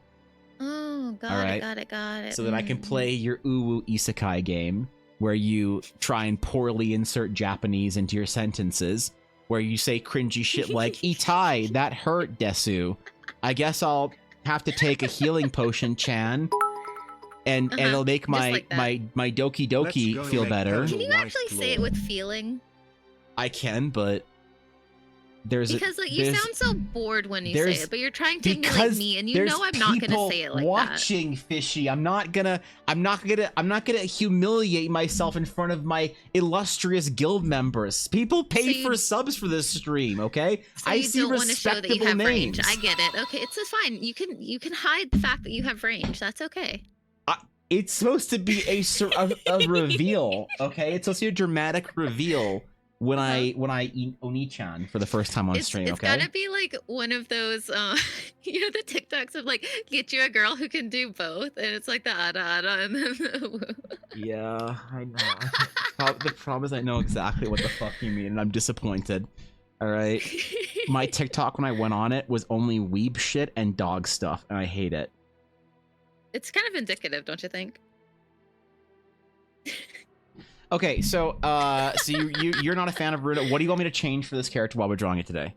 Oh, got it. So that I can play your Uwu Isekai game, where you try and poorly insert Japanese into your sentences, where you say cringy shit like, Itai, that hurt, Desu. I guess I'll have to take a healing potion, Chan. And it'll make my Doki Doki feel better. Can you actually say it with feeling? I can, but you sound so bored when you say it, but you're trying to emulate me, and you know I'm not gonna say it like watching, that. Fishy. I'm not gonna humiliate myself in front of my illustrious guild members. People pay for subs for this stream, okay? So I see respectable names. I get it. Okay, it's fine. You can hide the fact that you have range. That's okay. It's supposed to be a reveal, okay? It's supposed to be a dramatic reveal. When I eat Oni-chan for the first time on stream, it's gotta be one of those, the TikToks of get you a girl who can do both, and it's the ada and then yeah, I know. The problem is I know exactly what the fuck you mean, and I'm disappointed. All right, my TikTok when I went on it was only weeb shit and dog stuff, and I hate it. It's kind of indicative, don't you think? Okay, so you're not a fan of Runa. What do you want me to change for this character while we're drawing it today?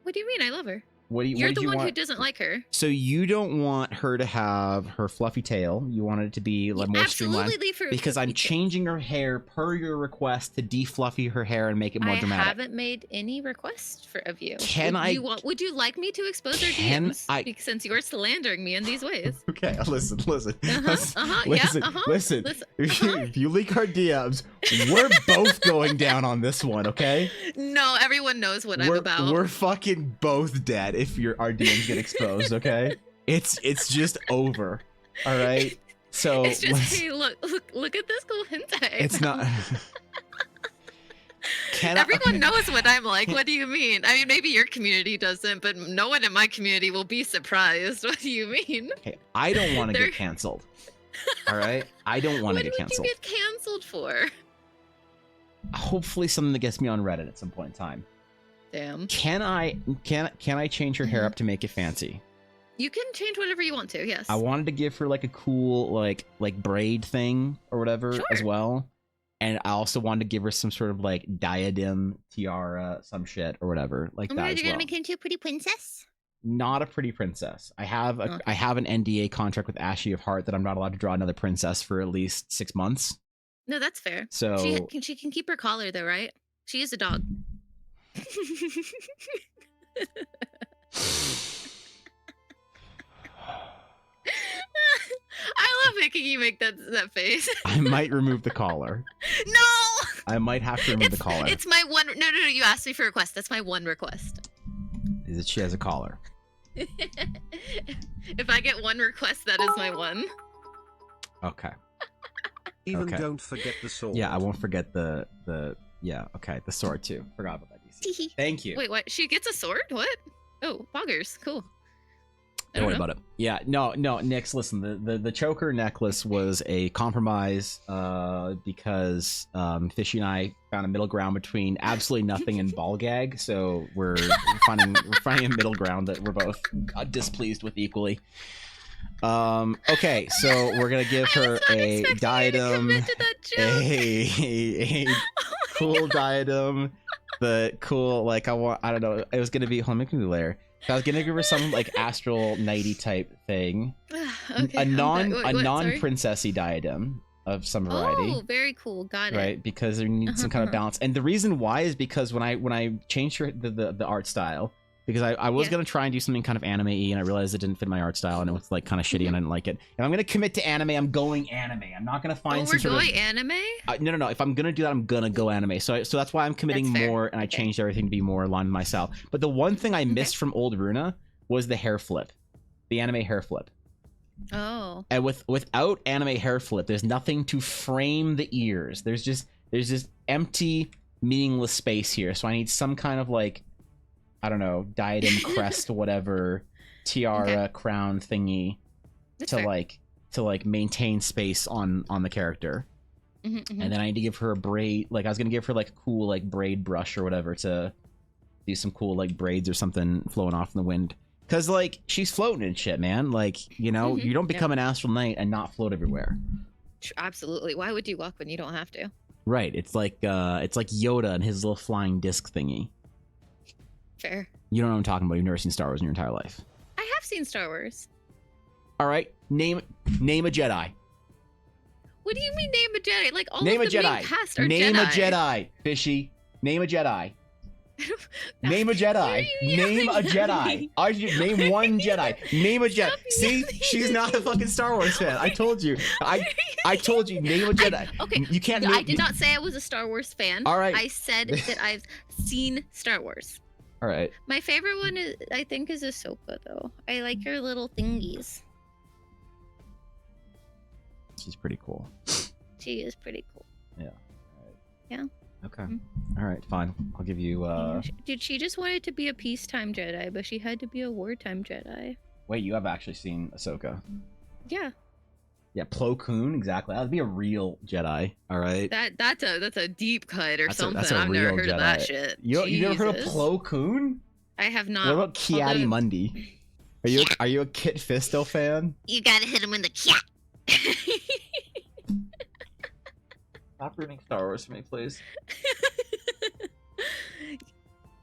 What do you mean? I love her. You're what the did you one want? who doesn't like her. So you don't want her to have her fluffy tail. You want it to be like more streamlined. Leave her because I'm changing her hair per your request to defluffy her hair and make it more dramatic. I haven't made any requests of you. Would you like me to expose her DMs? Since you're slandering me in these ways. Okay, listen. Listen. If you leak our DMs, we're both going down on this one, okay? No, everyone knows what I'm about. We're fucking both dead if our DMs get exposed, okay? It's just over. All right. So it's just, hey, look at this cool hentai. It's not. Everyone knows what I'm like. What do you mean? I mean, maybe your community doesn't, but no one in my community will be surprised. What do you mean? Okay, I don't want to get canceled. All right, I don't want to get canceled. What would you get canceled for? Hopefully, something that gets me on Reddit at some point in time. Damn. Can I change her hair up to make it fancy? You can change whatever you want to. Yes. I wanted to give her like a cool like braid thing or whatever as well, and I also wanted to give her some sort of like diadem, tiara, some shit or whatever like that. You're gonna make her into a pretty princess. Not a pretty princess. I have an NDA contract with Ashley of Heart that I'm not allowed to draw another princess for at least 6 months. No, that's fair. So she can keep her collar though, right? She is a dog. I love making you make that face. I might remove the collar. No! I might have to remove the collar. It's my one. No, you asked me for a request. That's my one request. Is that she has a collar. If I get one request, that is my one. Okay. Don't forget the sword. Yeah, I won't forget the okay, the sword too. Forgot about that, DC. Thank you. Wait, what? She gets a sword? What? Oh, poggers. Cool. Don't worry about it. Yeah, no, Nix, listen, the choker necklace was a compromise because Fishy and I found a middle ground between absolutely nothing and ball gag, so we're finding a middle ground that we're both displeased with equally. Okay, so we're gonna give her a diadem, a cool diadem, the cool I don't know. It was gonna be. Hold on, make me layer. I was gonna give her some like astral nighty type thing, a non-princessy diadem of some variety. Oh, very cool. Got it. Right, because there needs some kind of balance, and the reason why is because when I changed the art style, because I was gonna try and do something kind of anime-y, and I realized it didn't fit my art style, and it was like kind of shitty, and I didn't like it. If I'm gonna commit to anime, I'm going anime. I'm not gonna find some sort of anime. No. If I'm gonna do that, I'm gonna go anime. So that's why I'm committing more, and I changed everything to be more aligned with my style. But the one thing I missed from old Runa was the hair flip, the anime hair flip. Oh. And without anime hair flip, there's nothing to frame the ears. There's just empty, meaningless space here. So I need some kind of like, I don't know, diadem, crest, whatever, tiara, crown thingy to maintain space on the character. And then I need to give her a braid. Like I was gonna give her like a cool like braid brush or whatever to do some cool like braids or something flowing off in the wind. Cause like she's floating and shit, man. Like, you know, you don't become an astral knight and not float everywhere. Absolutely. Why would you walk when you don't have to? Right. It's like Yoda and his little flying disc thingy. Fair. You don't know what I'm talking about. You've never seen Star Wars in your entire life. I have seen Star Wars. All right. Name a Jedi. What do you mean name a Jedi? Like all name of the a Jedi. main cast are name Jedi. A Jedi, Fishy. Name a Jedi. Name a Jedi. Name a Jedi. Name one Jedi. Name a Jedi. See, she's not a fucking Star Wars fan. I told you. I told you. Name a Jedi. Okay. You can't. I did not say I was a Star Wars fan. All right. I said that I've seen Star Wars. All right. My favorite one is, I think, is Ahsoka though. I like her little thingies. She's pretty cool. She is pretty cool. Yeah. All right. Yeah. Okay. All right. Fine. I'll give you. Dude, she just wanted to be a peacetime Jedi, but she had to be a wartime Jedi. Wait, you have actually seen Ahsoka? Yeah. Yeah, Plo Koon, exactly. That would be a real Jedi. All right. That's a deep cut or something. That's a I've real never heard Jedi. of that shit. You never heard of Plo Koon? I have not. What about Kiadi Mundi? Are you a Kit Fisto fan? You gotta hit him in the cat. Stop ruining Star Wars for me, please.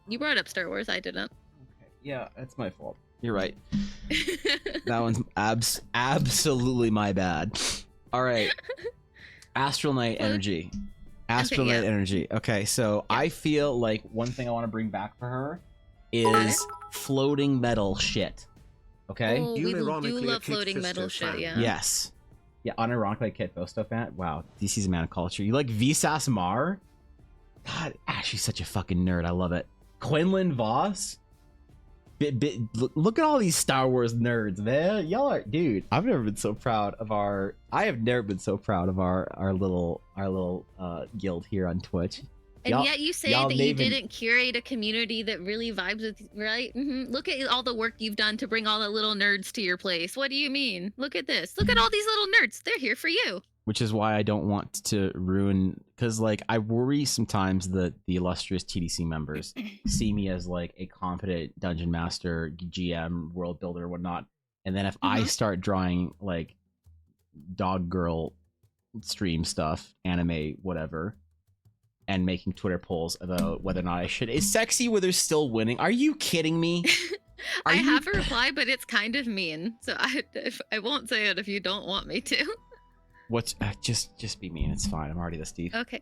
You brought up Star Wars. I didn't. Okay. Yeah, that's my fault. You're right. That one's absolutely my bad. All right. Astral Knight energy. Astral Knight energy. Okay, so I feel like one thing I want to bring back for her is floating metal shit. Okay? Oh, we do love floating metal shit, yeah. Yes. Yeah, unironically a Kit Bosto fan. Wow, DC's a man of culture. You like Visas Mar? God, Ashley's such a fucking nerd. I love it. Quinlan Voss? Look at all these Star Wars nerds, man. Y'all are, dude. I have never been so proud of our little guild here on Twitch. And yet you say that you didn't curate a community that really vibes with, right? Look at all the work you've done to bring all the little nerds to your place. What do you mean? Look at this. Look at all these little nerds. They're here for you. Which is why I don't want to ruin, because like I worry sometimes that the illustrious TDC members see me as like a confident dungeon master, GM, world builder, whatnot, and then if I start drawing like dog girl stream stuff, anime, whatever, and making Twitter polls about whether or not I should, is Sexy Wither still winning? Are you kidding me? I have a reply, but it's kind of mean, so I won't say it if you don't want me to. What's just be mean. It's fine. I'm already this deep. Okay,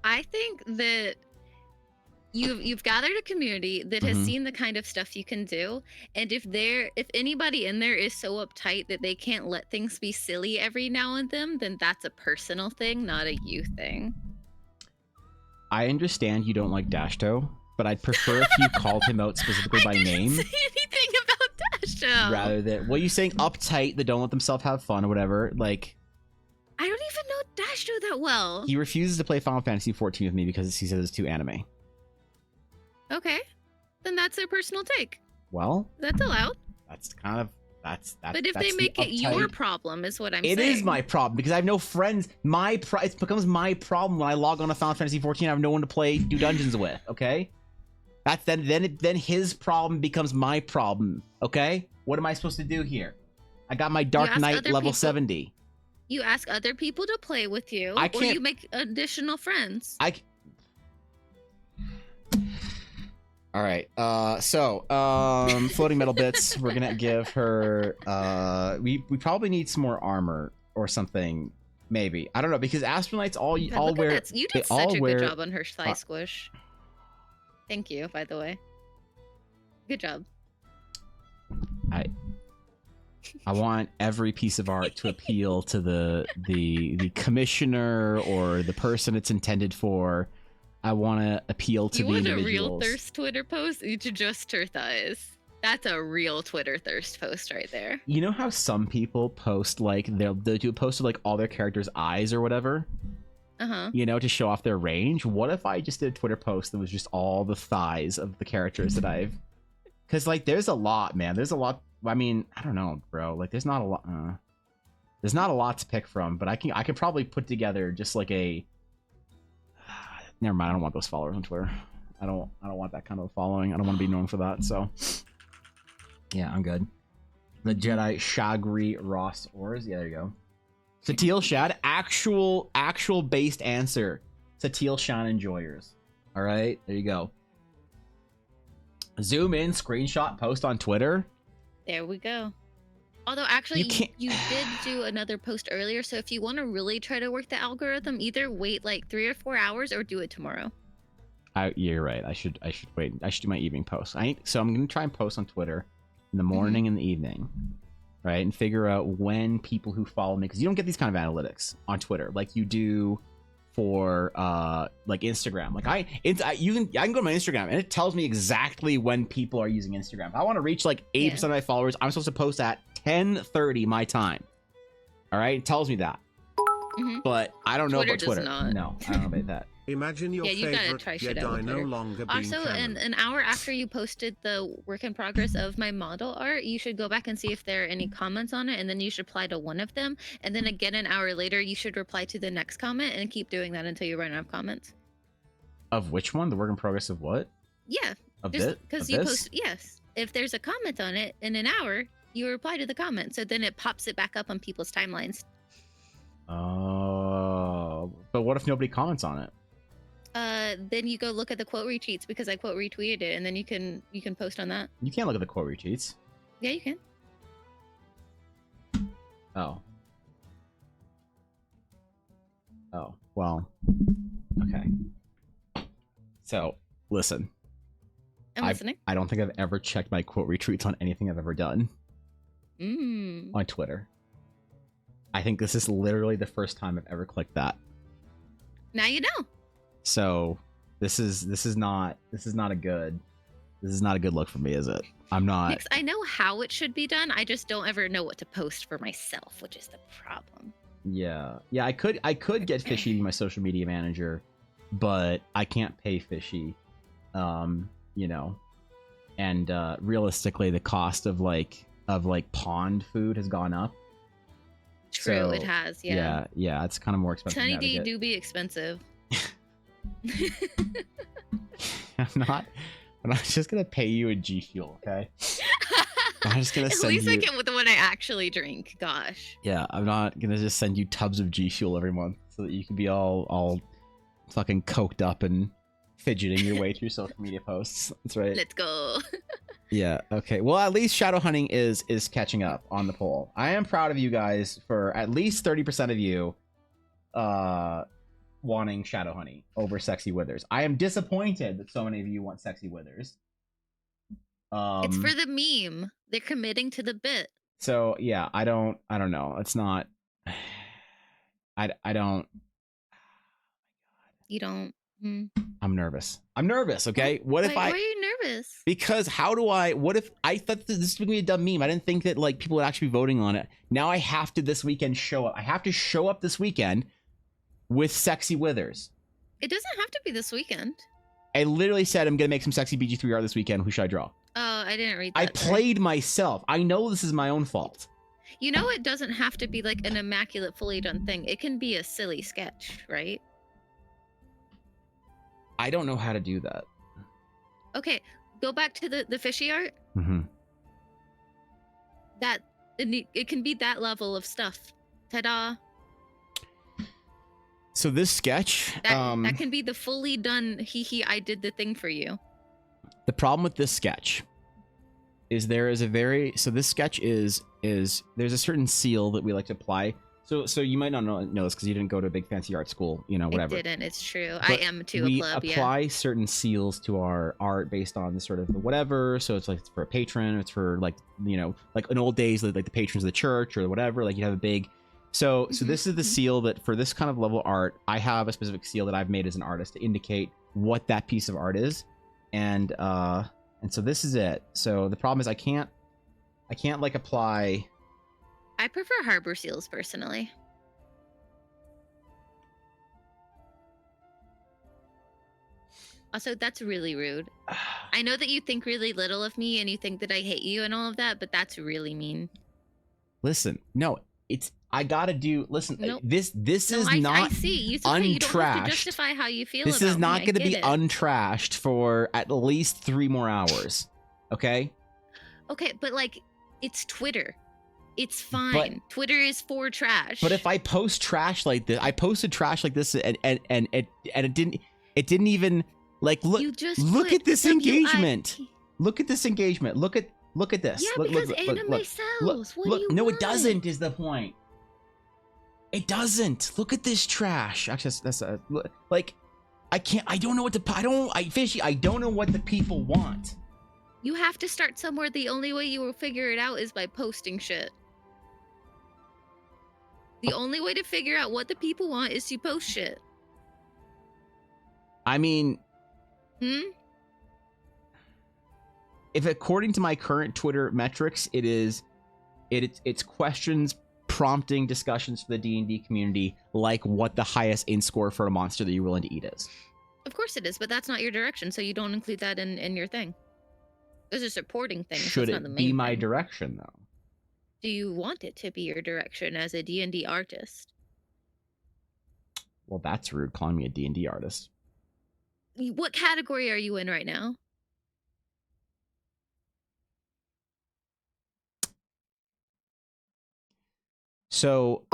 I think that you've gathered a community that has seen the kind of stuff you can do, and if anybody in there is so uptight that they can't let things be silly every now and then that's a personal thing, not a you thing. I understand you don't like Dashto, but I'd prefer if you called him out specifically by name. I didn't say anything about Dashto. Rather than, well, you saying uptight that don't let themselves have fun or whatever, like. I don't even know Dashto that well. He refuses to play Final Fantasy 14 with me because he says it's too anime. Okay, then that's their personal take. Well, that's allowed. That's kind of that's. But if they make it your problem, is what I'm saying. It is my problem because I have no friends. It becomes my problem when I log on to Final Fantasy 14. I have no one to do dungeons with. Okay, that's then his problem becomes my problem. Okay, what am I supposed to do here? I got my Dark Knight level 70. You ask other people to play with you, or you make additional friends. All right. Floating metal bits. We're gonna give her. We probably need some more armor or something. Maybe, I don't know, because Astronauts all wear. You did such a good job on her thigh squish. Thank you, by the way. Good job. I want every piece of art to appeal to the commissioner or the person it's intended for. I want to appeal to the individuals. You want a real thirst Twitter post? You should just her thighs. That's a real Twitter thirst post right there. You know how some people post like they'll do a post of like all their characters' eyes or whatever? You know, to show off their range. What if I just did a Twitter post that was just all the thighs of the characters that I've? Because like there's a lot, man. There's a lot. I mean, I don't know, bro. Like, there's not a lot. There's not a lot to pick from, but I can probably put together just like a. Never mind. I don't want those followers on Twitter. I don't want that kind of following. I don't want to be known for that. So, yeah, I'm good. The Jedi Shagri Ross Ors. Yeah, there you go. Satil Shad. Actual based answer. Satil Shan Enjoyers. All right, there you go. Zoom in, screenshot, post on Twitter. There we go. Although actually you did do another post earlier, so if you want to really try to work the algorithm, either wait like 3 or 4 hours or do it tomorrow. You're right. I should wait. I should do my evening post. So I'm gonna try and post on Twitter in the morning and the evening, right? And figure out when people who follow me, because you don't get these kind of analytics on Twitter like you do for like Instagram. Like I can go to my Instagram and it tells me exactly when people are using Instagram. If I want to reach like 80% of my followers, I'm supposed to post at 10:30 my time. All right, it tells me that. But I don't know about Twitter. No, I don't know about that. Imagine your favorite Jedi no longer being also, an hour after you posted the work in progress of my model art, you should go back and see if there are any comments on it, and then you should reply to one of them. And then again, an hour later, you should reply to the next comment and keep doing that until you run out of comments. Of which one? The work in progress of what? Yeah. Because you post, yes. If there's a comment on it in an hour, you reply to the comment. So then it pops it back up on people's timelines. Oh, but what if nobody comments on it? Then you go look at the quote retweets because I quote retweeted it, and then you can post on that. You can't look at the quote retweets. Yeah, you can. Oh. Oh, well. Okay. So, listen. I'm listening. I don't think I've ever checked my quote retweets on anything I've ever done. On Twitter. I think this is literally the first time I've ever clicked that. Now you know. So, this is not a good look for me, is it? I'm not. Because I know how it should be done. I just don't ever know what to post for myself, which is the problem. Yeah. I could get Fishy to be my social media manager, but I can't pay Fishy. You know, and realistically, the cost of like pond food has gone up. True, so, it has. Yeah. Yeah, it's kind of more expensive. Tiny D do be expensive. I'm not just gonna pay you a G Fuel, okay? I'm just gonna send you. At least I get with the one I actually drink. Gosh. Yeah, I'm not gonna just send you tubs of G Fuel every month so that you can be all fucking coked up and fidgeting your way through social media posts. That's right. Let's go. Yeah. Okay. Well, at least shadow hunting is catching up on the poll. I am proud of you guys for at least 30% of you wanting shadow honey over sexy withers. I am disappointed that so many of you want sexy withers. It's for the meme. They're committing to the bit. So yeah, I don't know. It's not. I don't. You don't. I'm nervous. Okay. Why are you nervous? Because what if I thought this was gonna be a dumb meme? I didn't think that like people would actually be voting on it. Now I have to this weekend show up. I have to show up this weekend with sexy withers. It doesn't have to be this weekend. I literally said I'm gonna make some sexy BG3R this weekend. Who should I draw? Oh, I didn't read that. I played myself. I know this is my own fault. You know, it doesn't have to be like an immaculate, fully done thing. It can be a silly sketch, right? I don't know how to do that. Okay, go back to the fishy art. Mm-hmm. That it can be that level of stuff. Ta-da! So this sketch, that can be the fully done. I did the thing for you. The problem with this sketch is this sketch is there's a certain seal that we like to apply. So you might not know this because you didn't go to a big fancy art school, you know, whatever. I didn't. It's true. But I am too a club. We apply certain seals to our art based on the sort of whatever. So it's like it's for a patron. It's for like, you know, like in old days, like the patrons of the church or whatever. Like you have a big. So this is the seal that for this kind of level art, I have a specific seal that I've made as an artist to indicate what that piece of art is, and so this is it. So the problem is I can't like apply. I prefer harbor seals personally. Also, that's really rude. I know that you think really little of me and you think that I hate you and all of that, but that's really mean. Listen, no, I gotta do. Listen, nope. this is not. I see. It's okay. You don't have to justify how you feel. This is not going to be untrashed for at least 3 more hours. Okay. Okay, but like, it's Twitter. It's fine. Twitter is for trash. But if I post trash like this, I posted trash like this, and it didn't even like look. Look at this engagement. Look at this engagement. Look at this. Yeah, because anime sells. What do you want? No, it doesn't. Is the point. It doesn't. Look at this trash. Actually, that's like, I can't. I don't know what Fishy. I don't know what the people want. You have to start somewhere. The only way you will figure it out is by posting shit. The only way to figure out what the people want is to post shit. I mean, if according to my current Twitter metrics, it's questions prompting discussions for the D&D community, like what the highest in score for a monster that you're willing to eat is. Of course it is, but that's not your direction, so you don't include that in your thing. It's a supporting thing. Should so it be my direction, though? Do you want it to be your direction as a D&D artist? Well, that's rude, calling me a D&D artist. What category are you in right now? So,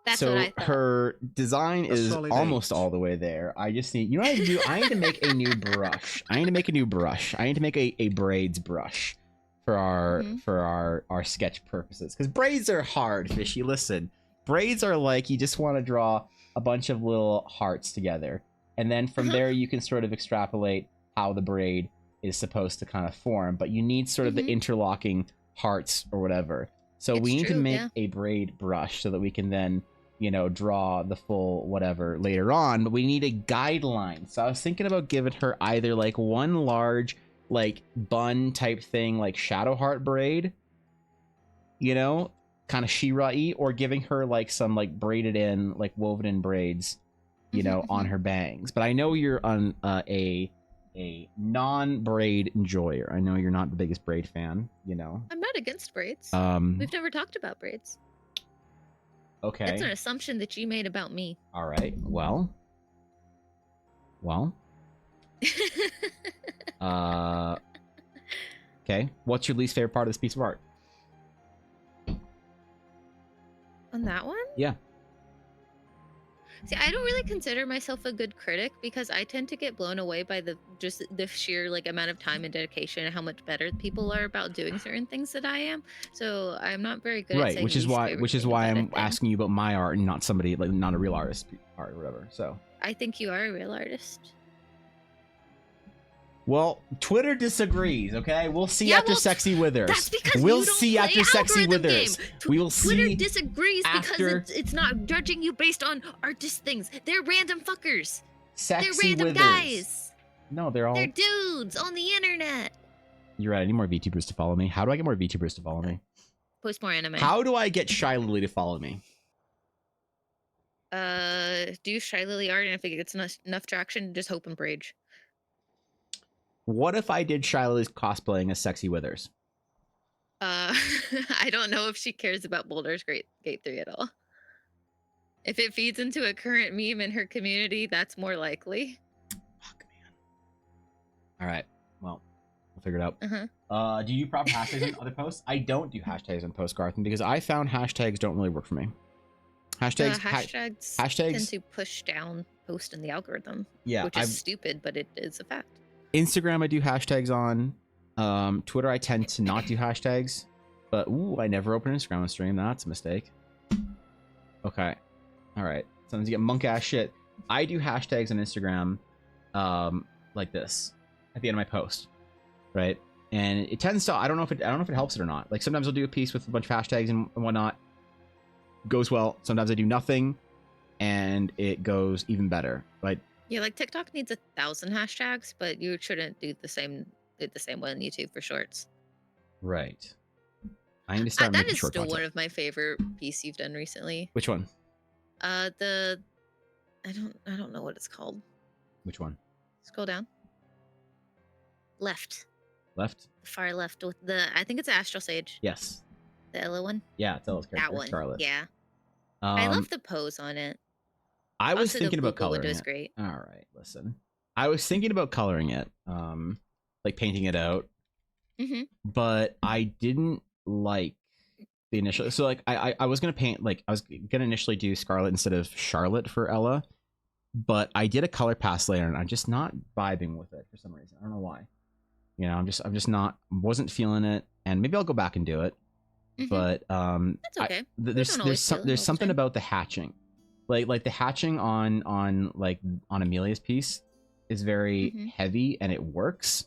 That's so what I thought. her design is solid almost 8. all the way there. I just need, you know what I need to do? I need to make a new brush. I need to make a new brush. I need to make a braids brush for our sketch purposes. Because braids are hard, Fishy. Listen, braids are like you just want to draw a bunch of little hearts together. And then from there you can sort of extrapolate how the braid is supposed to kind of form. But you need sort of the interlocking hearts or whatever. So we need to make a braid brush so that we can then, you know, draw the full whatever later on. But we need a guideline. So I was thinking about giving her either like one large like bun type thing, like shadow heart braid, you know, kind of She-Ra-y, or giving her like some like braided in, like woven in braids, you know, on her bangs. But I know you're on a non-braid enjoyer. I know you're not the biggest braid fan, you know. I'm not against braids. We've never talked about braids. Okay. That's an assumption that you made about me. All right. Well. Okay. What's your least favorite part of this piece of art? On that one? Yeah. See, I don't really consider myself a good critic because I tend to get blown away by the sheer like amount of time and dedication and how much better people are about doing certain things than I am. So I'm not very good at saying which is why I'm asking you about my art and not somebody like not a real artist art or whatever. So I think you are a real artist. Well, Twitter disagrees, okay? We'll see after Sexy Withers. That's because we'll you don't see play after Sexy Withers. We will Twitter see disagrees after because it's not judging you based on artist things. They're random fuckers. Sexy They're random Withers. guys. No, they're dudes on the internet. You're right. I need more VTubers to follow me. How do I get more VTubers to follow me? Post more anime. How do I get Shy Lily to follow me? Do Shy Lily art, and if it gets enough traction, just hope and rage. What if I did Shy Lily's cosplaying as Sexy Withers? I don't know if she cares about Baldur's Gate 3 at all. If it feeds into a current meme in her community, that's more likely. Fuck, man. All right. Well, we'll figure it out. Do you proper hashtags in other posts? I don't do hashtags on posts, Garthen, because I found hashtags don't really work for me. Hashtags tend to push down post in the algorithm. Yeah, which is stupid, but it is a fact. Instagram I do hashtags on. Twitter I tend to not do hashtags. But ooh, I never open Instagram on stream. That's a mistake. Okay. Alright. Sometimes you get monk ass shit. I do hashtags on Instagram like this at the end of my post. Right? And it tends to I don't know if it helps it or not. Like sometimes I'll do a piece with a bunch of hashtags and whatnot. Goes well. Sometimes I do nothing and it goes even better. Like yeah, like TikTok needs 1,000 hashtags, but you shouldn't do the same way on YouTube for shorts. Right. I need to start making short still content. one of my favorite pieces you've done recently. Which one? I don't know what it's called. Which one? Scroll down. Left. Left? The far left with I think it's Astral Sage. Yes. The Ella one? Yeah, it's Ella's character. That one. Scarlet. Yeah. I love the pose on it. I was also, thinking about coloring it. Great. All right, listen. I was thinking about coloring it, like painting it out. But I didn't like the initial. So like I was gonna paint like I was gonna initially do Scarlet instead of Charlotte for Ella, but I did a color pass later and I'm just not vibing with it for some reason. I don't know why. You know, I'm just not wasn't feeling it, and maybe I'll go back and do it. But that's okay. There's something about the hatching. Like the hatching on Amelia's piece is very heavy and it works,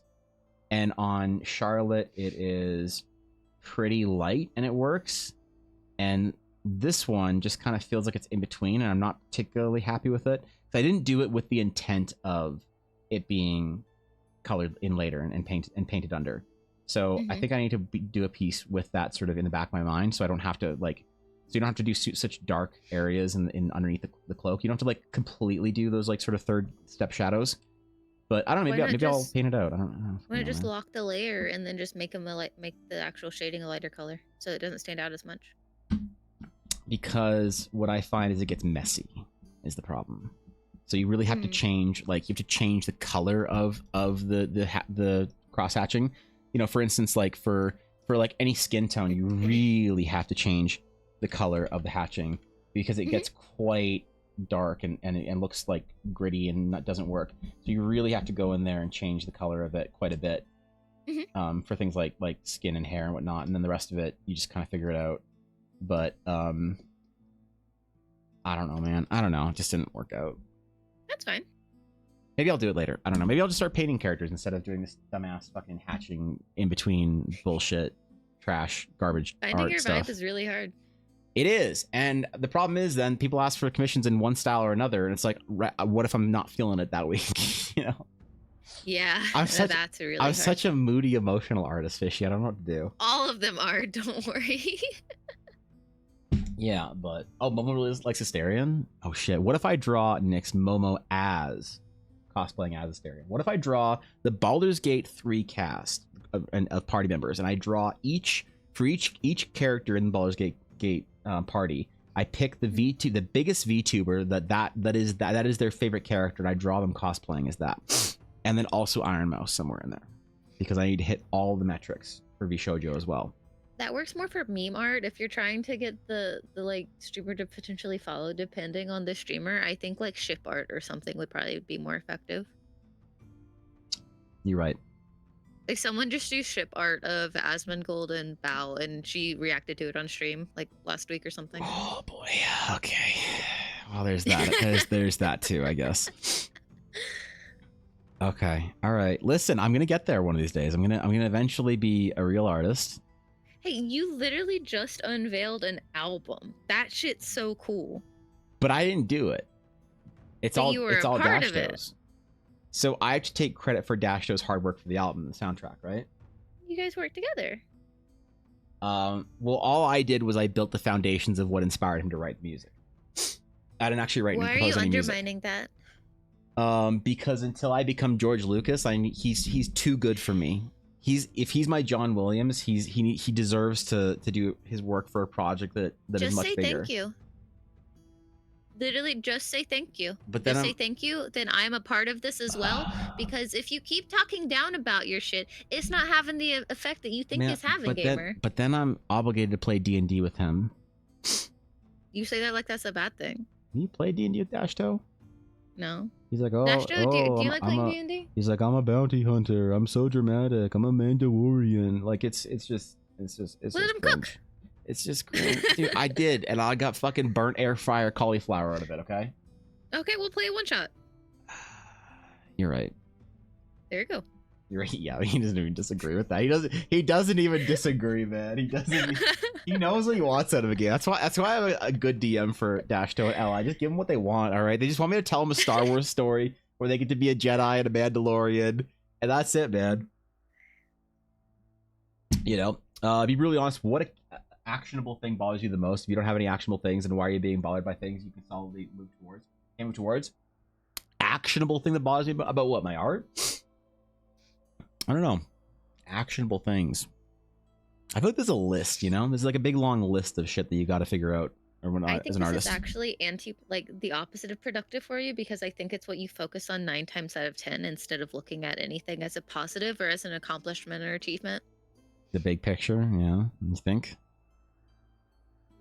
and on Charlotte it is pretty light and it works, and this one just kind of feels like it's in between, and I'm not particularly happy with it. So I didn't do it with the intent of it being colored in later and painted under. So I think I need to do a piece with that sort of in the back of my mind, so I don't have to so you don't have to do such dark areas in underneath the cloak. You don't have to like completely do those like sort of third step shadows. But I don't know. Maybe I'll paint it out. I don't know. Why not just lock the layer and then just make them make the actual shading a lighter color so it doesn't stand out as much? Because what I find is it gets messy. Is the problem. So you really have to change. Like you have to change the color of the cross hatching. You know, for instance, like for like any skin tone, you really have to change the color of the hatching because it gets quite dark and looks like gritty and that doesn't work. So you really have to go in there and change the color of it quite a bit. For things like skin and hair and whatnot, and then the rest of it you just kind of figure it out. But I don't know, man. I don't know. It just didn't work out. That's fine. Maybe I'll do it later. I don't know. Maybe I'll just start painting characters instead of doing this dumbass fucking hatching in between bullshit, trash, garbage Finding art your stuff. vibe is really hard. It is, and the problem is then people ask for commissions in one style or another, and it's like, what if I'm not feeling it that week? You know? Yeah, that's really I'm hard. such a moody, emotional artist, Fishy. I don't know what to do. All of them are. Don't worry. Yeah, but Momo really likes Asterion. Oh shit! What if I draw Nyx Momo as cosplaying as Asterion? What if I draw the Baldur's Gate 3 cast of party members, and I draw each character in the Baldur's Gate party? I pick the biggest VTuber that is their favorite character, and I draw them cosplaying as that, and then also Iron Mouse somewhere in there, because I need to hit all the metrics for VShojo as well. That works more for meme art. If you're trying to get the like streamer to potentially follow, depending on the streamer, I think like ship art or something would probably be more effective. You're right. Like someone just do ship art of Asmongold and Bao, and she reacted to it on stream like last week or something. Oh boy. Okay. Well, there's that. there's that too, I guess. Okay. All right. Listen, I'm gonna get there one of these days. I'm gonna eventually be a real artist. Hey, you literally just unveiled an album. That shit's so cool. But I didn't do it. It's all Dashto's. So I have to take credit for Dashto's hard work for the album and the soundtrack, right? You guys work together. Well, all I did was I built the foundations of what inspired him to write music. I didn't actually write and compose any music. Why are you undermining that? Because until I become George Lucas, he's too good for me. If he's my John Williams, he deserves to do his work for a project that is much bigger. Just say thank you. Literally, just say thank you. But then say thank you. Then I'm a part of this as well. Because if you keep talking down about your shit, it's not having the effect that you think it's having, gamer. But then I'm obligated to play D&D with him. You say that like that's a bad thing. You play D&D with Dashto? No. He's like, oh, Dashto, do you like playing D&D? He's like, I'm a bounty hunter. I'm so dramatic. I'm a Mandalorian. Like, it's just Let him cook. It's just cringe. Dude, I did, and I got fucking burnt air fryer cauliflower out of it. Okay. Okay, we'll play one shot. You're right. There you go. You're right. Yeah, he doesn't even disagree with that. He doesn't even disagree, man. He doesn't. He knows what he wants out of a game. That's why I have a good DM for Dashto and Li. Just give them what they want. All right. They just want me to tell them a Star Wars story where they get to be a Jedi and a Mandalorian, and that's it, man. You know, be really honest. What actionable thing bothers you the most? If you don't have any actionable things, and why are you being bothered by things you can solidly move towards? Actionable thing that bothers me about what? My art? I don't know. Actionable things. I feel like there's a list, you know? There's like a big long list of shit that you got to figure out as an artist. I think this is actually the opposite of productive for you, because I think it's what you focus on 9 times out of 10 instead of looking at anything as a positive or as an accomplishment or achievement. The big picture, yeah. You think?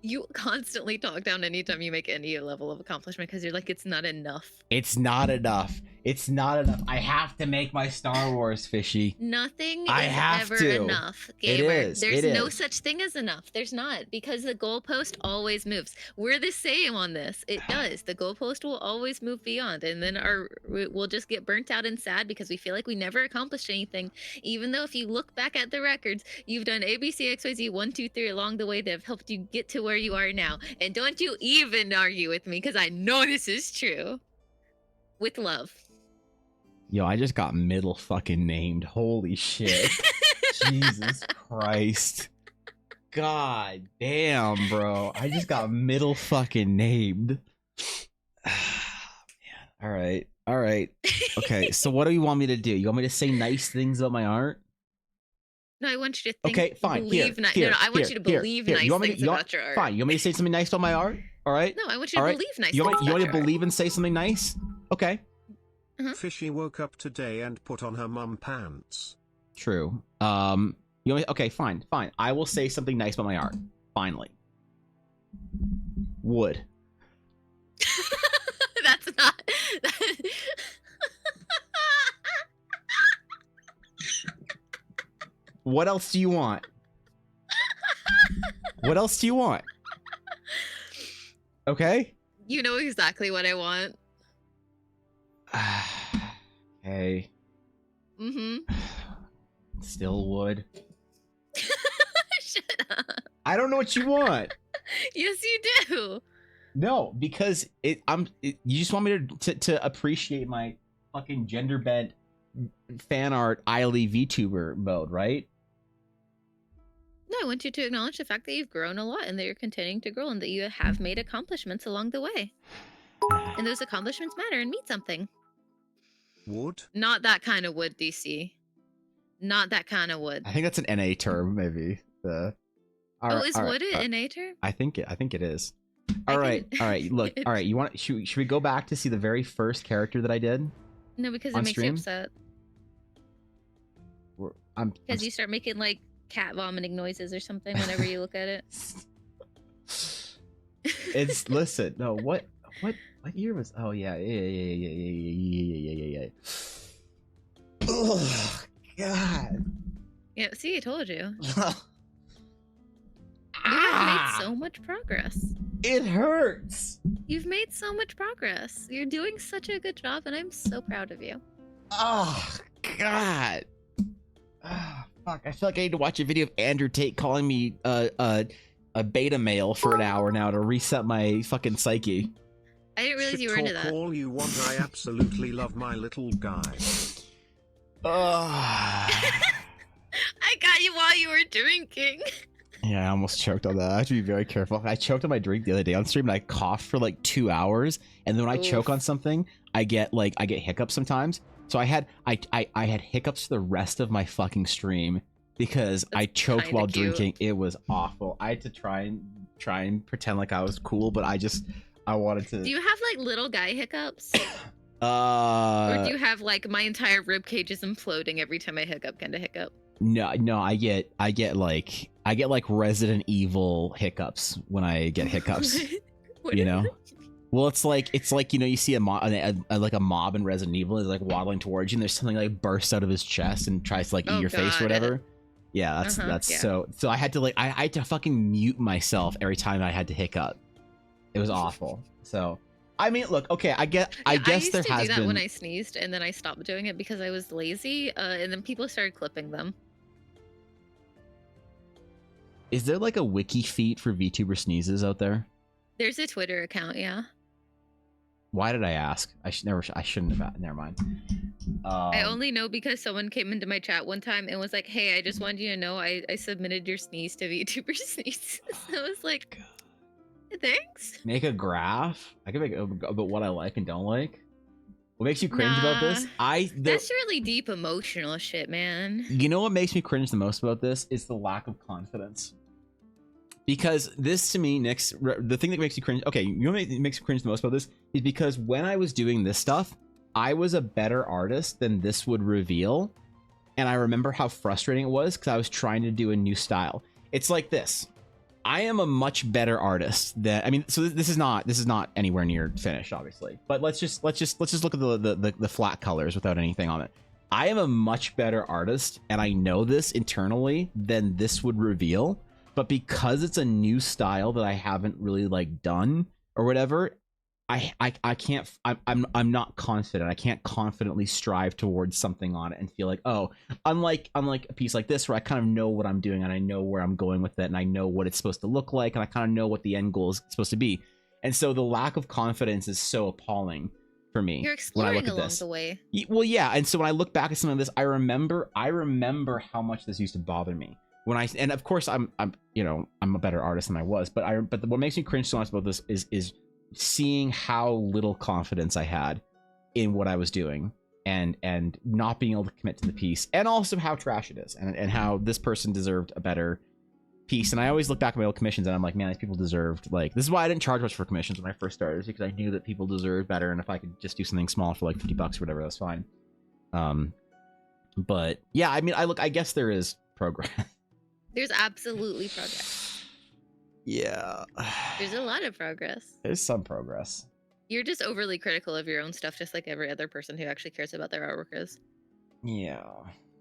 You constantly talk down anytime you make any level of accomplishment because you're like, it's not enough. It's not enough. It's not enough. I have to make my Star Wars, Fishy. Nothing is ever enough, gamer. There's no such thing as enough. There's not, because the goalpost always moves. We're the same on this. It does. The goalpost will always move beyond, and then we'll just get burnt out and sad because we feel like we never accomplished anything. Even though if you look back at the records, you've done A, B, C, X, Y, Z, 1, 2, 3 along the way that have helped you get to where you are now. And don't you even argue with me, because I know this is true. With love. Yo, I just got middle fucking named. Holy shit. Jesus Christ. God damn, bro. I just got middle fucking named. Man. All right. All right. Okay, so what do you want me to do? You want me to say nice things about my art? No, I want you to think. Okay, fine. I want you to believe nice things about your art. Fine. You want me to say something nice about my art? All right. No, I want you to believe nice things. You want me to believe and say something nice? Okay. Fishy woke up today and put on her mum pants. True. Okay, fine. I will say something nice about my art. Finally. Wood. What else do you want? What else do you want? Okay. You know exactly what I want. Hey. Still would. Shut up. I don't know what you want. Yes, you do. No, because you just want me to appreciate my fucking gender bent fan art ILE VTuber mode, right? No, I want you to acknowledge the fact that you've grown a lot and that you're continuing to grow and that you have made accomplishments along the way. And those accomplishments matter and mean something. Wood? Not that kind of wood, DC. Not that kind of wood. I think that's an NA term, maybe. Is wood an NA term? I think it is. All right. Look, all right. You want? Should we go back to see the very first character that I did? No, because it makes stream? you upset. Because you start making like cat vomiting noises or something whenever you look at it. It's listen. No, what year was? Oh yeah. Oh God. Yeah. See, I told you. You have made so much progress. It hurts. You've made so much progress. You're doing such a good job, and I'm so proud of you. Oh God. Oh, fuck. I feel like I need to watch a video of Andrew Tate calling me a beta male for an hour now to reset my fucking psyche. I didn't realize you were into that. All you want. I absolutely love my little guy. I got you while you were drinking. Yeah, I almost choked on that. I have to be very careful. I choked on my drink the other day on stream and I coughed for like 2 hours. And then when I choke on something, I get hiccups sometimes. So I had hiccups for the rest of my fucking stream because I choked while drinking. It was awful. I had to try and pretend like I was cool, but I wanted to. Do you have like little guy hiccups? Or do you have like my entire rib cage is imploding every time I hiccup kind of hiccup? No, I get like Resident Evil hiccups when I get hiccups. What you know? Well, it's like you see a mob in Resident Evil is like waddling towards you, and there's something like bursts out of his chest and tries to like eat your face or whatever. Yeah, that's so I had to I had to fucking mute myself every time I had to hiccup. It was awful. So I mean, look, okay, I guess there has been. I used to do that when I sneezed, and then I stopped doing it because I was lazy, and then people started clipping them. Is there like a wiki feat for VTuber sneezes out there? There's a Twitter account, yeah. Why did I ask? I shouldn't have. Never mind. I only know because someone came into my chat one time and was like, "Hey, I just wanted you to know I submitted your sneeze to VTuber sneeze." So I was like, "Thanks." Make a graph. I can make about what I like and don't like. What makes you cringe about this? That's really deep emotional shit, man. You know what makes me cringe the most about this is the lack of confidence. Because this to me, Nyx, the thing that makes you cringe. Okay, you know what makes me cringe the most about this is because when I was doing this stuff, I was a better artist than this would reveal, and I remember how frustrating it was because I was trying to do a new style. It's like this. I am a much better artist than so this is not anywhere near finished, obviously. But let's just look at the flat colors without anything on it. I am a much better artist, and I know this internally than this would reveal. But because it's a new style that I haven't really like done or whatever, I can't. I'm not confident. I can't confidently strive towards something on it and feel like, oh, unlike a piece like this where I kind of know what I'm doing and I know where I'm going with it and I know what it's supposed to look like and I kind of know what the end goal is supposed to be. And so the lack of confidence is so appalling for me. You're exploring along the way. Well, yeah. And so when I look back at some of this, I remember how much this used to bother me. And of course I'm a better artist than I was, but what makes me cringe so much about this is seeing how little confidence I had in what I was doing and not being able to commit to the piece, and also how trash it is and how this person deserved a better piece. And I always look back at my old commissions and I'm like, man, these people deserved, like, this is why I didn't charge much for commissions when I first started, because I knew that people deserved better, and if I could just do something small for like $50 or whatever, that's fine. But yeah, I mean, I guess there is progress. There's absolutely progress. Yeah. There's a lot of progress. There's some progress. You're just overly critical of your own stuff, just like every other person who actually cares about their artwork is. Yeah.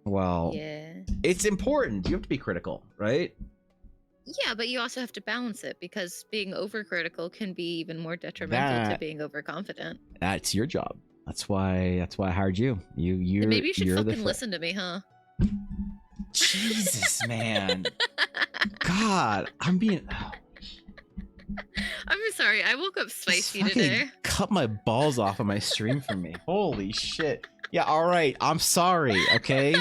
Well, yeah, it's important. You have to be critical, right? yeah, but you also have to balance it because being overcritical can be even more detrimental to being overconfident. That's your job. That's why I hired you. Then maybe you should you're fucking listen to me, huh? Jesus, man. God, I'm being. I'm sorry. I woke up spicy Just fucking today. cut my balls off on my stream for me. Holy shit. Yeah, all right. I'm sorry. Okay.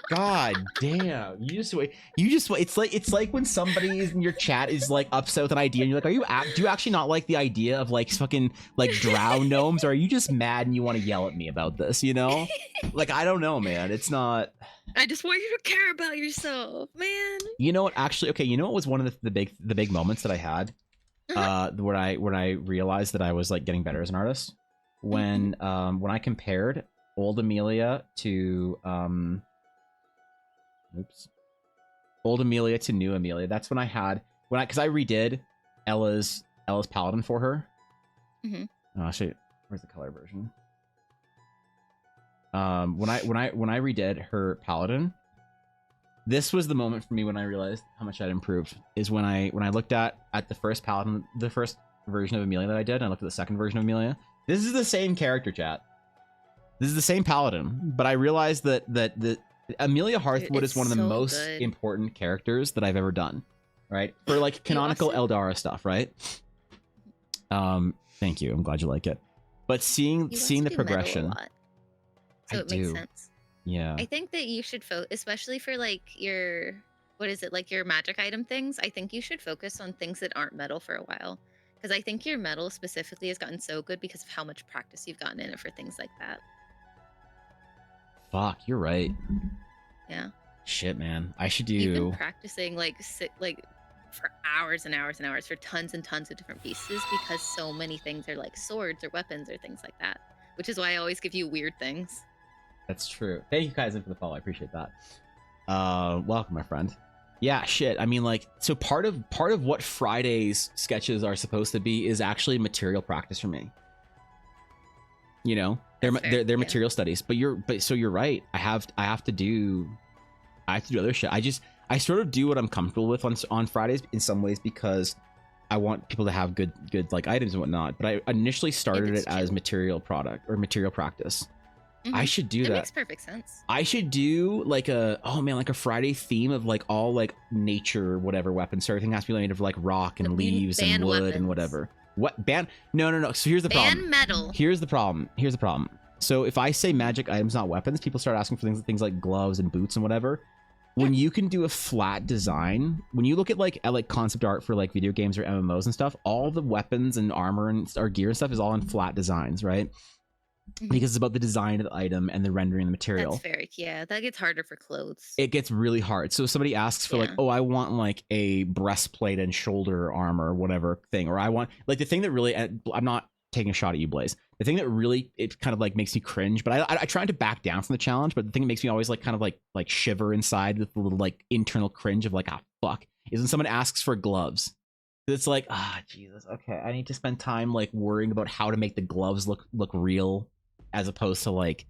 God damn. You just wait. It's like when somebody in your chat is like upset with an idea and you're like, do you actually not like the idea of like fucking like drow gnomes, or are you just mad and you want to yell at me about this, you know? Like, I don't know, man. It's not. I just want you to care about yourself, man. You know what? Actually, okay. You know what was one of the big moments that I had, when I realized that I was like getting better as an artist, when I compared old Amelia to old Amelia to new Amelia. That's when I redid Ella's paladin for her. Oh, I'll show you. Where's the color version? When I redid her paladin, this was the moment for me when I realized how much I'd improved. Is when I looked at the first paladin, the first version of Amelia that I did, and I looked at the second version of Amelia. This is the same character, chat. This is the same paladin, but I realized that the Amelia Hearthwood is one of the most important characters that I've ever done, right? For like canonical Eldara stuff, right? Thank you. I'm glad you like it. But seeing the progression, so it makes sense. Yeah. I think that you should especially for like your like your magic item things. I think you should focus on things that aren't metal for a while, because I think your metal specifically has gotten so good because of how much practice you've gotten in it for things like that. Fuck, you're right. Yeah. Shit, man. I should do. You've been practicing like for hours and hours and hours for tons and tons of different pieces, because so many things are like swords or weapons or things like that, which is why I always give you weird things. That's true. Thank you guys for the follow. I appreciate that. Welcome, my friend. Yeah, shit. I mean, like, so part of what Friday's sketches are supposed to be is actually material practice for me. You know, they're material studies. But you're right. I have to do other shit. I sort of do what I'm comfortable with on Fridays in some ways, because I want people to have good like items and whatnot. But I initially started it as material product or material practice. I should do that. Makes perfect sense. I should do like a Friday theme of like all like nature, whatever weapons. So everything has to be made of like rock and leaves and wood weapons. And whatever. What ban? No. So here's the problem. Ban metal. Here's the problem. So if I say magic items, not weapons, people start asking for things like gloves and boots and whatever. When you can do a flat design, when you look at like concept art for like video games or MMOs and stuff, all the weapons and armor and our gear and stuff is all in flat designs, right? Because it's about the design of the item and the rendering of the material. That's fair. Yeah, that gets harder for clothes. It gets really hard. So if somebody asks for like, oh, I want like a breastplate and shoulder armor, whatever thing, or I want like the thing that really, I'm not taking a shot at you, Blaze. The thing that really, it kind of like makes me cringe, but I tried to back down from the challenge, but the thing that makes me always like kind of like shiver inside with a little like internal cringe of like, fuck, is when someone asks for gloves. It's like, Jesus, okay, I need to spend time like worrying about how to make the gloves look real, as opposed to like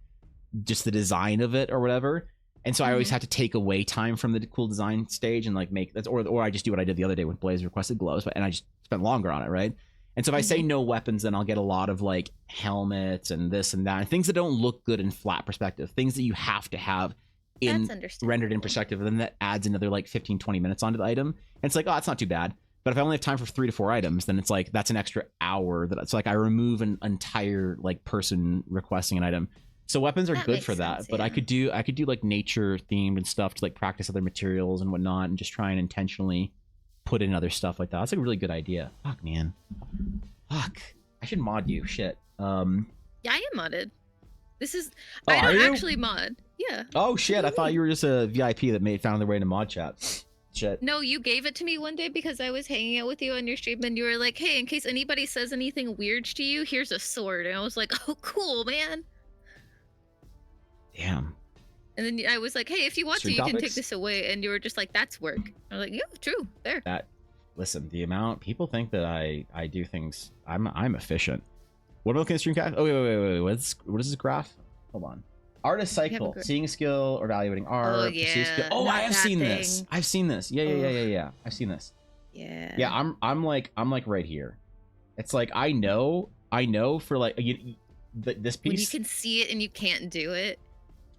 just the design of it or whatever. And so I always have to take away time from the cool design stage and like make that, or I just do what I did the other day when Blaze requested gloves, and I just spent longer on it, right? And so if I say no weapons, then I'll get a lot of like helmets and this and that, and things that don't look good in flat perspective, things that you have to have in rendered in perspective, and then that adds another like 15-20 minutes onto the item. And it's like, oh, it's not too bad. But if I only have time for 3 to 4 items, then it's like that's an extra hour. It's like I remove an entire like person requesting an item. So weapons are good for that. But I could do like nature themed and stuff to like practice other materials and whatnot, and just try and intentionally put in other stuff like that. That's like a really good idea. Fuck, man. Fuck. I should mod you. Shit. Yeah, I am modded. This is. I don't actually mod. Yeah. Oh shit! I thought you were just a VIP that found their way into mod chat. Shit. No, you gave it to me one day because I was hanging out with you on your stream, and you were like, hey, in case anybody says anything weird to you, here's a sword. And I was like, oh, cool, man. Damn. And then I was like, hey, if you want to, you can take this away. And you were just like, that's work. I was like, yeah, true, there. Listen, the amount people think that I do things, I'm efficient. What am I looking at stream cast? Oh, wait. What is this graph? Hold on. Artist cycle, seeing skill or evaluating art. Oh yeah. Oh, I have seen this. I've seen this. Yeah. I've seen this. Yeah. Yeah, I'm like right here. It's like I know for like this piece. When you can see it and you can't do it.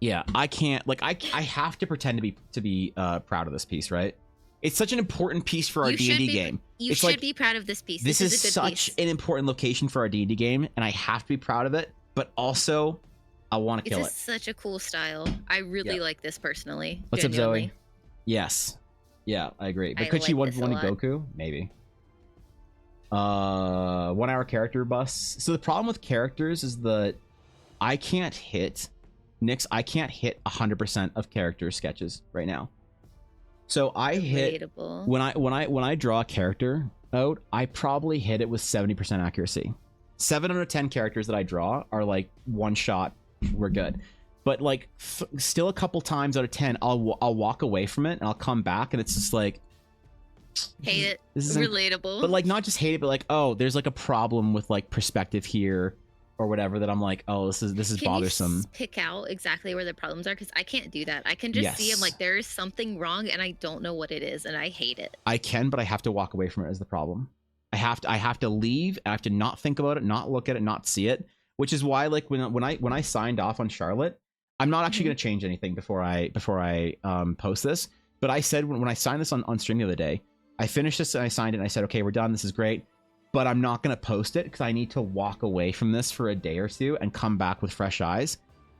Yeah, I can't. Like I have to pretend to be proud of this piece, right? It's such an important piece for our D&D game. You should be proud of this piece. This is such an important location for our D&D game, and I have to be proud of it. But also, I want to kill it. This is such a cool style. I really like this personally. What's up, Zoe? Yes. Yeah, I agree. But could she one Goku? Maybe. 1 hour character bus. So the problem with characters is that I can't hit 100% of character sketches right now. So I hit when I draw a character out, I probably hit it with 70% accuracy. 7 out of 10 characters that I draw are like one shot, we're good. But like still a couple times out of 10, I'll walk away from it and I'll come back and it's just like hate it. This is relatable. But like not just hate it, but like, oh, there's like a problem with like perspective here or whatever that I'm like, oh, this is bothersome. You pick out exactly where the problems are, because I can't do that. I can just see I'm like, there is something wrong and I don't know what it is and I hate it. I can, but I have to walk away from it as the problem. I have to leave. I have to not think about it, not look at it, not see it. Which is why, like when I signed off on Charlotte, I'm not actually going to change anything before I post this. But I said when I signed this on stream the other day, I finished this and I signed it and I said, okay, we're done. This is great. But I'm not going to post it because I need to walk away from this for a day or two and come back with fresh eyes.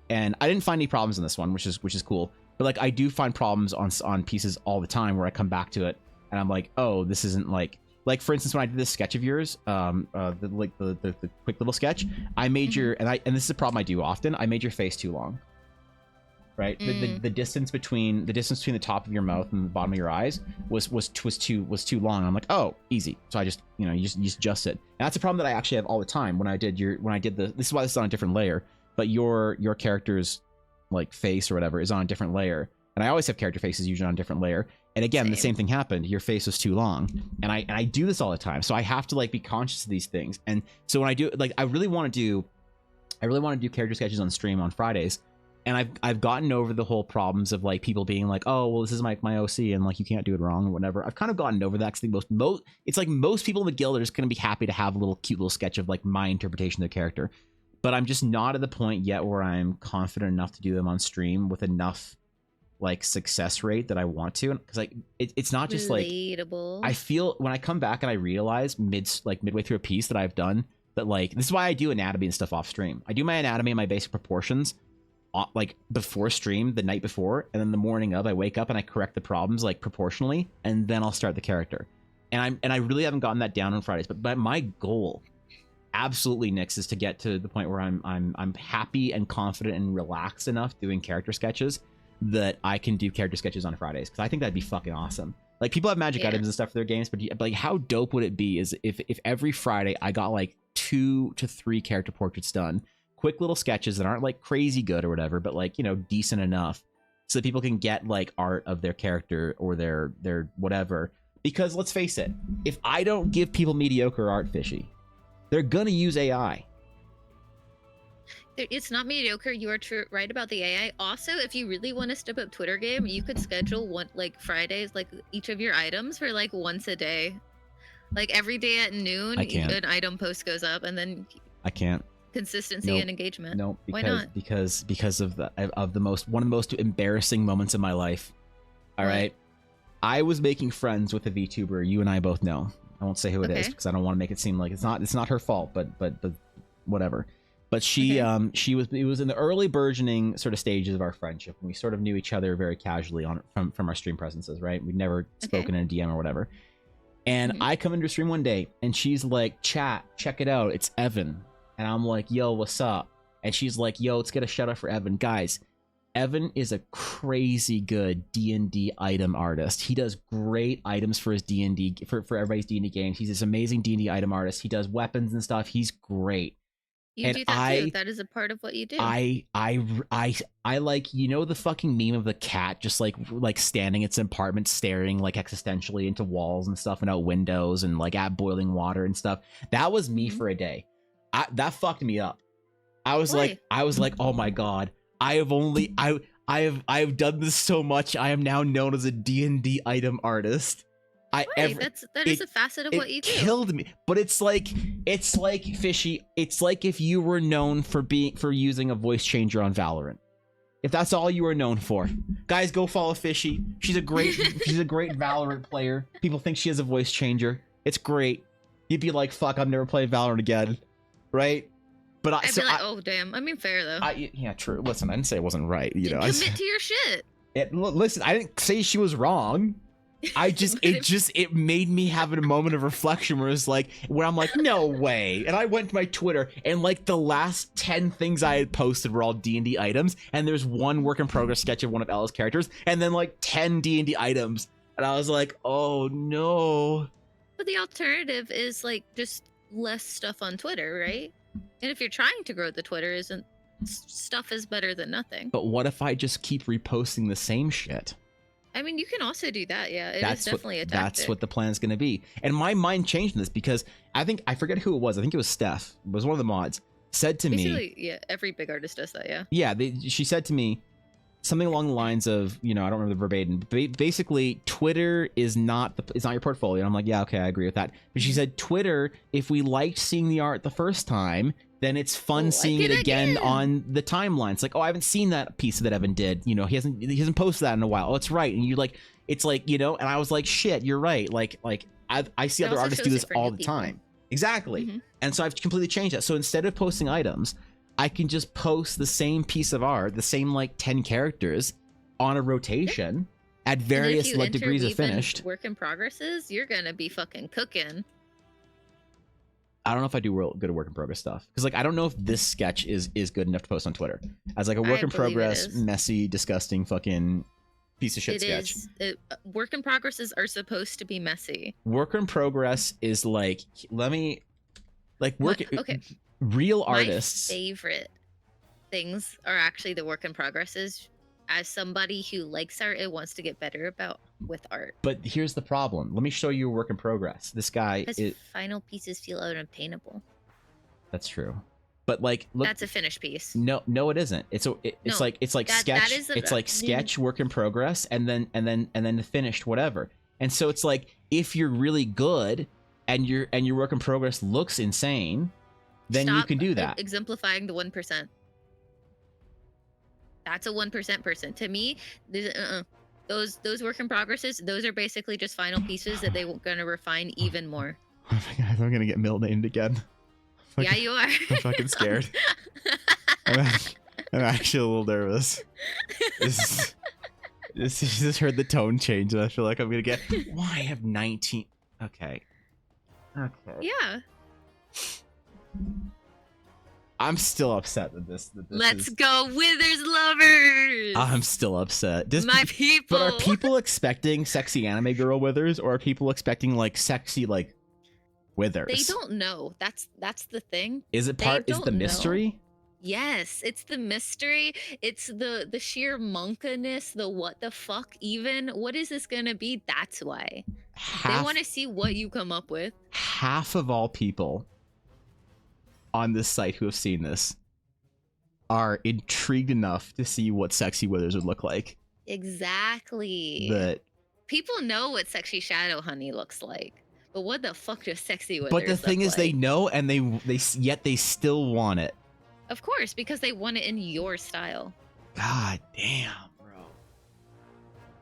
And I didn't find any problems in this one, which is cool. But like I do find problems on pieces all the time where I come back to it and I'm like, oh, this isn't like for instance when I did this sketch of yours, the quick little sketch, I made your and this is a problem I do often. I made your face too long. Right, the distance between the top of your mouth and the bottom of your eyes was too long. I'm like, oh, easy. So I just you just adjust it. And that's a problem that I actually have all the time when I did this is why this is on a different layer. But your character's like face or whatever is on a different layer, and I always have character faces usually on a different layer. And again, the same thing happened. Your face was too long, and I do this all the time. So I have to like be conscious of these things. And so when I do like I really want to do character sketches on stream on Fridays. And I've gotten over the whole problems of like people being like, oh, well, this is my OC and like you can't do it wrong or whatever. I've kind of gotten over that because it's like most people in the guild are just going to be happy to have a cute little sketch of like my interpretation of their character. But I'm just not at the point yet where I'm confident enough to do them on stream with enough like success rate that I want to. Because like it's not just relatable. Like I feel when I come back and I realize midway through a piece that I've done that like this is why I do anatomy and stuff off stream. I do my anatomy and my basic proportions like before stream the night before, and then the morning of I wake up and I correct the problems like proportionally, and then I'll start the character. And I really haven't gotten that down on Fridays, but my goal absolutely, Nix, is to get to the point where I'm happy and confident and relaxed enough doing character sketches that I can do character sketches on Fridays, because I think that'd be fucking awesome. Like people have magic items and stuff for their games, but like how dope would it be is if every Friday I got like 2 to 3 character portraits done, quick little sketches that aren't like crazy good or whatever, but like, you know, decent enough so that people can get like art of their character or their whatever. Because let's face it, if I don't give people mediocre art, Fishy, they're gonna use AI. It's not mediocre. You are right about the AI. Also, if you really want to step up Twitter game, you could schedule one like Fridays, like each of your items for like once a day, like every day at noon. An item post goes up, and then I can't. Consistency and engagement. No, why not? Because one of the most embarrassing moments of my life. All right, I was making friends with a VTuber you and I both know. I won't say who it is because I don't want to make it seem like it's not her fault, but whatever. But it was in the early burgeoning sort of stages of our friendship, and we sort of knew each other very casually from our stream presences, right? We'd never spoken in a DM or whatever. And I come into stream one day and she's like, chat, check it out, it's Evan. And I'm like, yo, what's up? And she's like, yo, let's get a shout out for Evan. Guys, Evan is a crazy good D&D item artist. He does great items for his D&D, for everybody's D&D games. He's this amazing D&D item artist. He does weapons and stuff. He's great. You do that too. That is a part of what you do. I like, you know, the fucking meme of the cat just like standing in its apartment staring like existentially into walls and stuff and out windows and like at boiling water and stuff. That was me for a day. That fucked me up. I was like, oh my God, I've done this so much. I am now known as a D&D item artist. That is a facet of what you do. It killed me. But it's like Fishy. It's like if you were known for using a voice changer on Valorant. If that's all you are known for, guys, go follow Fishy. She's a great Valorant player. People think she has a voice changer. It's great. You'd be like, fuck, I'm never playing Valorant again, right? But I'd be like, oh damn. I mean, fair though. Yeah, true. Listen, I didn't say it wasn't right. You know, commit to your shit. Listen, I didn't say she was wrong. It made me have a moment of reflection where I'm like, no way. And I went to my Twitter and like the last 10 things I had posted were all D&D items. And there's one work in progress sketch of one of Ella's characters and then like 10 D&D items. And I was like, oh no. But the alternative is like just less stuff on Twitter, right? And if you're trying to grow the Twitter, stuff is better than nothing. But what if I just keep reposting the same shit? I mean, you can also do that. Yeah, it's definitely a tactic. That's what the plan's going to be. And my mind changed in this because I forget who it was. I think it was Steph. It was one of the mods. Said to me. Yeah, every big artist does that, yeah. Yeah, she said to me something along the lines of, I don't remember the verbatim. Basically, Twitter is not your portfolio. And I'm like, yeah, okay, I agree with that. But she said, Twitter, if we liked seeing the art the first time, then it's fun seeing it again on the timeline. It's like, oh, I haven't seen that piece that Evan did. He hasn't posted that in a while. Oh, it's right. And it's like, and I was like, shit, you're right. Like I see other artists do this all the time. Exactly. Mm-hmm. And so I've completely changed that. So instead of posting items, I can just post the same piece of art, the same like 10 characters on a rotation at various like degrees of finished. Work in progresses, you're going to be fucking cooking. I don't know if I do good at work in progress stuff because like I don't know if this sketch is good enough to post on Twitter as like a work in progress, messy, disgusting, fucking piece of shit sketch. Work in progresses are supposed to be messy. Work in progress is like real artists. My favorite things are actually the work in progresses. As somebody who likes art and wants to get better with art. But here's the problem. Let me show you a work in progress. This guy final pieces feel unobtainable. That's true. But like, look, that's a finished piece. No, it isn't. It's like sketch. It's like sketch, work in progress, and then the finished whatever. And so it's like if you're really good and your work in progress looks insane, then you can do that. Exemplifying the 1%. That's a 1% person. To me, those work in progresses, those are basically just final pieces that they're going to refine even more. Oh my God, I'm going to get middle named again. Yeah, you are. I'm fucking scared. I'm actually a little nervous. This just heard the tone change and I feel like I'm going to get... Why I have 19... Okay. Yeah. I'm still upset that this Let's go, Withers lovers! I'm still upset. My people! But are people expecting sexy anime girl Withers, or are people expecting like sexy like Withers? They don't know. That's the thing. Is the mystery? Yes, it's the mystery. It's the sheer monkaness, the what the fuck even. What is this gonna be? That's why. They want to see what you come up with. Half of all people on this site who have seen this are intrigued enough to see what sexy Withers would look like. Exactly. But people know what sexy shadow honey looks like, but what the fuck does sexy Withers But the thing is, they know, and yet they still want it. Of course, because they want it in your style. God damn, bro.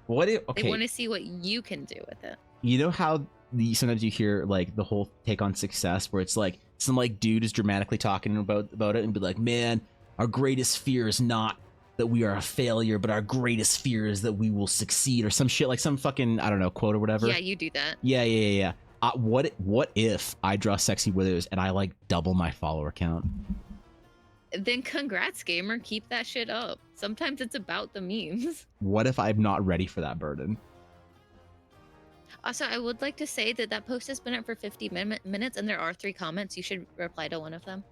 What if they want to see what you can do with it? You know how sometimes you hear like the whole take on success where it's like some like dude is dramatically talking about it and be like, man, our greatest fear is not that we are a failure, but our greatest fear is that we will succeed, or some shit, like some fucking, I don't know, quote or whatever. Yeah, you do that. Yeah. What if I draw sexy Withers and I like double my follower count? Then congrats, gamer. Keep that shit up. Sometimes it's about the memes. What if I'm not ready for that burden? Also, I would like to say that post has been up for 50 minutes and there are 3 comments. You should reply to one of them.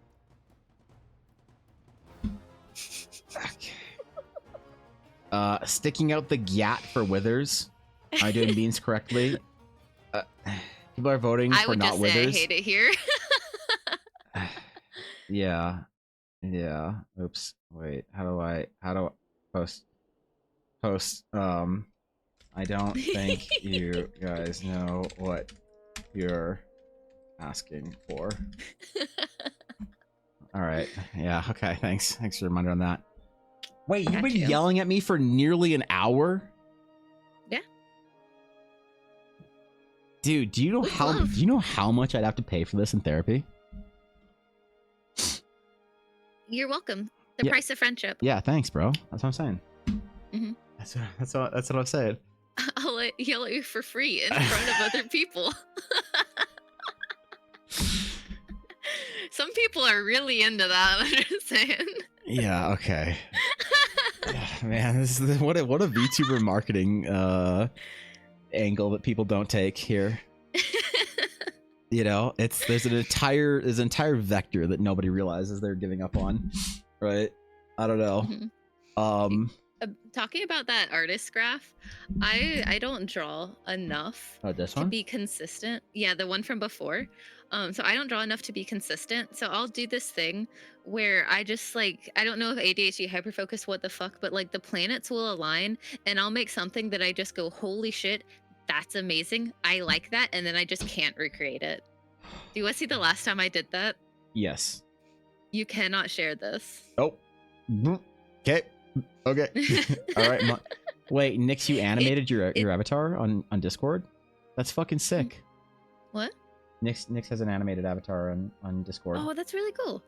Okay. Sticking out the gat for Withers. Am I doing beans correctly? People are voting for not Withers. I would just say I hate it here. Yeah. Yeah. Oops. Wait. How do I post? I don't think you guys know what you're asking for. All right. Yeah. Okay. Thanks. Thanks for the reminder on that. Wait, you've been yelling at me for nearly an hour? Yeah. Dude, do you know how much I'd have to pay for this in therapy? You're welcome. The price of friendship. Yeah, thanks, bro. That's what I'm saying. Mm-hmm. That's what I'm saying. I'll yell at you for free in front of other people. Some people are really into that. I'm just saying. Yeah. Okay. Man, this is what a VTuber marketing angle that people don't take here. You know, there's an entire vector that nobody realizes they're giving up on, right? I don't know. Mm-hmm. Talking about that artist graph, I don't draw enough to be consistent. Yeah, the one from before. So I don't draw enough to be consistent. So I'll do this thing where I just like, I don't know if ADHD hyperfocus, what the fuck, but like the planets will align and I'll make something that I just go, holy shit, that's amazing. I like that. And then I just can't recreate it. Do you want to see the last time I did that? Yes. You cannot share this. Oh. Okay. Okay. All right. Wait, Nix, you animated your avatar on Discord? That's fucking sick. What? Nix has an animated avatar on Discord. Oh, that's really cool.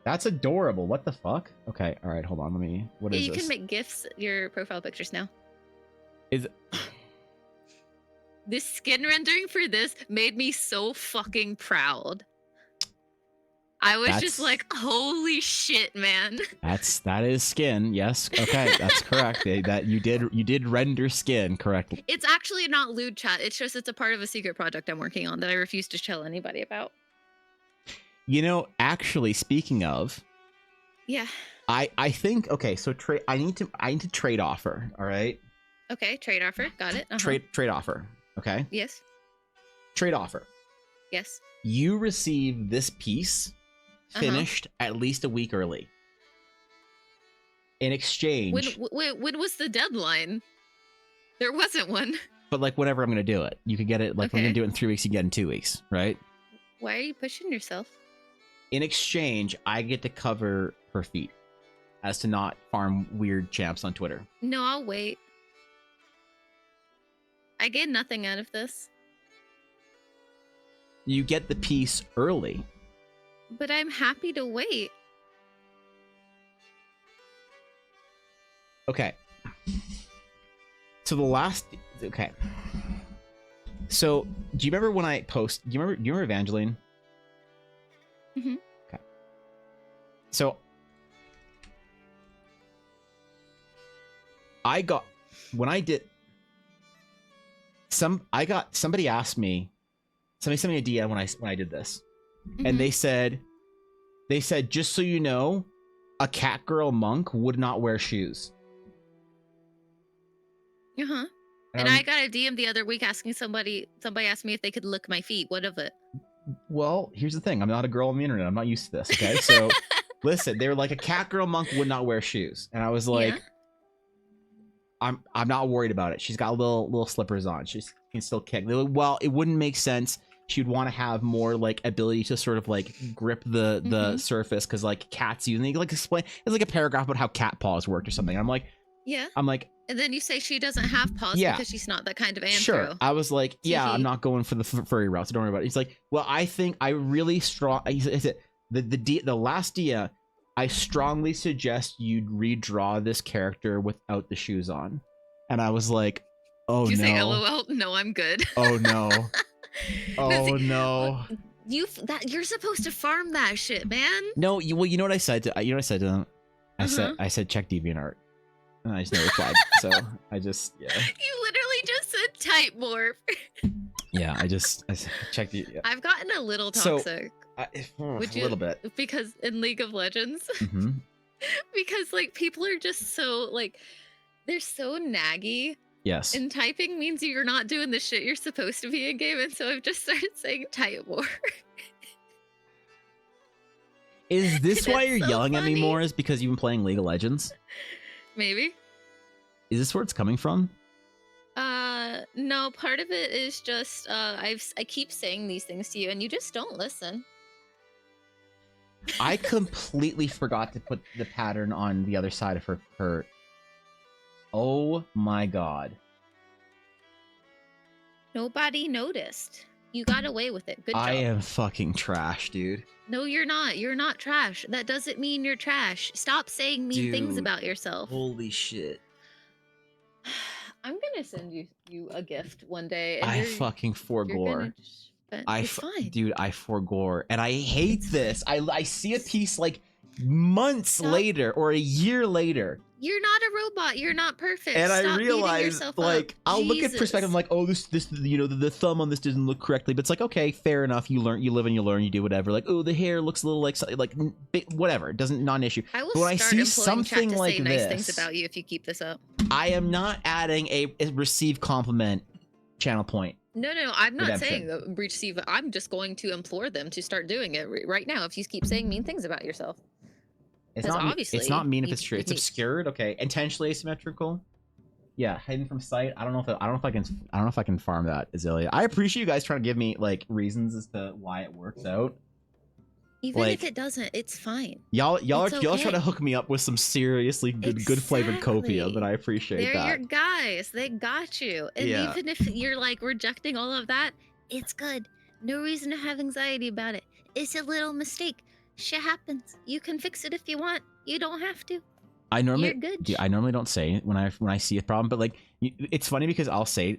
That's adorable. What the fuck? Okay. All right. Hold on. What is this? You can make GIFs your profile pictures now. Is this skin rendering for this made me so fucking proud. I was just like, holy shit, man. That is skin. Yes. Okay. That's correct. That you did render skin correctly. It's actually not lewd chat. It's just, it's a part of a secret project I'm working on that I refuse to tell anybody about. You know, actually, speaking of, yeah, I think, okay, so I need to trade offer. All right. Okay. Trade offer. Got it. Trade offer. Okay. Yes. Trade offer. Yes. You receive this piece finished at least a week early. In exchange. When was the deadline? There wasn't one. But like whenever I'm going to do it, you could get it. Like we're going to do it in 3 weeks. You get it in 2 weeks, right? Why are you pushing yourself? In exchange, I get to cover her feet, as to not farm weird champs on Twitter. No, I'll wait. I get nothing out of this. You get the piece early. But I'm happy to wait. Okay. So the last... Okay. So, do you remember when I post... Do you remember Evangeline? Mm-hmm. Okay. So... I got... When I did... Somebody asked me... Somebody sent me a DM when I did this. Mm-hmm. And they said, just so you know, a cat girl monk would not wear shoes. Uh-huh. And I got a DM the other week asking somebody asked me if they could lick my feet. What of it? Well, here's the thing. I'm not a girl on the internet. I'm not used to this. Okay. So listen, they were like, a cat girl monk would not wear shoes. And I was like, yeah. I'm not worried about it. She's got little slippers on. She can still kick. They're like, well, it wouldn't make sense. She'd want to have more like ability to sort of like grip the surface, because like cats use, and they like explain, it's like a paragraph about how cat paws worked or something. I'm like, and then you say she doesn't have paws because she's not that kind of anthro. Sure. I was like, yeah, I'm not going for the furry route, so don't worry about it. He's like, well, I think I really strong. The last dia, I strongly suggest you redraw this character without the shoes on. And I was like, oh no. Did you say LOL? No, I'm good. Oh no. Oh no. You're supposed to farm that shit, man. No, you know what I said to them? I said check DeviantArt. And I just never replied. So I just You literally just said type morph. Yeah, I checked the I've gotten a little toxic. A little bit. Because in League of Legends. Mm-hmm. Because like people are just so like they're so naggy. Yes. And typing means you're not doing the shit you're supposed to be in game, and so I've just started saying type more. Is this why you're so yelling at me funny. more? Is because you've been playing League of Legends? Maybe. Is this where it's coming from? No, part of it is just I keep saying these things to you and you just don't listen. I completely forgot to put the pattern on the other side of her. Oh my god. Nobody noticed. You got away with it. Good job. I am fucking trash, dude. No, you're not. You're not trash. That doesn't mean you're trash. Stop saying mean things about yourself. Holy shit. I'm gonna send you a gift one day. And I fucking forgore. It's fine. Dude, I forgore. And I hate this. I see a piece like months later or a year later. You're not a robot. You're not perfect. And Stop I realize, like, I'll look at perspective. I'm like, oh, this, you know, the thumb on this doesn't look correctly. But it's like, okay, fair enough. You learn, you live and you learn, you do whatever. Like, oh, the hair looks a little like whatever. It doesn't, not an issue. I will but when start I see something to like say this, nice things about you if you keep this up. I am not adding a receive compliment channel point. No, I'm not Redemption. saying receive. I'm just going to implore them to start doing it right now. If you keep saying mean things about yourself. It's not. Obviously, it's not mean if it's true. It's obscured. Okay, intentionally asymmetrical. Yeah, hidden from sight. I don't know if I can farm that, Azalea. I appreciate you guys trying to give me like reasons as to why it works out. Even if it doesn't, it's fine. Y'all try to hook me up with some seriously good flavored copia, but I appreciate that. They're your guys. They got you. And even if you're like rejecting all of that, it's good. No reason to have anxiety about it. It's a little mistake. Shit happens. You can fix it if you want. You don't have to. I normally, You're good. I normally don't say it when I see a problem, but like it's funny because I see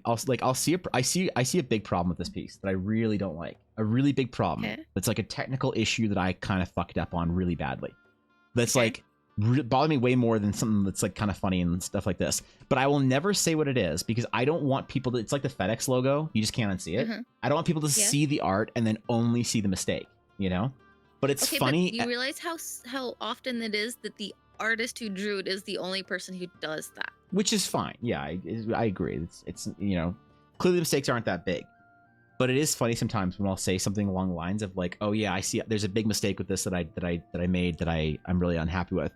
a big problem with this piece that I really don't like. A really big problem. Okay. That's like a technical issue that I kind of fucked up on really badly. That's like bothering me way more than something that's like kind of funny and stuff like this. But I will never say what it is because I don't want people to. It's like the FedEx logo. You just can't unsee it. I don't want people to see the art and then only see the mistake. You know. But it's funny. But you realize how often it is that the artist who drew it is the only person who does that. Which is fine. Yeah, I agree. It's you know, clearly the mistakes aren't that big. But it is funny sometimes when I'll say something along the lines of like, oh yeah, I see there's a big mistake with this that I made that I'm really unhappy with.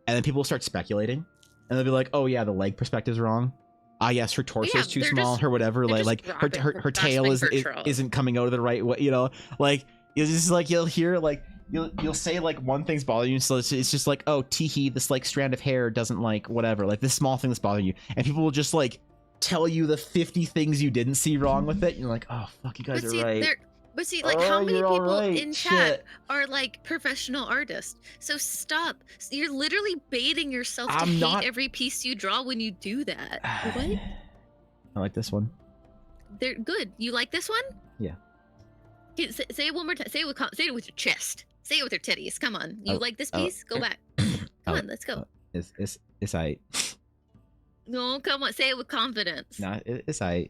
And then people will start speculating. And they'll be like, oh yeah, the leg perspective's wrong. Ah yes, her torso is too small or whatever. Like her tail isn't coming out of the right way, you know, like it's just like you'll hear like you'll say like one thing's bothering you, so it's just like, oh teehee, this like strand of hair doesn't like whatever, like this small thing that's bothering you, and people will just like tell you the 50 things you didn't see wrong with it. You're like, oh fuck, you guys are right. But see, like, how many people in chat are like professional artists? So stop. You're literally baiting yourself to hate every piece you draw when you do that. What? I like this one. They're good. You like this one? Yeah. Say it one more time. Say it with your chest. Say it with your titties. Come on. You like this piece? Go back. Come on, let's go. It's I. No, come on. Say it with confidence. Nah, it's I.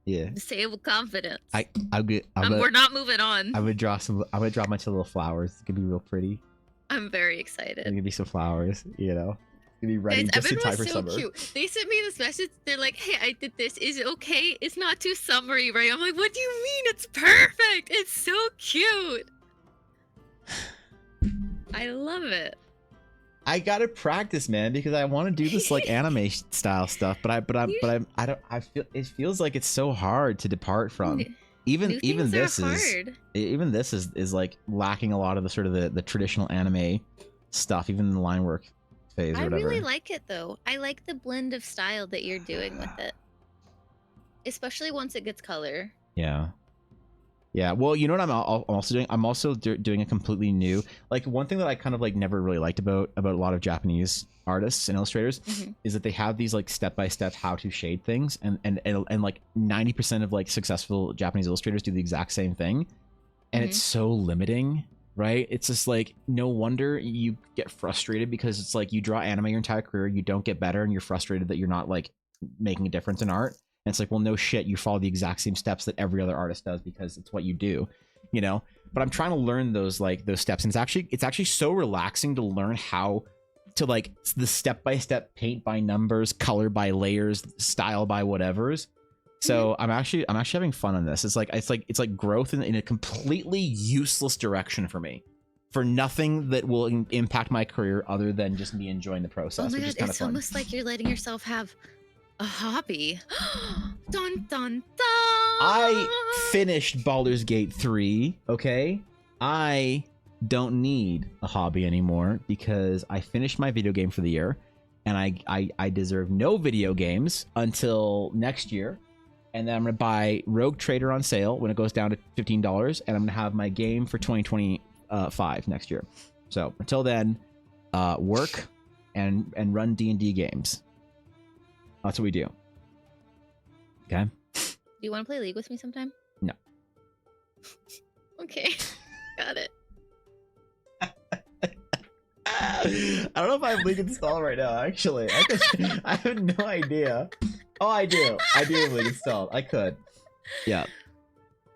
Yeah. Say it with confidence. We're not moving on. I'm gonna draw a bunch of little flowers. It's gonna be real pretty. I'm very excited. There's gonna be some flowers, you know. It's gonna be ready just in time for summer. Cute. They sent me this message. They're like, "Hey, I did this. Is it okay? It's not too summery, right?" I'm like, "What do you mean? It's perfect. It's so cute." I love it. I gotta practice, man, because I want to do this like anime style stuff, but I feel it feels like it's so hard to depart from. Even this is like lacking a lot of the sort of the traditional anime stuff, even in the line work phase or whatever. I really like it though. I like the blend of style that you're doing with it, especially once it gets color. Yeah. Yeah, well, you know what I'm also doing? I'm also doing a completely new, like one thing that I kind of like never really liked about a lot of Japanese artists and illustrators is that they have these like step-by-step how to shade things, and like 90% of like successful Japanese illustrators do the exact same thing, and it's so limiting, right? It's just like, no wonder you get frustrated because it's like you draw anime your entire career, you don't get better, and you're frustrated that you're not like making a difference in art. And it's like, well, no shit, you follow the exact same steps that every other artist does because it's what you do, you know? But I'm trying to learn those steps, and it's actually so relaxing to learn how to like the step-by-step paint by numbers, color by layers, style by whatever's. So I'm actually having fun on this. It's like growth in a completely useless direction for me. for nothing that will impact my career other than just me enjoying the process. Oh my which god, is kind of it's fun. almost like you're letting yourself have a hobby. Dun dun dun. I finished Baldur's Gate 3, okay? I don't need a hobby anymore because I finished my video game for the year, and I deserve no video games until next year. And then I'm going to buy Rogue Trader on sale when it goes down to $15, and I'm going to have my game for 2025 next year. So until then, work and run D&D games. That's what we do. Okay? Do you want to play League with me sometime? No. Okay. Got it. I don't know if I have League installed right now, actually. I have no idea. Oh, I do. I do have League installed. I could. Yeah.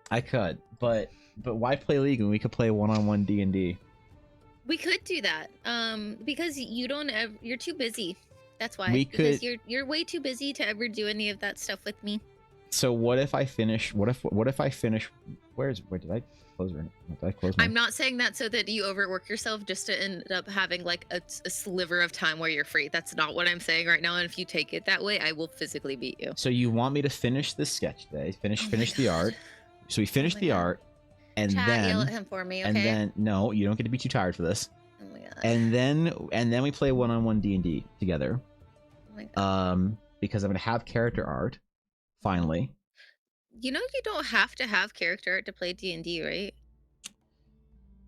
I could. But why play League when we could play one-on-one D&D? We could do that. Because you're too busy. That's why. We because could. you're way too busy to ever do any of that stuff with me. So what if I finish? What if I finish? Where did I close? Did I close? I'm not saying that so that you overwork yourself just to end up having like a sliver of time where you're free. That's not what I'm saying right now. And if you take it that way, I will physically beat you. So you want me to finish this sketch today? Finish the art. So we finish the art, and Chat, then yell at him for me, okay? and then no, you don't get to be too tired for this. Oh my god. And then we play one-on-one D&D together. Oh my god. Because I'm gonna have character art finally. You know you don't have to have character art to play D&D, right?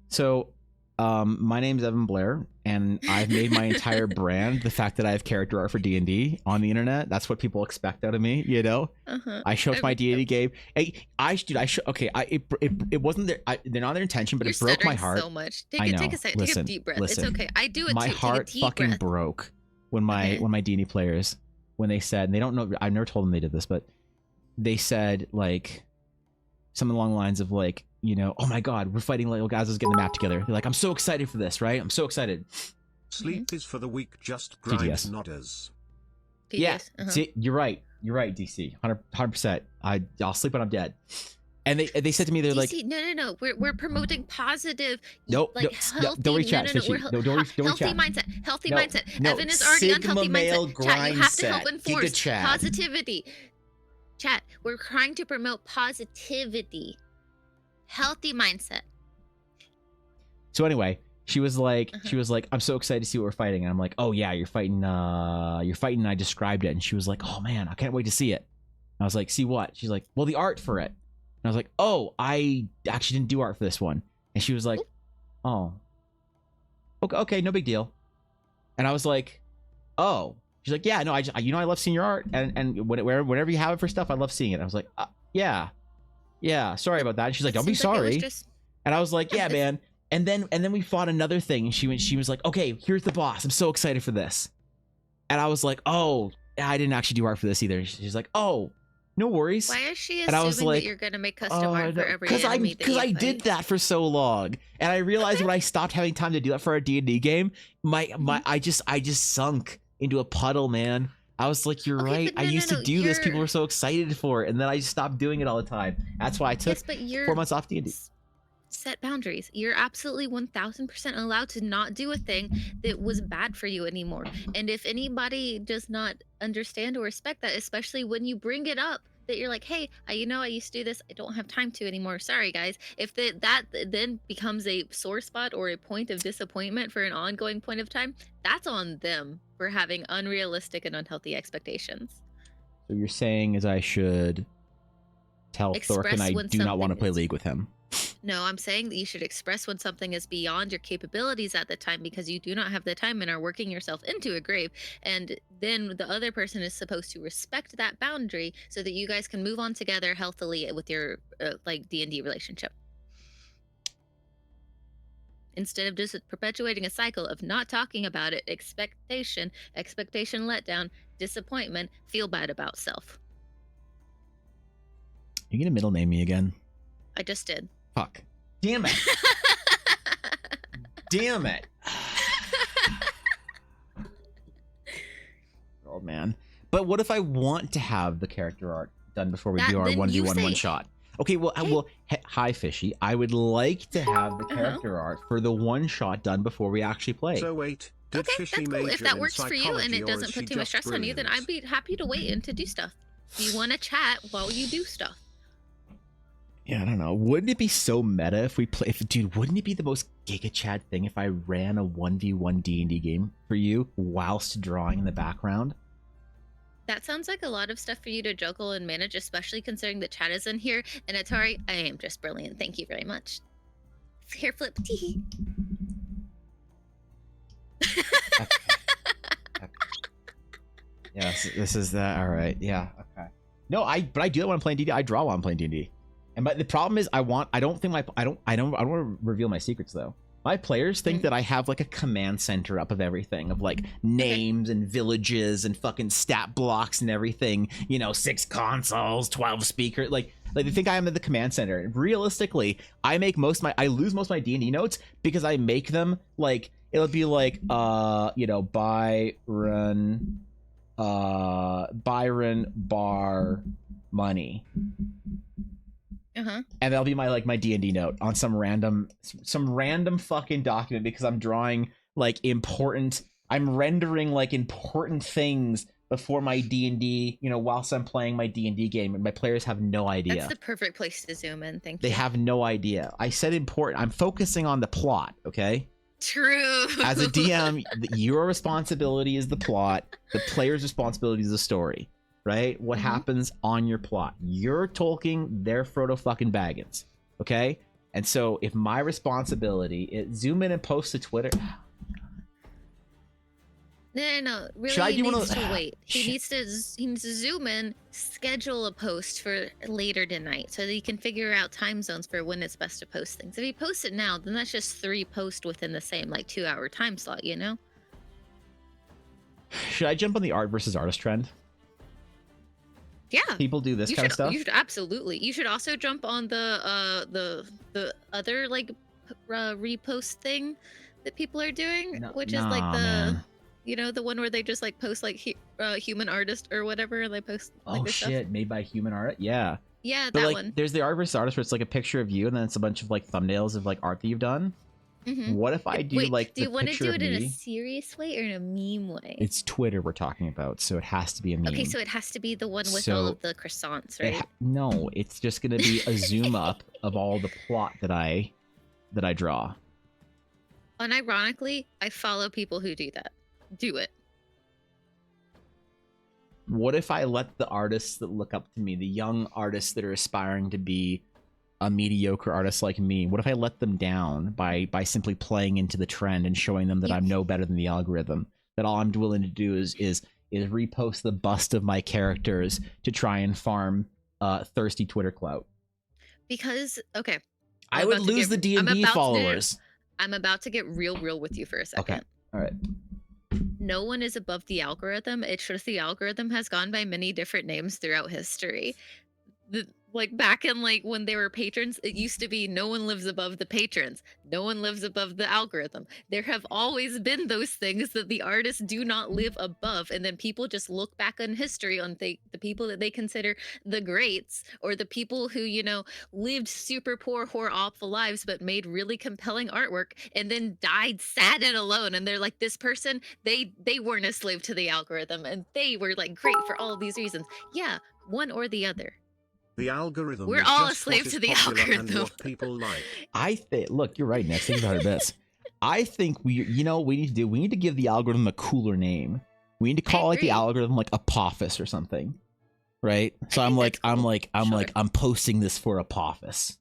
So, my name's Evan Blair, and I've made my entire brand the fact that I have character art for D&D on the internet. That's what people expect out of me, you know. I show up my D&D game. Hey, it wasn't they're not their intention, but You're it broke my stuttering heart. so much. I know. Take a deep breath. Listen. It's okay. I do it My too. heart Take a deep fucking breath. broke when my D&D players, when they said, and they don't know, I've never told them they did this, but they said like something along the lines of like, you know, oh my god, we're fighting little guys, let's get the map together. They're like, I'm so excited for this, right? I'm so excited. Sleep is for the weak, just grind TDS. nodders. Yeah, see, you're right, DC, 100%. I'll sleep when I'm dead. And they said to me, they're like, no, we're promoting positive, nope, like healthy, don't reach chat, healthy mindset, healthy mindset. Evan is already on healthy mindset. Chat, you have to help enforce positivity. Chat, we're trying to promote positivity, healthy mindset. So anyway, she was like, I'm so excited to see what we're fighting, and I'm like, oh yeah, you're fighting. And I described it, and she was like, oh man, I can't wait to see it. And I was like, see what? She's like, well, the art for it. And I was like, oh, I actually didn't do art for this one. And she was like, oh, okay, no big deal. And I was like, oh. She's like, yeah, no, I love seeing your art, and whenever you have it for stuff, I love seeing it. I was like, yeah, sorry about that. And she's like, don't be sorry. And I was like, yeah, man. And then we fought another thing, and she was like, okay, here's the boss. I'm so excited for this. And I was like, oh, I didn't actually do art for this either. She's like, oh, no worries. Why is she and I was like, that you're gonna make custom art for every enemy? Because I did that for so long, and I realized when I stopped having time to do that for a D&D game, I just sunk into a puddle, man. I was like, you're right. I used to do this. People were so excited for it, and then I just stopped doing it all the time. That's why I took 4 months off D&D. Set boundaries. You're absolutely 1000% allowed to not do a thing that was bad for you anymore. And if anybody does not understand or respect that, especially when you bring it up, that you're like, hey, I used to do this, I don't have time to anymore, sorry guys. If that then becomes a sore spot or a point of disappointment for an ongoing point of time, that's on them for having unrealistic and unhealthy expectations. So you're saying is I should tell Thorkin I do not want to play League with him? No, I'm saying that you should express when something is beyond your capabilities at the time, because you do not have the time and are working yourself into a grave. And then the other person is supposed to respect that boundary so that you guys can move on together healthily with your like D&D relationship. Instead of just perpetuating a cycle of not talking about it, expectation letdown, disappointment, feel bad about self. You gonna middle name me again? I just did. Fuck. Damn it. Damn it. Oh man. But what if I want to have the character art done before we do our 1v1 one shot? Okay, well, hi, Fishy. I would like to have the character art for the one shot done before we actually play. So wait, did okay, Fishy that's cool. If major that in works for you and psychology, it or doesn't is put she too much just stress on you, then I'd brilliant? be happy to wait and to do stuff. Do you want to chat while you do stuff? Yeah, I don't know. Wouldn't it be so meta if we play? Dude, wouldn't it be the most Giga Chad thing if I ran a 1v1 D&D game for you whilst drawing in the background? That sounds like a lot of stuff for you to juggle and manage, especially considering that Chad is in here. And Atari, I am just brilliant. Thank you very much. Hair flip. Tee. Okay. Okay. Yes, this is that. All right. Yeah. Okay. No, but I do that when I'm playing D&D. I draw while I'm playing D&D. And but the problem is, I don't want to reveal my secrets though. My players think that I have like a command center up of everything, of like names and villages and fucking stat blocks and everything. You know, 6 consoles, 12 speakers. Like they think I am at the command center. Realistically, I lose most of my D&D notes because I make them like, it'll be like you know, Byron bar money. And that'll be my D&D note on some random fucking document because I'm drawing like I'm rendering like important things before my D&D, you know, whilst I'm playing my D&D game, and my players have no idea. That's the perfect place to zoom in. Thank you. They have no idea. I said important. I'm focusing on the plot, okay? True. As a DM, your responsibility is the plot. The player's responsibility is the story. Right? What happens on your plot? You're Tolkien, they're Frodo fucking Baggins. Okay? And so if my responsibility is zoom in and post to Twitter. No. Really, he needs to wait. He needs to zoom in, schedule a post for later tonight so that he can figure out time zones for when it's best to post things. If he posts it now, then that's just 3 posts within the same like 2-hour time slot, you know? Should I jump on the art versus artist trend? Yeah, people do this kind of stuff. You should absolutely. You should also jump on the other like repost thing that people are doing, which is like you know, the one where they just like post like human artist or whatever, and they post like this stuff. Made by human art. Yeah, that like, one. There's the art versus artist where it's like a picture of you and then it's a bunch of like thumbnails of like art that you've done. What if I do like do the you want to do it in me? a serious way or in a meme way? It's Twitter we're talking about, so it has to be a meme. Okay, so it has to be the one with all of the croissants, right? No, it's just gonna be a zoom up of all the plot that I draw. Unironically, I follow people who do that. Do it. What if I let the artists that look up to me, the young artists that are aspiring to be a mediocre artist like me, what if I let them down by simply playing into the trend and showing them that I'm no better than the algorithm? That all I'm willing to do is repost the bust of my characters to try and farm thirsty Twitter clout. Because I would lose the D&D followers. I'm about to get real with you for a second. Okay. All right. No one is above the algorithm. It's just the algorithm has gone by many different names throughout history. Like back in like when they were patrons, it used to be no one lives above the patrons. No one lives above the algorithm. There have always been those things that the artists do not live above. And then people just look back on history on the people that they consider the greats, or the people who, you know, lived super poor, awful lives, but made really compelling artwork and then died sad and alone. And they're like, this person, they weren't a slave to the algorithm and they were like great for all of these reasons. Yeah, one or the other. The algorithm. We're all a slave to the algorithm. And what people like. I think. Look, you're right, Nick. Think about it best. I think we need to give the algorithm a cooler name. We need to call like the algorithm like Apophis or something, right? So I'm posting this for Apophis.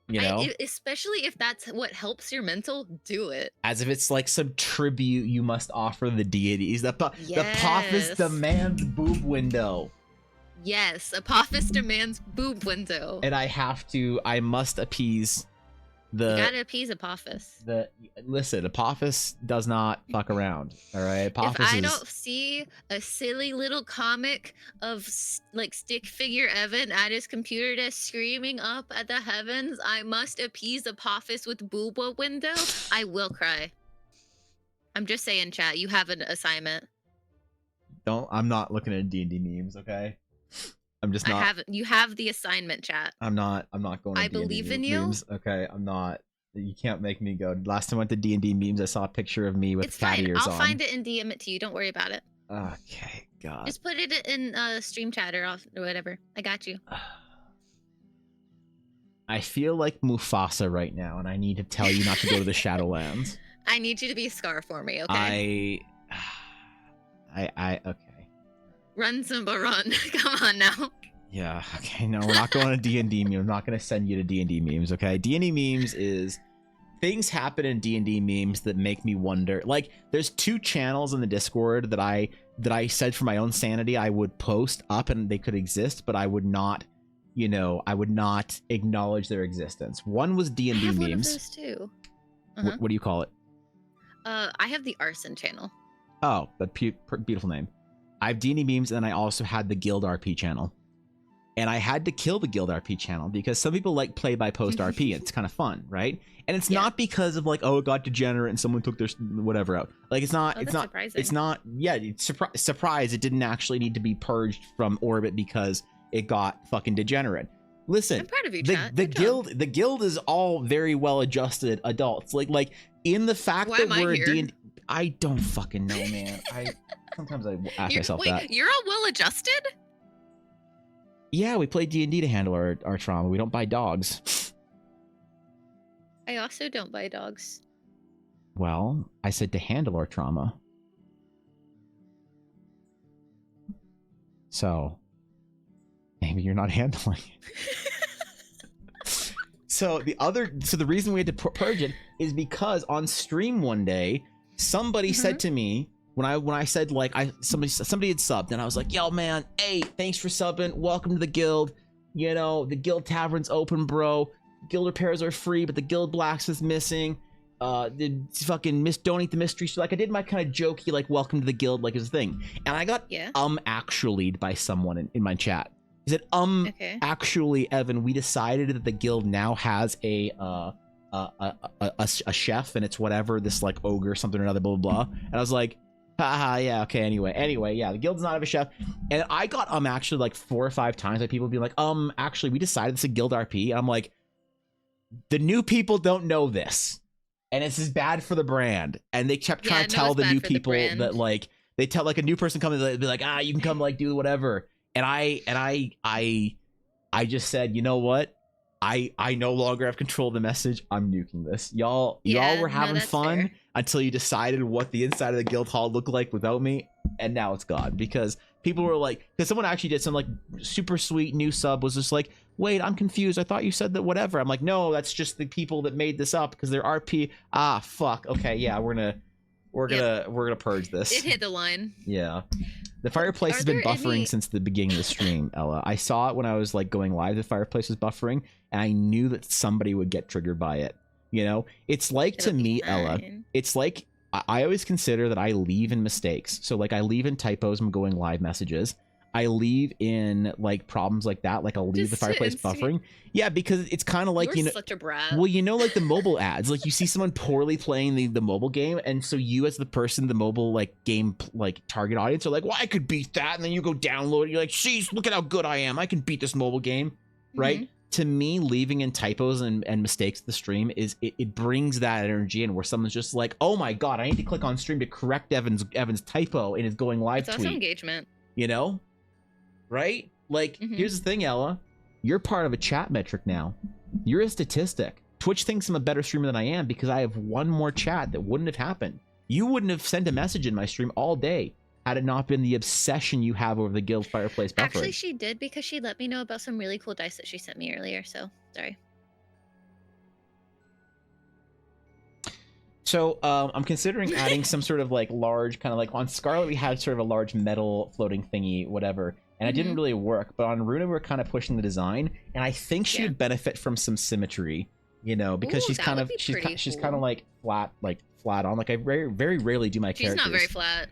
You know, especially if that's what helps your mental, do it. As if it's like some tribute you must offer the deities. The Apophis demands boob window. Yes, Apophis demands boob window. And I must appease you gotta appease Apophis. Listen, Apophis does not fuck around, all right? Apophis if I don't see a silly little comic of like stick figure Evan at his computer desk screaming up at the heavens, I must appease Apophis with booba window, I will cry. I'm just saying, chat, you have an assignment. I'm not looking at D&D memes, okay? I'm just not. You have the assignment, chat. I'm not going to I D&D believe in you. memes. Okay, I'm not. You can't make me go. Last time I went to D&D memes, I saw a picture of me with it's cat fine. ears I'll on. find it and DM it to you. Don't worry about it. Okay, God. Just put it in stream chat or whatever. I got you. I feel like Mufasa right now, and I need to tell you not to go to the Shadowlands. I need you to be Scar for me, okay? Okay. Run, Simba, run. Come on now. Yeah, okay, no, we're not going to D&D memes. I'm not going to send you to D&D memes, okay? D&D memes is... Things happen in D&D memes that make me wonder. Like, there's 2 channels in the Discord that I said for my own sanity I would post up and they could exist, but I would not, you know, I would not acknowledge their existence. One was D&D memes. I have one of those too. What do you call it? I have the Arson channel. Oh, that beautiful name. I have D&D memes, and I also had the Guild RP channel. And I had to kill the Guild RP channel because some people like play by post RP. It's kind of fun, right? And it's not because of like, oh, it got degenerate and someone took their whatever out. Like, it's not. It's not. Surprising. It's not. Yeah, surprise! It didn't actually need to be purged from orbit because it got fucking degenerate. Listen, I'm proud of you, the guild is all very well adjusted adults. Like in the fact that we're D&D. I don't fucking know, man. Sometimes I ask myself that. You're all well adjusted? Yeah, we play D&D to handle our trauma. We don't buy dogs. I also don't buy dogs. Well, I said to handle our trauma. So, maybe you're not handling it. So the reason we had to purge it is because on stream one day, somebody said to me, when I said like somebody had subbed and I was like, yo man, hey, thanks for subbing, welcome to the guild, you know, the guild tavern's open, bro, guild repairs are free, but the guild blacksmith's missing, the fucking don't eat the mystery. So like I did my kind of jokey like welcome to the guild like his thing, and I got actually'd by someone in my chat. He said actually, Evan, we decided that the guild now has a chef, and it's whatever, this like ogre something or another, blah blah blah. And I was like, haha, yeah, okay, anyway, yeah, the guild does not have a chef. And I got actually like 4 or 5 times like people being like, actually we decided it's a guild RP, and I'm like, the new people don't know this, and this is bad for the brand. And they kept trying to tell the new people that like, they tell like a new person coming, they'd be like, you can come like do whatever. And I just said, you know what? I no longer have control of the message. I'm nuking this. Y'all were having fun until you decided what the inside of the guild hall looked like without me, and now it's gone because people were like, because someone actually did some like super sweet new sub was just like, wait, I'm confused. I thought you said that whatever. I'm like, no, that's just the people that made this up because they're RP. Fuck. Okay, yeah, we're gonna purge this. It hit the line. Yeah. The fireplace has been buffering since the beginning of the stream, Ella. I saw it when I was like going live. The fireplace was buffering, and I knew that somebody would get triggered by it. You know, it's like to me, Ella. It's like I always consider that I leave in mistakes. So like I leave in typos. I'm going live messages. I leave in like problems like that. Like I'll leave the fireplace buffering. Yeah, because it's kind of like, you know, such a brat. Well, you know, like the mobile ads, like you see someone poorly playing the mobile game, and so you as the person, the mobile like game like target audience are like, well, I could beat that, and then you go download it, you're like, jeez, look at how good I am, I can beat this mobile game, right? To me, leaving in typos and mistakes the stream is it brings that energy in where someone's just like, oh my god, I need to click on stream to correct Evan's typo in his going live tweet. It's also engagement, you know, right? Like here's the thing, Ella. You're part of a chat metric now. You're a statistic. Twitch thinks I'm a better streamer than I am because I have one more chat that wouldn't have happened. You wouldn't have sent a message in my stream all day had it not been the obsession you have over the guild fireplace buffering. Actually, she did because she let me know about some really cool dice that she sent me earlier, so sorry. So I'm considering adding some sort of like large kind of like on Scarlet we had sort of a large metal floating thingy, whatever. And it didn't really work, but on Runa we're kind of pushing the design, and I think she would benefit from some symmetry, you know, because she's kind of she's kind of like flat on. Like I very rarely do my characters. She's not very flat.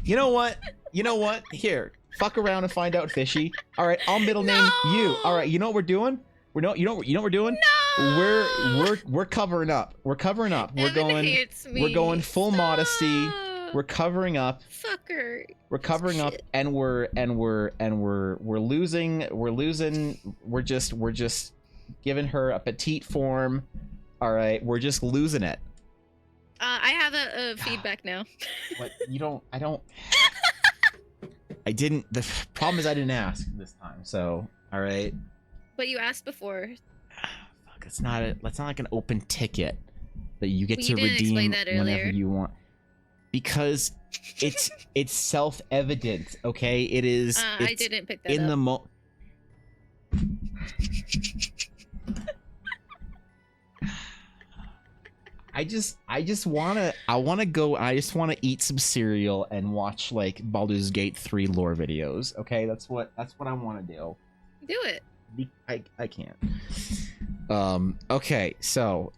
You know what? Here, fuck around and find out, fishy. All right, I'll middle name you. All right, you know what we're doing? You know what we're doing? No! We're covering up. We're covering up. Evan hates me. We're going full modesty. we're covering up. Fucker. We're covering up, and we're losing. We're just giving her a petite form. All right, we're just losing it. I have a feedback now. What you don't? I don't. I didn't. The problem is I didn't ask this time. So all right. But you asked before. Fuck, it's not like an open ticket that you get to didn't redeem explain that whenever earlier. you want. Because it's self-evident, okay? It is. I didn't pick that in up. the mo. I just wanna go. I just wanna eat some cereal and watch like Baldur's Gate 3 lore videos. Okay, that's what I want to do. Do it. I can't. Okay, so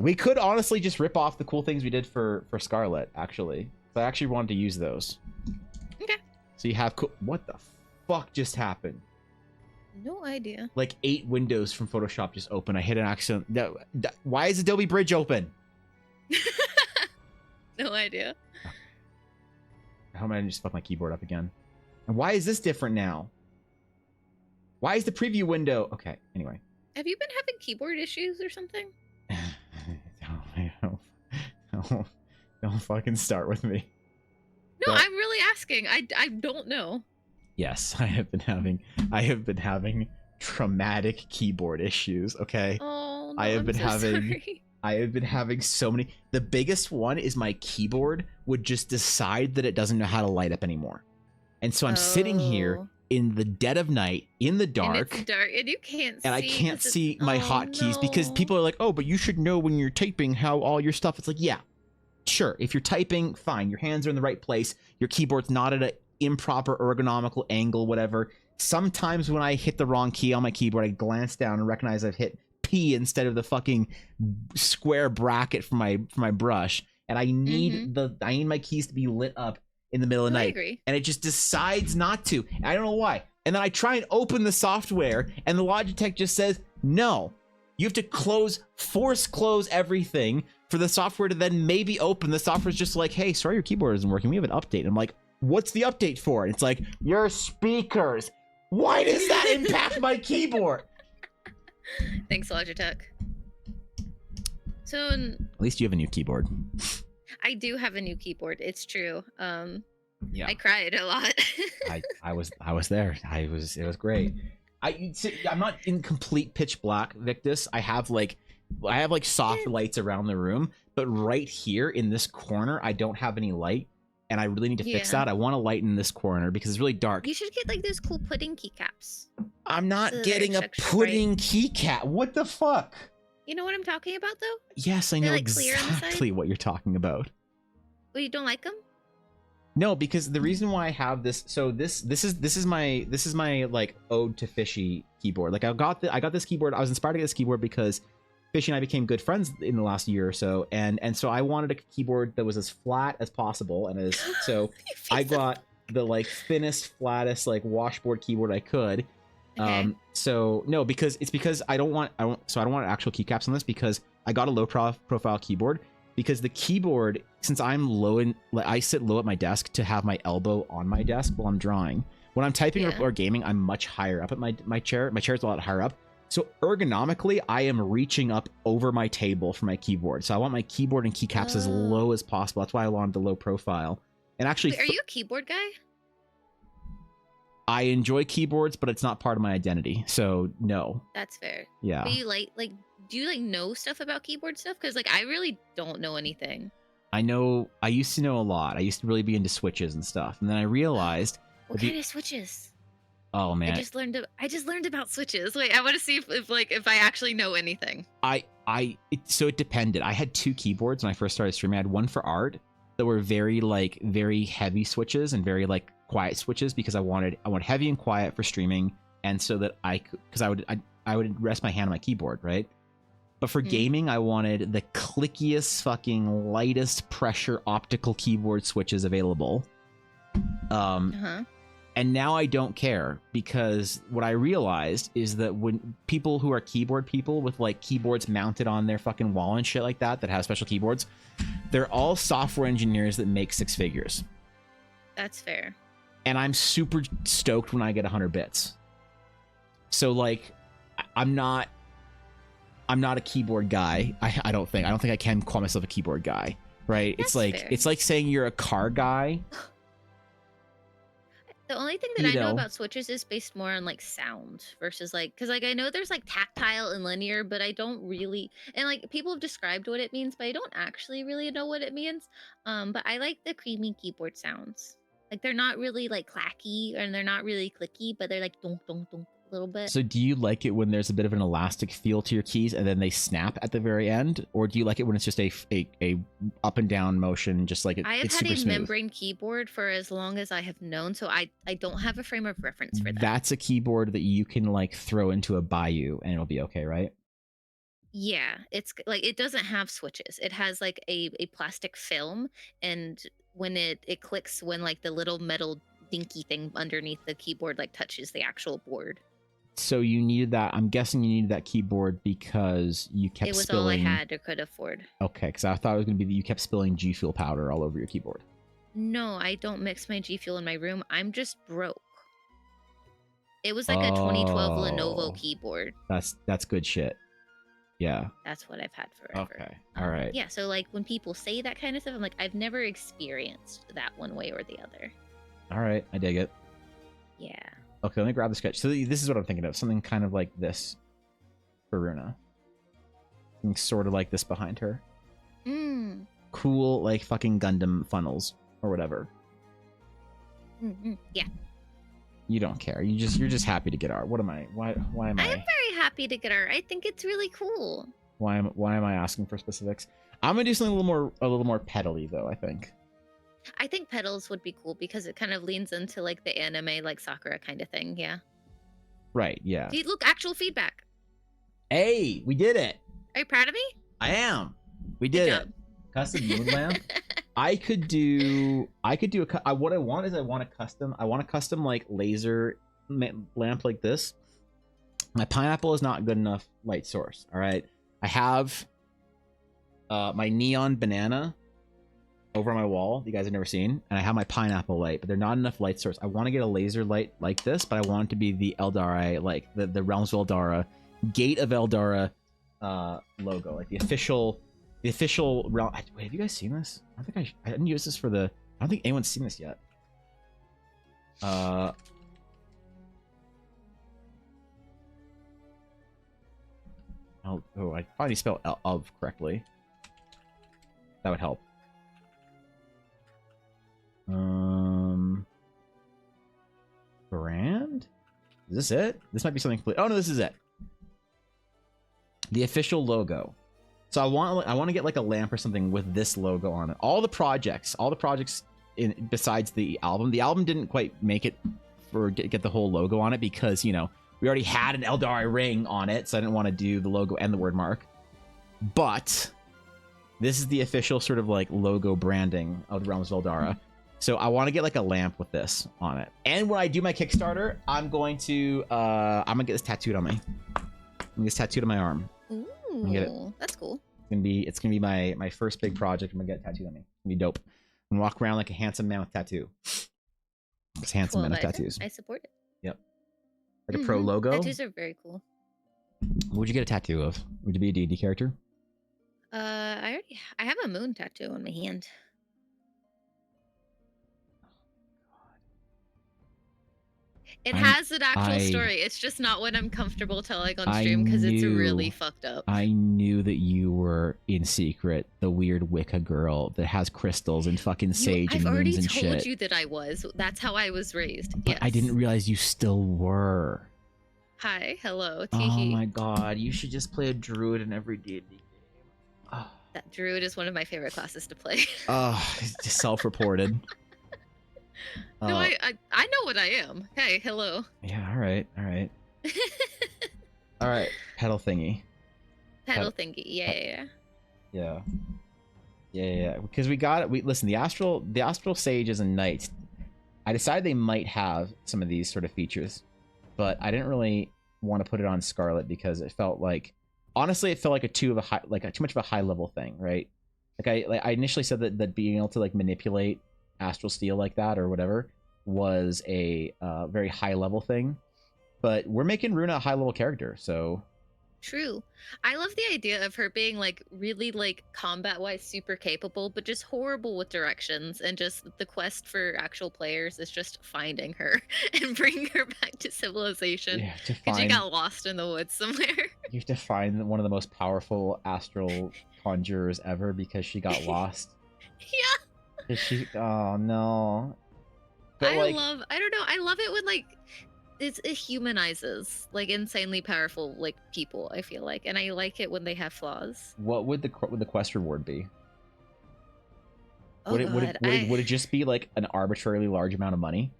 we could honestly just rip off the cool things we did for Scarlet. Actually, I actually wanted to use those. Okay. So you have what the fuck just happened? No idea. Like 8 windows from Photoshop just open. I hit an accident. Why is Adobe Bridge open? No idea. How am I just fuck my keyboard up again? And why is this different now? Why is the preview window? Okay, anyway. Have you been having keyboard issues or something? Don't fucking start with me. No, I'm really asking. I don't know. Yes, I have been having traumatic keyboard issues, okay? Oh, no, I have been sorry. I have been having so many. The biggest one is my keyboard would just decide that it doesn't know how to light up anymore. And so I'm sitting here in the dead of night, in the dark. And it's dark, and you can't see. And I can't see my hotkeys because people are like, oh, but you should know when you're typing how all your stuff. It's like, yeah, sure. If you're typing, fine. Your hands are in the right place. Your keyboard's not at an improper ergonomical angle, whatever. Sometimes when I hit the wrong key on my keyboard, I glance down and recognize I've hit P instead of the fucking square bracket for my brush. And I need I need my keys to be lit up in the middle of the night. I agree. And it just decides not to. And I don't know why. And then I try and open the software and the Logitech just says, no, you have to force close everything for the software to then maybe open. The software's just like, hey, sorry, your keyboard isn't working. We have an update. And I'm like, what's the update for? And it's like, your speakers. Why does that impact my keyboard? Thanks, Logitech. So at least you have a new keyboard. I do have a new keyboard. It's true. Yeah. I cried a lot. I was there. It was great. I'm not in complete pitch black, Victus. I have like soft lights around the room, but right here in this corner, I don't have any light, and I really need to fix that. I want to lighten this corner because it's really dark. You should get like those cool pudding keycaps. I'm not getting a pudding keycap. What the fuck? You know what I'm talking about, though? Yes, I know exactly what you're talking about. Well, you don't like them? No, because the reason why I have this, so this is my like ode to Fishy keyboard. Like I got this keyboard. I was inspired to get this keyboard because Fishy and I became good friends in the last year or so, and so I wanted a keyboard that was as flat as possible, and as so I got the like thinnest, flattest like washboard keyboard I could. Okay. So no, because I don't want actual keycaps on this because I got a low profile keyboard because the keyboard, since I'm low in, like I sit low at my desk to have my elbow on my desk while I'm drawing. When I'm typing or gaming, I'm much higher up at my chair. My chair's a lot higher up. So ergonomically, I am reaching up over my table for my keyboard. So I want my keyboard and keycaps as low as possible. That's why I wanted the low profile. And actually, wait, are you a keyboard guy? I enjoy keyboards, but it's not part of my identity. So no. That's fair. Yeah. But you do you know stuff about keyboard stuff? Because like I really don't know anything. I used to know a lot. I used to really be into switches and stuff. And then I realized what kind of switches? Oh man. I just learned about switches. Wait, I want to see if I actually know anything. So it depended. I had 2 keyboards when I first started streaming. I had one for art that were very heavy switches and very like quiet switches because I want heavy and quiet for streaming, and so that I would rest my hand on my keyboard, right? But for gaming, I wanted the clickiest, fucking lightest pressure optical keyboard switches available. And now I don't care, because what I realized is that when people who are keyboard people with like keyboards mounted on their fucking wall and shit like that have special keyboards, they're all software engineers that make 6 figures. That's fair. And I'm super stoked when I get 100 bits. So like, I'm not a keyboard guy. I don't think I can call myself a keyboard guy, right? That's fair. It's like saying you're a car guy. The only thing that I know about switches is based more on like sound versus like, because like I know there's like tactile and linear, but I don't really, and like people have described what it means, but I don't actually really know what it means. But I like the creamy keyboard sounds. Like they're not really like clacky and they're not really clicky, but they're like dunk dunk dunk a little bit. So do you like it when there's a bit of an elastic feel to your keys and then they snap at the very end, or do you like it when it's just a up and down motion, just like I have it's had super a smooth? membrane keyboard for as long as I have known, so I don't have a frame of reference for that. That's a keyboard that you can like throw into a bayou and it'll be okay, right? Yeah, it's like it doesn't have switches. It has like a plastic film, and when it clicks when like the little metal dinky thing underneath the keyboard like touches the actual board. So you needed that. I'm guessing you needed that keyboard because you kept It was spilling. all I had or could afford. Okay, because I thought it was going to be that you kept spilling G Fuel powder all over your keyboard. No, I don't mix my G Fuel in my room. I'm just broke. It was like a 2012 Lenovo keyboard. That's good shit. Yeah. That's what I've had forever. Okay. All right. Yeah, so like when people say that kind of stuff, I'm like, I've never experienced that one way or the other. All right. I dig it. Yeah. Okay, let me grab the sketch. So this is what I'm thinking of. Something kind of like this for Runa. Something sort of like this behind her. Mm. Cool, like fucking Gundam funnels or whatever. Yeah. You don't care. You're just happy to get art. What am I? Why am I? I'm very happy to get art. I think it's really cool. Why am I asking for specifics? I'm gonna do something a little more pedally though, I think. I think pedals would be cool because it kind of leans into like the anime, like Sakura kind of thing. Yeah. Right. Yeah. See, look, actual feedback. Hey, we did it. Are you proud of me? I am. We did it. Custom moon lamp. I could do what I want is I want a custom like laser lamp like this. My pineapple is not good enough light source. All right. I have my neon banana over on my wall that you guys have never seen, and I have my pineapple light, but they're not enough light source. I want to get a laser light like this, but I want it to be the Eldara, like the Realms of Eldara, Gate of Eldara logo, like the official realm. Wait, have you guys seen this? I don't think I didn't use this for the. I don't think anyone's seen this yet. Oh, I finally spelled of correctly. That would help. Brand? Is this it? This might be something complete. Oh no, this is it. The official logo. So I want to get like a lamp or something with this logo on it. All the projects in besides the album didn't quite make it for get the whole logo on it because, you know, we already had an Eldari ring on it, so I didn't want to do the logo and the word mark. But this is the official sort of like logo branding of the Realms of Eldara. So I want to get like a lamp with this on it. And when I do my Kickstarter, I'm gonna get this tattooed on me. I'm gonna get this tattooed on my arm. Ooh, get it. That's cool. It's gonna be my first big project. I'm gonna get it tattooed on me. It's gonna be dope. I'm gonna walk around like a handsome man with tattoo. Just handsome man with tattoos. I support it. Yep. Like a pro logo. Tattoos are very cool. What would you get a tattoo of? Would you be a D&D character? I have a moon tattoo on my hand. It has an actual story. It's just not what I'm comfortable telling on stream because it's really fucked up. I knew that you were in secret the weird Wicca girl that has crystals and fucking sage and moons and shit. I've already told you that I was. That's how I was raised. But yes. I didn't realize you still were. Hi, hello. Oh my god, you should just play a druid in every D&D game. Oh. That druid is one of my favorite classes to play. Oh, just self-reported. No, I know what I am. Hey, hello. Yeah, all right. All right, pedal thingy. Pedal thingy, yeah. Because we got it. Listen, the astral sages and knights I decided they might have some of these sort of features, but I didn't really want to put it on Scarlet because it felt like, honestly, it felt like too much of a high level thing, right? I initially said that being able to like manipulate astral steel like that or whatever was a very high level thing, but we're making Runa a high level character, so. True. I love the idea of her being like really like combat wise super capable, but just horrible with directions, and just the quest for actual players is just finding her and bringing her back to civilization because she got lost in the woods somewhere. You have to find one of the most powerful astral conjurers ever because she got lost. Yeah. Oh no. But I don't know, I love it when like it humanizes like insanely powerful like people, I feel like, and I like it when they have flaws. What would the quest reward be? Oh, would it just be like an arbitrarily large amount of money?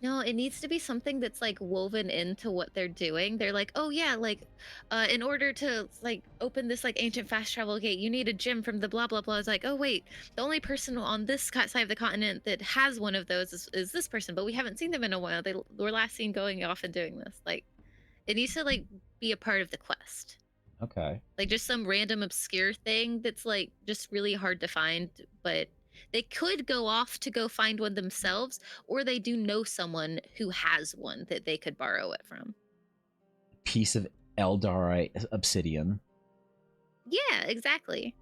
No, it needs to be something that's like woven into what they're doing. They're like, oh yeah, like in order to like open this like ancient fast travel gate, you need a gem from the blah blah blah. It's like, oh wait, the only person on this side of the continent that has one of those is this person, but we haven't seen them in a while. They were last seen going off and doing this. Like, it needs to like be a part of the quest. Okay. Like just some random obscure thing that's like just really hard to find, but they could go off to go find one themselves, or they do know someone who has one that they could borrow it from. Piece of Eldarite obsidian. Yeah, exactly.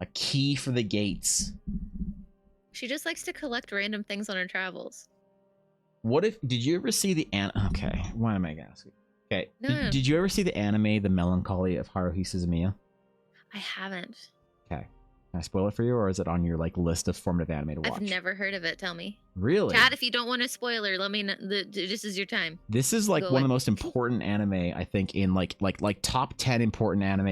A key for the gates. She just likes to collect random things on her travels. What if, did you ever see the okay, why am I asking? Okay, No. Did you ever see the anime The Melancholy of Haruhi Suzumiya? I haven't. Okay. Can I spoil it for you, or is it on your like list of formative anime to watch? I've never heard of it. Tell me. Really? Chad, if you don't want a spoiler, let me know. This is your time. This is like one of the most important anime, I think, in like top 10 important anime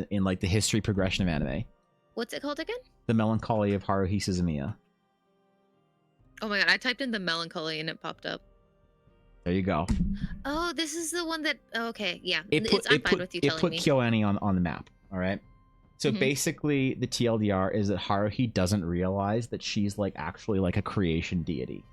in like the history progression of anime. What's it called again? The Melancholy of Haruhi Suzumiya. Oh my god, I typed in The Melancholy and it popped up. There you go. Oh, this is the one that. Okay, yeah. I'm fine with you telling me. It put KyoAni on the map. All right. So basically, the TLDR is that Haruhi doesn't realize that she's like actually like a creation deity.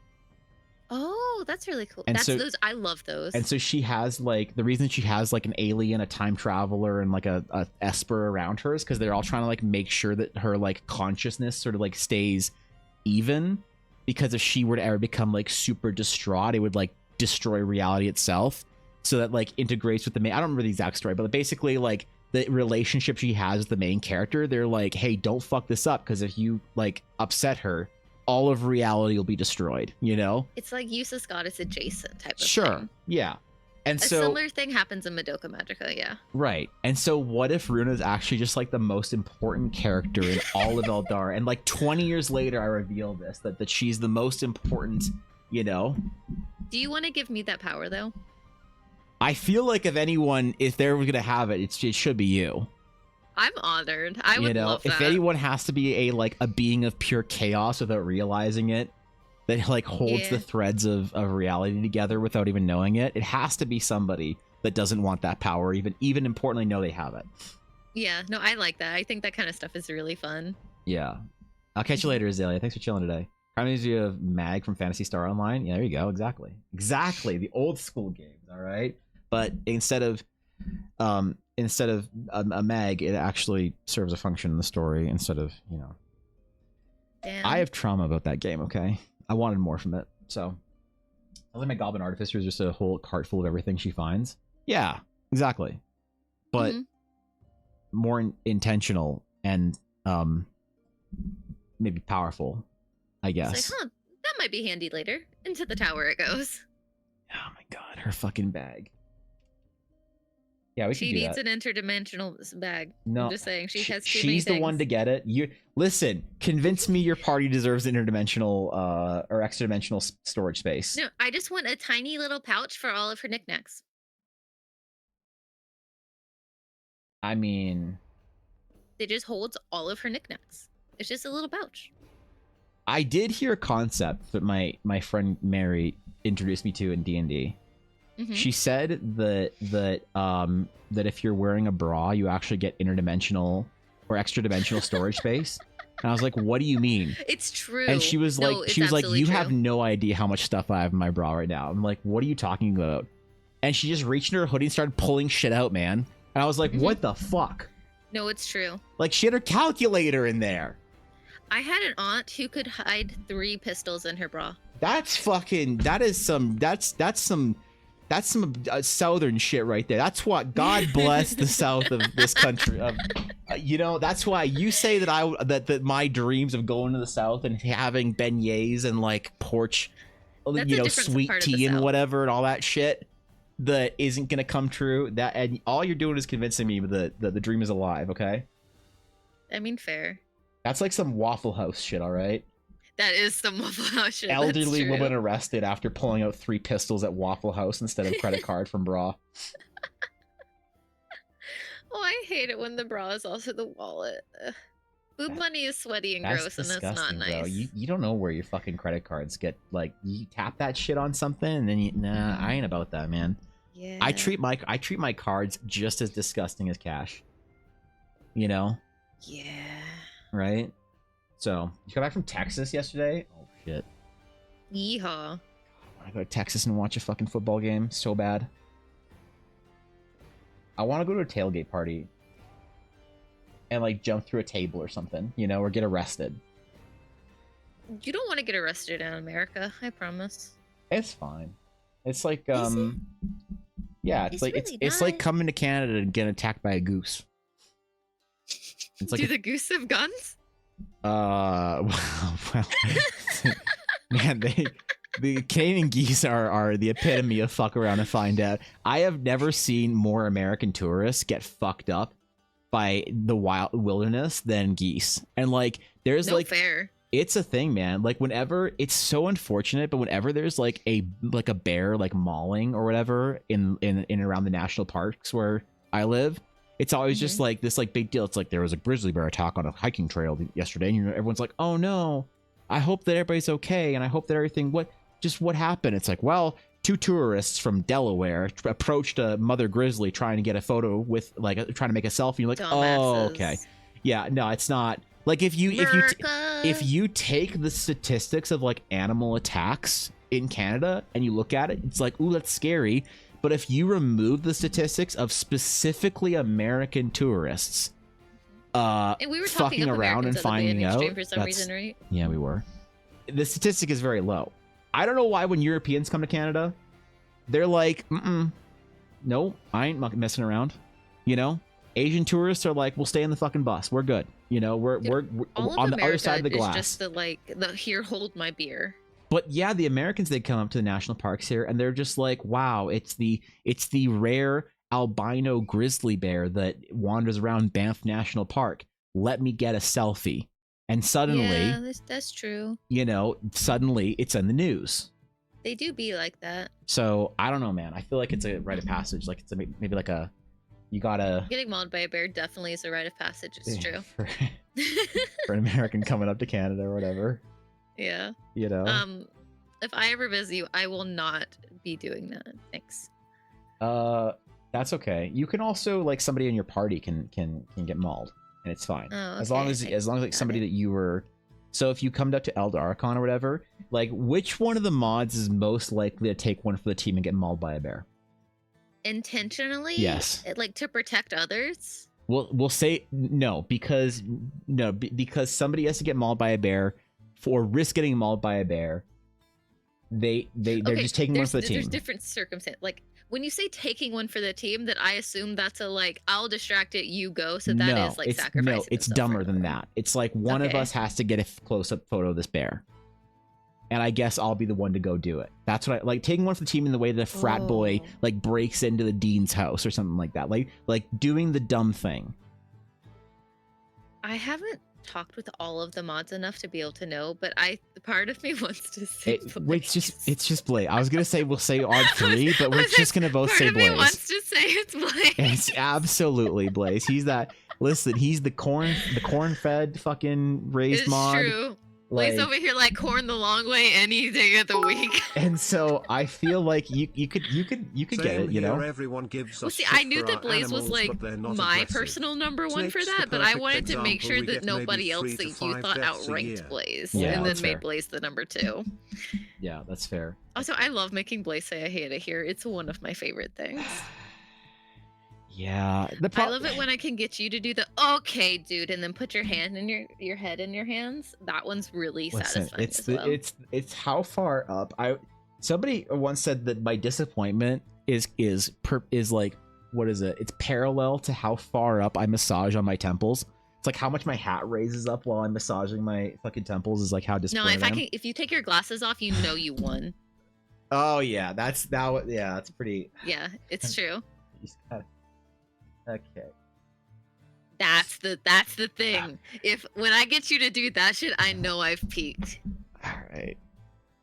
Oh, that's really cool. And those. I love those. And so she has like, the reason she has like an alien, a time traveler, and like a Esper around her is because they're all trying to like make sure that her like consciousness sort of like stays even. Because if she were to ever become like super distraught, it would like destroy reality itself. So that like integrates with the main. I don't remember the exact story, but basically like the relationship she has with the main character, they're like, hey, don't fuck this up, because if you like upset her, all of reality will be destroyed, you know? It's like Useless Goddess adjacent type of thing. Sure, yeah. And so a similar thing happens in Madoka Magica, yeah. Right. And so what if Runa is actually just like the most important character in all of Eldar, and like 20 years later I reveal this, that she's the most important, you know? Do you want to give me that power though? I feel like if anyone, if they're gonna have it, it should be you. I'm honored. I would love that. If anyone has to be a being of pure chaos without realizing it, that like holds the threads of reality together without even knowing it, it has to be somebody that doesn't want that power, even importantly know they have it. Yeah, no, I like that. I think that kind of stuff is really fun. Yeah. I'll catch you later, Azalea. Thanks for chilling today. Reminds you of Mag from Phantasy Star Online. Yeah, there you go. Exactly. The old school games, all right? But instead of a mag, it actually serves a function in the story instead of, you know. Damn. I have trauma about that game, okay? I wanted more from it, so. I think my Goblin Artificer is just a whole cart full of everything she finds. Yeah, exactly. But more intentional and maybe powerful, I guess. It's like, that might be handy later. Into the tower it goes. Oh my god, her fucking bag. Yeah, she needs an interdimensional bag. No, I'm just saying she has too she's many the things. one to get it. You listen. Convince me your party deserves interdimensional or extra dimensional storage space. No, I just want a tiny little pouch for all of her knickknacks. I mean, it just holds all of her knickknacks. It's just a little pouch. I did hear a concept that my friend Mary introduced me to in D&D. She said that if you're wearing a bra, you actually get interdimensional or extra dimensional storage space. And I was like, what do you mean? It's true. And she was like, you true. have no idea how much stuff I have in my bra right now. I'm like, what are you talking about? And she just reached in her hoodie and started pulling shit out, man. And I was like, what the fuck? No, it's true. Like, she had her calculator in there. I had an aunt who could hide 3 pistols in her bra. That's fucking, that's some southern shit right there. That's what, God bless the south of this country. You know, that's why you say that that my dreams of going to the south and having beignets and like porch, you know, sweet tea and whatever and all that shit that isn't gonna come true. That, and all you're doing is convincing me that the dream is alive. Okay. I mean, fair. That's like some Waffle House shit. All right. That is some Waffle House shit. Elderly woman arrested after pulling out 3 pistols at Waffle House instead of credit card from bra. Oh, I hate it when the bra is also the wallet. Boob money is sweaty and gross, and that's not nice. Bro. You don't know where your fucking credit cards get, like, you tap that shit on something and then nah, I ain't about that, man. Yeah. I treat my cards just as disgusting as cash. You know? Yeah. Right? So, you come back from Texas yesterday? Oh, shit. Yeehaw. I want to go to Texas and watch a fucking football game so bad. I want to go to a tailgate party and, like, jump through a table or something, you know, or get arrested. You don't want to get arrested in America, I promise. It's fine. It's like, yeah, it's really like coming to Canada and getting attacked by a goose. It's like Do the goose have guns? Well, man, the Canadian geese are the epitome of fuck around and find out. I have never seen more American tourists get fucked up by the wild wilderness than geese. And like, there's no fair. It's a thing, man. Like, whenever, it's so unfortunate, but whenever there's like a bear like mauling or whatever in around the national parks where I live, it's always just like this like big deal. It's like there was a grizzly bear attack on a hiking trail yesterday, and everyone's like, "Oh no, I hope that everybody's okay, and I hope that everything what happened?" It's like, well, 2 tourists from Delaware approached a mother grizzly trying to get a photo with trying to make a selfie. You're like, oh, okay, yeah, no, it's not. Like if you take the statistics of like animal attacks in Canada and you look at it, it's like, ooh, that's scary. But if you remove the statistics of specifically American tourists and we were fucking around and finding out, for some reason, right? Yeah, we were. The statistic is very low. I don't know why when Europeans come to Canada, they're like, no, I ain't messing around. You know, Asian tourists are like, we'll stay in the fucking bus. We're good. You know, we're on the other side of the glass. Just the here, hold my beer. But yeah, the Americans, they come up to the national parks here and they're just like, wow, it's the rare albino grizzly bear that wanders around Banff National Park. Let me get a selfie. And suddenly, yeah, that's true. You know, suddenly it's in the news. They do be like that. So I don't know, man. I feel like it's a rite of passage. Like it's maybe like a, you gotta. Getting mauled by a bear definitely is a rite of passage. It's true. For an American coming up to Canada or whatever. Yeah. You know. If I ever visit you, I will not be doing that. Thanks. That's okay. You can also, like, somebody in your party can get mauled, and it's fine. Oh, okay. As long as like somebody that you were. So if you come up to Elder Archon or whatever, like, which one of the mods is most likely to take one for the team and get mauled by a bear? Intentionally? Yes. Like to protect others? We'll say no because somebody has to get mauled by a bear. For risk getting mauled by a bear, they're just taking one for the team. There's different circumstances. Like when you say taking one for the team, that I assume that's a like, I'll distract it, you go. So that is like sacrificing. No, it's dumber than that. It's like one of us has to get a close-up photo of this bear, and I guess I'll be the one to go do it. That's what I like, taking one for the team in the way that a frat boy like breaks into the dean's house or something like that. Like doing the dumb thing. I haven't talked with all of the mods enough to be able to know, but part of me wants to say it's just Blaze. I was gonna say we'll say odd 3, but we're just gonna both say Blaze. Part of me wants to say it's Blaze. It's absolutely Blaze. He's the corn-fed fucking raised mod. It's true. Blaze over here like corn the long way any day of the week. And so I feel like you could get it, you know. Everyone gives well, see, I knew that Blaze was like my personal number one for that, but I wanted to make sure that nobody else that you thought outranked Blaze, and then made Blaze the number 2. Yeah, that's fair. Also, I love making Blaze say I hate it here. It's one of my favorite things. Yeah, I love it when I can get you to do the okay, dude, and then put your hand in your head in your hands. That one's really satisfying as well. It's how far up. Somebody once said that my disappointment is like, what is it? It's parallel to how far up I massage on my temples. It's like how much my hat raises up while I'm massaging my fucking temples is like how disappointed I am. If you take your glasses off, you know you won. Oh yeah, that's pretty. Yeah, it's true. Okay. That's the thing. When I get you to do that shit, I know I've peaked. All right.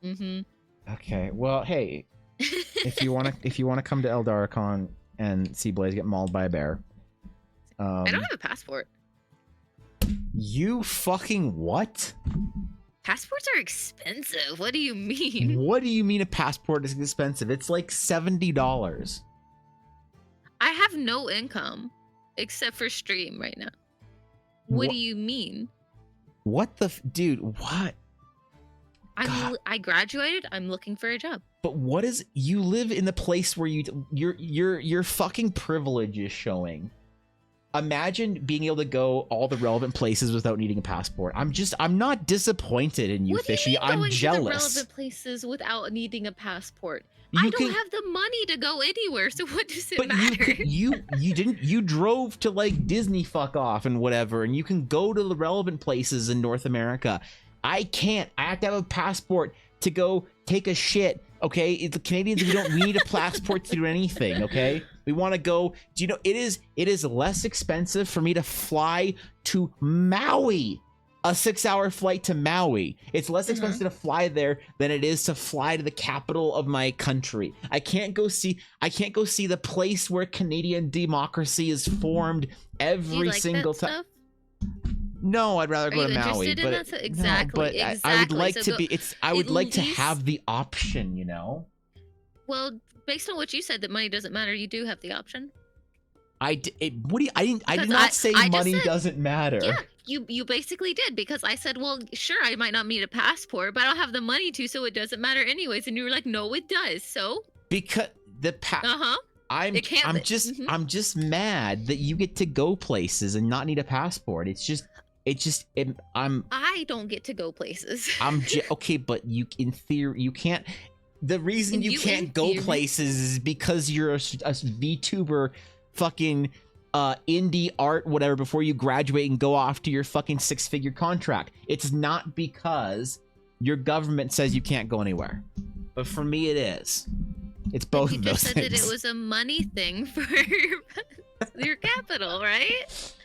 Mhm. Okay. Well, hey, if you wanna come to Eldaracon and see Blaze get mauled by a bear, I don't have a passport. You fucking what? Passports are expensive. What do you mean? What do you mean a passport is expensive? It's like $70. I have no income except for stream right now. What do you mean? What the dude? What? I graduated. I'm looking for a job. But what is? You live in the place where your fucking privilege is showing. Imagine being able to go all the relevant places without needing a passport. I'm not disappointed in you, Fishy. I'm jealous. To the relevant places without needing a passport. I don't have the money to go anywhere, so what does it matter? You drove to like Disney fuck off and whatever, and you can go to the relevant places in North America. I can't. I have to have a passport to go take a shit. Okay, the Canadians, we need a passport to do anything. Okay, we want to go. Do you know it is less expensive for me to fly to Maui. A 6-hour flight to Maui. It's less expensive to fly there than it is to fly to the capital of my country. I can't go see the place where Canadian democracy is formed every single time. No, I'd rather go to Maui. But exactly. I would like to be. I would like to have the option. You know. Well, based on what you said, that money doesn't matter. You do have the option. I did not say money doesn't matter. Yeah. You basically did, because I said, well, sure, I might not need a passport, but I don't have the money to, so it doesn't matter anyways. And you were like, no, it does. So because I'm just mad that you get to go places and not need a passport. I don't get to go places. Okay, but you in theory you can't. The reason you can't go places is because you're a VTuber, fucking. Indie art, whatever, before you graduate and go off to your fucking 6-figure contract. It's not because your government says you can't go anywhere. But for me, it is. It's both of those things. You just said that it was a money thing for your capital, right?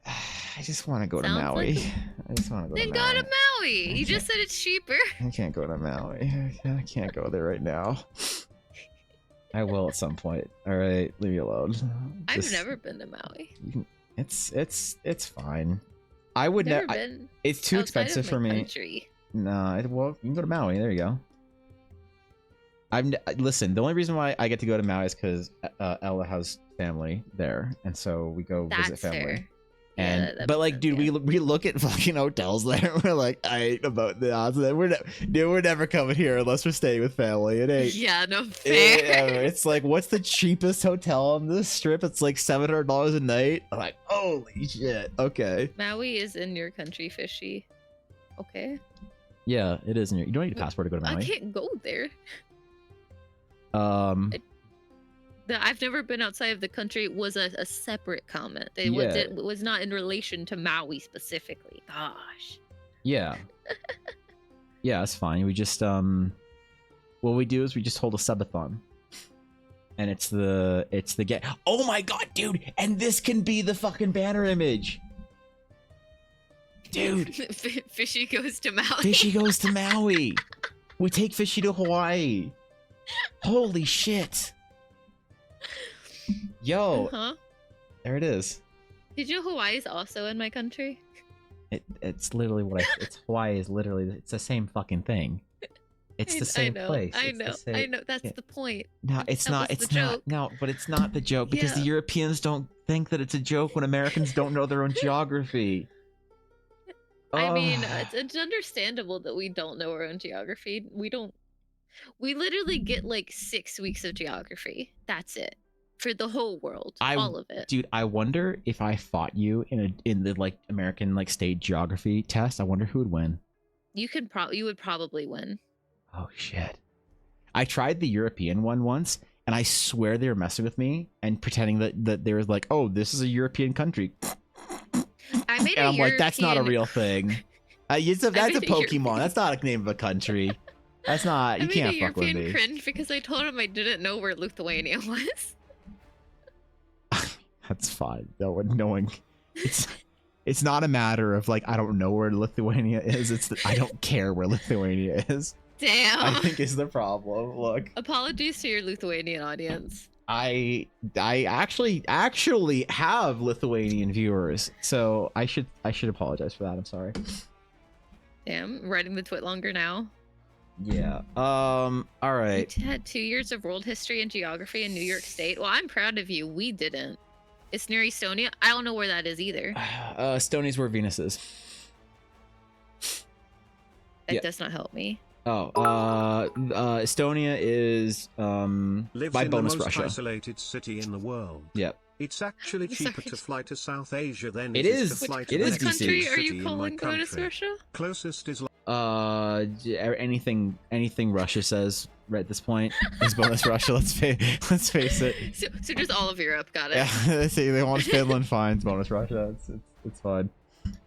I just want to go to Maui. I just want to go to Maui. Then go to Maui. You just said it's cheaper. I can't go to Maui. I can't go there right now. I will at some point. All right, leave me alone. I've never been to Maui. It's fine. I would never. It's too expensive for me. No, well, you can go to Maui. There you go. Listen. The only reason why I get to go to Maui is because Ella has family there, and so we go visit family. Fair. And but like, dude, we look at fucking hotels there. We're like, I ain't about the odds. We're never coming here unless we're staying with family. It ain't. Yeah, no fair. It's like, what's the cheapest hotel on this strip? It's like $700 a night. I'm like, holy shit. Okay. Maui is in your country, Fishy. Okay. Yeah, it is in your. You don't need a passport to go to Maui. I can't go there. I've never been outside of the country was a separate comment. It was not in relation to Maui specifically. Gosh. Yeah. Yeah, it's fine. We just what we do is we just hold a subathon. And it's the oh my god, dude! And this can be the fucking banner image. Dude. Fishy goes to Maui. Fishy goes to Maui. We take Fishy to Hawaii. Holy shit. Yo, there it is. Did you know Hawaii is also in my country? It's literally what it's Hawaii is literally it's the same fucking thing. It's the same place. I know. That's the point. No, it's not. It's not. No, but it's not the joke because the Europeans don't think that it's a joke when Americans don't know their own geography. I mean, it's understandable that we don't know our own geography. We literally get like 6 weeks of geography. That's it. For the whole world. All of it. Dude, I wonder if I fought you in the like American like state geography test, I wonder who would win. You would probably win. Oh shit. I tried the European one once and I swear they were messing with me and pretending that they were like, oh, this is a European country. I made and I'm like, that's not a real thing. That's a Pokemon. That's not a name of a country. That's not. You can't fuck with me. I made a European cringe because I told him I didn't know where Lithuania was. That's fine. No one. It's not a matter of like I don't know where Lithuania is. It's I don't care where Lithuania is. Damn. I think is the problem. Look. Apologies to your Lithuanian audience. I actually have Lithuanian viewers, so I should apologize for that. I'm sorry. Damn, I'm writing the twit longer now. Yeah. All right. You had 2 years of world history and geography in New York State. Well, I'm proud of you. We didn't. It's near Estonia. I don't know where that is either. Estonia's where Venus is. That does not help me. Oh, Estonia is lives by in bonus the most Russia. Isolated city in the world. Yep. It's actually cheaper to fly to South Asia than it is. To fly It to is the DC. Country are you calling bonus Russia? Closest is anything Russia says right at this point is bonus Russia. Let's face it. So just all of Europe, got it. Yeah, they want Finland, fine, bonus Russia. It's fine.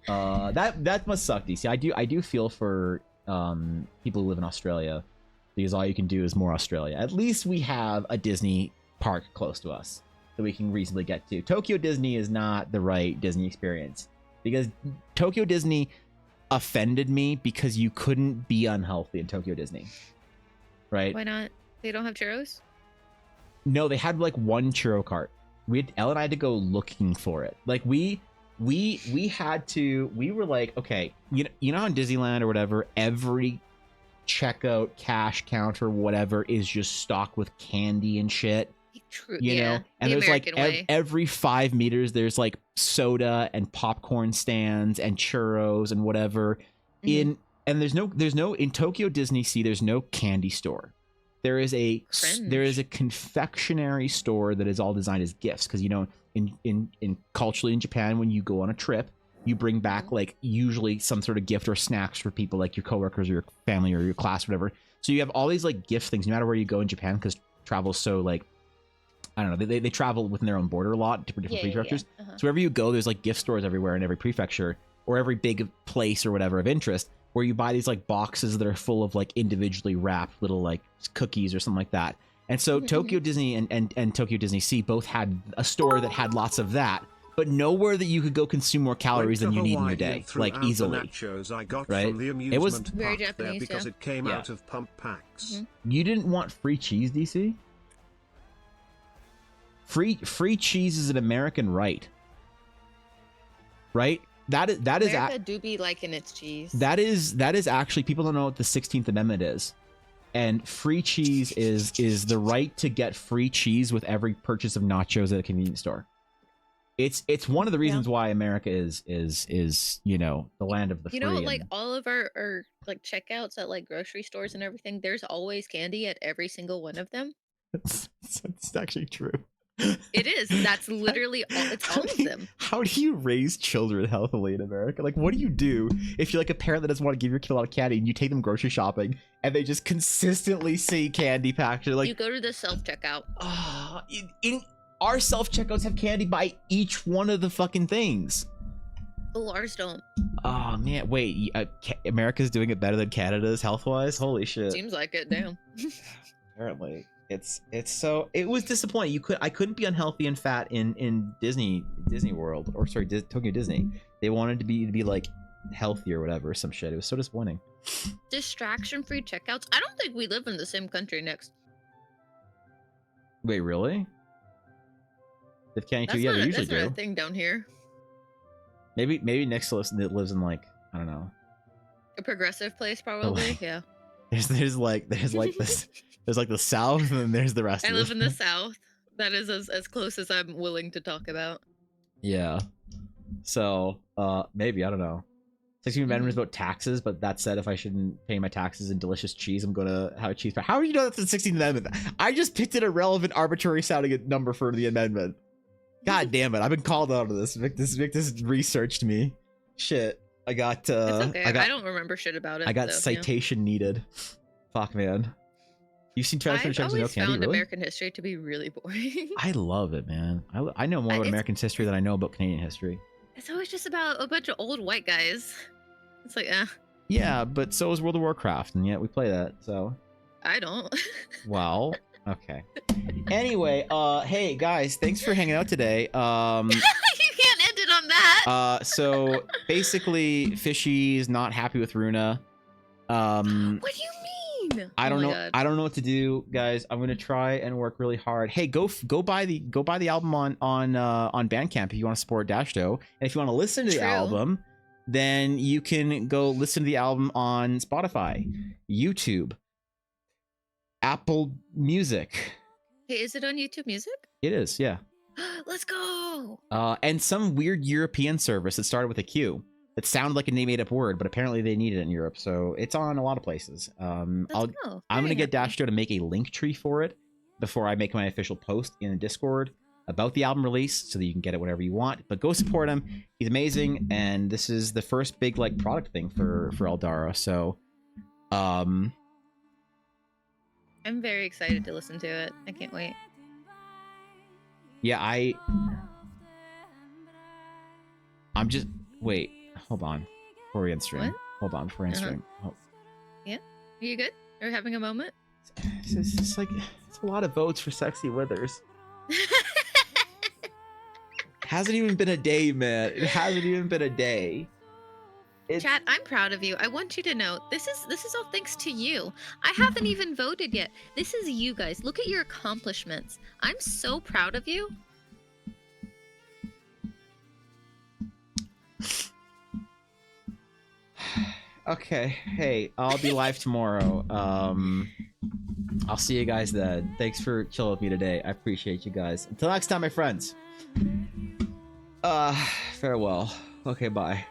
That must suck, DC. I do feel for people who live in Australia because all you can do is more Australia. At least we have a Disney park close to us that we can reasonably get to. Tokyo Disney is not the right Disney experience because Tokyo Disney offended me because you couldn't be unhealthy in Tokyo Disney. Right? Why not? They don't have churros? No, they had like one churro cart. Elle and I had to go looking for it. Like we were like, okay, you know in Disneyland or whatever, every checkout cash counter whatever is just stocked with candy and shit. True, you know, and there's American like every 5 meters there's like soda and popcorn stands and churros and whatever. And there's no in Tokyo Disney Sea there's no candy store. There is a confectionery store that is all designed as gifts because you know in culturally in Japan when you go on a trip you bring back like usually some sort of gift or snacks for people like your coworkers or your family or your class or whatever. So you have all these like gift things no matter where you go in Japan because travel is so like I don't know they travel within their own border a lot different prefectures. So wherever you go there's like gift stores everywhere in every prefecture or every big place or whatever of interest where you buy these like boxes that are full of like individually wrapped little like cookies or something like that. And so Tokyo Disney and Tokyo Disney Sea both had a store that had lots of that, but nowhere that you could go consume more calories than you need in your day, like easily. I got right? From the it was very Japanese because it came out of pump packs. You didn't want free cheese, DC? Free cheese is an American right. Right? That is America do be liking its cheese. That is actually people don't know what the 16th Amendment is. And free cheese is the right to get free cheese with every purchase of nachos at a convenience store. It's one of the reasons why America is you know the land of the free. You know, like all of our like checkouts at like grocery stores and everything, there's always candy at every single one of them. It's actually true. It is. That's literally all. It's all of them. How do you raise children healthily in America? Like, what do you do if you're like a parent that doesn't want to give your kid a lot of candy and you take them grocery shopping and they just consistently see candy packed? Like, you go to the self-checkout. In our self-checkouts have candy by each one of the fucking things. Oh, ours don't. Oh man, wait. America's doing it better than Canada's health-wise? Holy shit. Seems like it. Damn. Apparently. It was disappointing. I couldn't be unhealthy and fat in Disney World or sorry Tokyo Disney. They wanted to be like healthy or whatever some shit. It was so disappointing. Distraction free checkouts. I don't think we live in the same country next. Wait, really? If candy too, yeah, they usually do. That's not a thing down here. Maybe Nick's lives in like, I don't know, a progressive place, probably. Yeah. There's like this. There's like the South, and then there's the rest. I live in the South. That is as close as I'm willing to talk about. Yeah. So maybe, I don't know. 16th Amendment is about taxes, but that said, if I shouldn't pay my taxes in delicious cheese, I'm gonna have a cheese. How do you know that's the 16th Amendment? I just picked an irrelevant, arbitrary sounding number for the amendment. God damn it! I've been called out of this. Victus researched me. Shit. I got. It's okay. I don't remember shit about it. I got citation needed. Fuck, man. You've seen Travis I've always No Candy, found really? American history to be really boring. I love it, man. I know more about American history than I know about Canadian history. It's always just about a bunch of old white guys. It's like, Yeah, but so is World of Warcraft, and yet we play that, so. I don't. Well, okay. Anyway, hey guys, thanks for hanging out today. You can't end it on that. So basically, Fishy is not happy with Runa. What do you mean? I don't know. God. I don't know what to do, guys. I'm gonna try and work really hard. Hey, go buy the album on Bandcamp if you want to support Dashto, and if you want to listen to the album, then you can go listen to the album on Spotify, YouTube, Apple Music. Hey, is it on YouTube Music? It is, yeah. Let's go. And some weird European service that started with a Q. It sounded like a made-up word, but apparently they need it in Europe, so it's on a lot of places. I'm gonna get Dashto to make a link tree for it before I make my official post in Discord about the album release, so that you can get it whenever you want. But go support him; he's amazing, and this is the first big like product thing for Eldara. So, I'm very excited to listen to it. I can't wait. Yeah, I'm just wait. Hold on, before we end stream. What? Hold on, before we end stream. Oh. Yeah, are you good? Are you having a moment? It's just like it's a lot of votes for Sexy Withers. Hasn't even been a day, man. It hasn't even been a day. Chat, I'm proud of you. I want you to know this is all thanks to you. I haven't even voted yet. This is you guys. Look at your accomplishments. I'm so proud of you. Okay, hey, I'll be live tomorrow. I'll see you guys then. Thanks for chilling with me today. I appreciate you guys. Until next time, my friends. Farewell. Okay, bye.